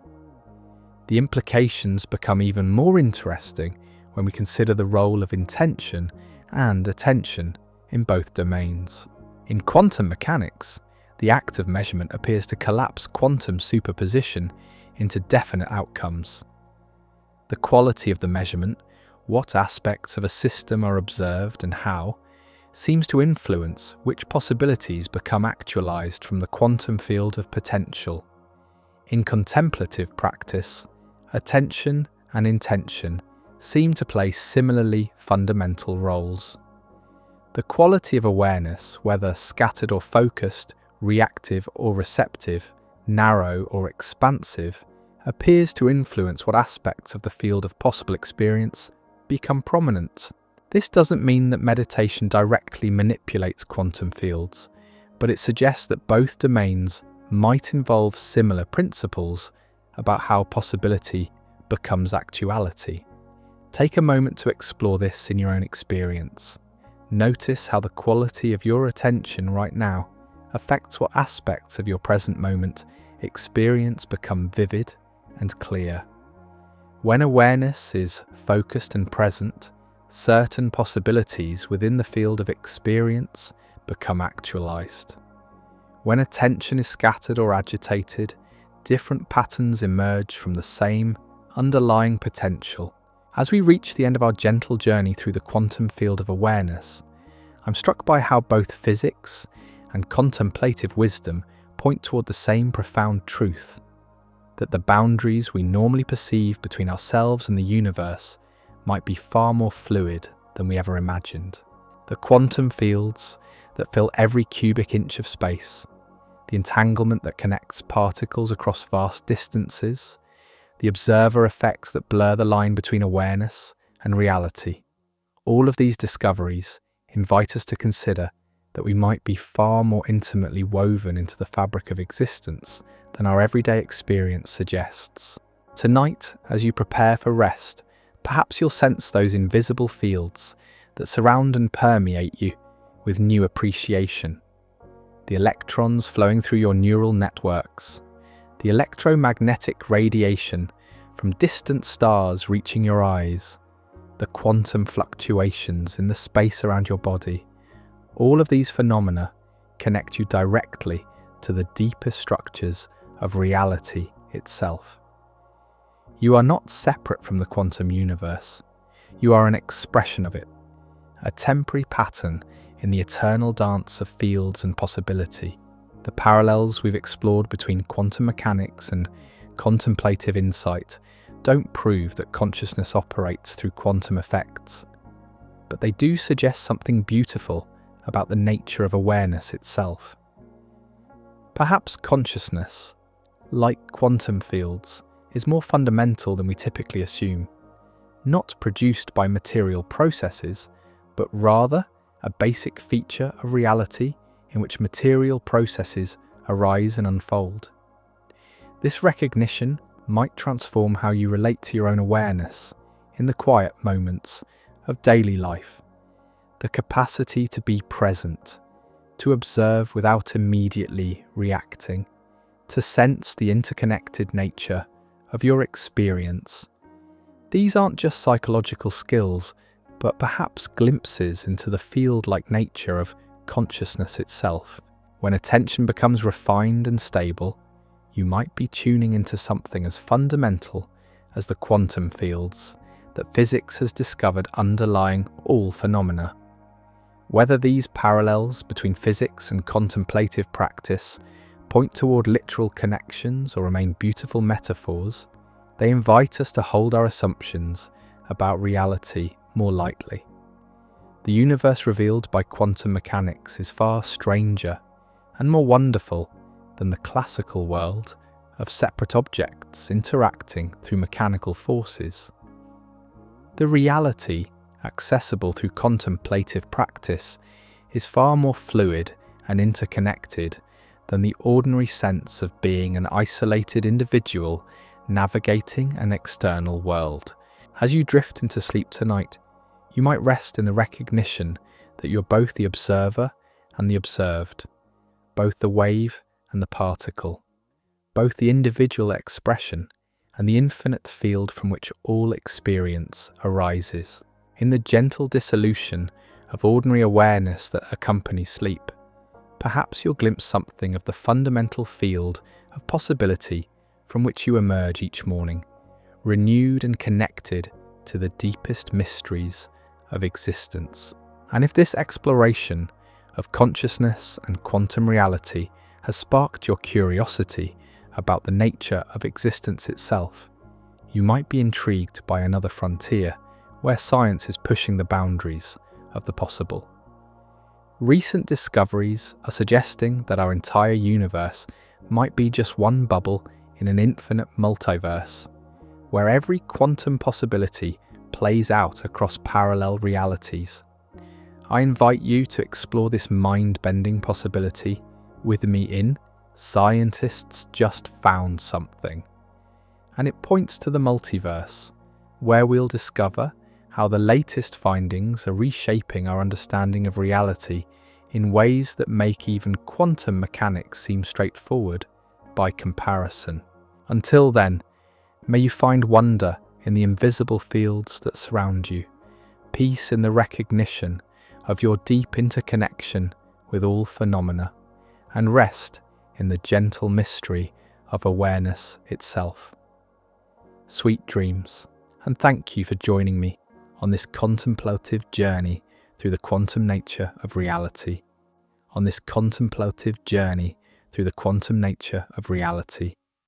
The implications become even more interesting when we consider the role of intention and attention in both domains. In quantum mechanics, the act of measurement appears to collapse quantum superposition into definite outcomes. The quality of the measurement, what aspects of a system are observed and how, seems to influence which possibilities become actualized from the quantum field of potential. In contemplative practice, attention and intention seem to play similarly fundamental roles. The quality of awareness, whether scattered or focused, reactive or receptive, narrow or expansive, appears to influence what aspects of the field of possible experience become prominent. This doesn't mean that meditation directly manipulates quantum fields, but it suggests that both domains might involve similar principles about how possibility becomes actuality. Take a moment to explore this in your own experience. Notice how the quality of your attention right now affects what aspects of your present moment experience become vivid and clear. When awareness is focused and present, certain possibilities within the field of experience become actualized. When attention is scattered or agitated, different patterns emerge from the same underlying potential. As we reach the end of our gentle journey through the quantum field of awareness, I'm struck by how both physics and contemplative wisdom point toward the same profound truth, that the boundaries we normally perceive between ourselves and the universe might be far more fluid than we ever imagined. The quantum fields that fill every cubic inch of space, the entanglement that connects particles across vast distances, the observer effects that blur the line between awareness and reality. All of these discoveries invite us to consider that we might be far more intimately woven into the fabric of existence than our everyday experience suggests. Tonight, as you prepare for rest, perhaps you'll sense those invisible fields that surround and permeate you with new appreciation. The electrons flowing through your neural networks, the electromagnetic radiation from distant stars reaching your eyes, the quantum fluctuations in the space around your body. All of these phenomena connect you directly to the deeper structures of reality itself. You are not separate from the quantum universe. You are an expression of it, a temporary pattern in the eternal dance of fields and possibility. The parallels we've explored between quantum mechanics and contemplative insight don't prove that consciousness operates through quantum effects, but they do suggest something beautiful about the nature of awareness itself. Perhaps consciousness, like quantum fields, is more fundamental than we typically assume, not produced by material processes, but rather a basic feature of reality in which material processes arise and unfold. This recognition might transform how you relate to your own awareness in the quiet moments of daily life. The capacity to be present, to observe without immediately reacting, to sense the interconnected nature of your experience. These aren't just psychological skills, but perhaps glimpses into the field-like nature of consciousness itself. When attention becomes refined and stable, you might be tuning into something as fundamental as the quantum fields that physics has discovered underlying all phenomena. Whether these parallels between physics and contemplative practice point toward literal connections or remain beautiful metaphors, they invite us to hold our assumptions about reality more lightly. The universe revealed by quantum mechanics is far stranger and more wonderful than the classical world of separate objects interacting through mechanical forces. The reality accessible through contemplative practice is far more fluid and interconnected than the ordinary sense of being an isolated individual navigating an external world. As you drift into sleep tonight, you might rest in the recognition that you're both the observer and the observed, both the wave and the particle, both the individual expression and the infinite field from which all experience arises. In the gentle dissolution of ordinary awareness that accompanies sleep, perhaps you'll glimpse something of the fundamental field of possibility from which you emerge each morning, renewed and connected to the deepest mysteries of existence. And if this exploration of consciousness and quantum reality has sparked your curiosity about the nature of existence itself, you might be intrigued by another frontier where science is pushing the boundaries of the possible. Recent discoveries are suggesting that our entire universe might be just one bubble in an infinite multiverse, where every quantum possibility plays out across parallel realities. I invite you to explore this mind-bending possibility with me in Scientists Just Found Something. And it points to the multiverse, where we'll discover how the latest findings are reshaping our understanding of reality in ways that make even quantum mechanics seem straightforward by comparison. Until then, may you find wonder in the invisible fields that surround you, peace in the recognition of your deep interconnection with all phenomena, and rest in the gentle mystery of awareness itself. Sweet dreams, and thank you for joining me on this contemplative journey through the quantum nature of reality.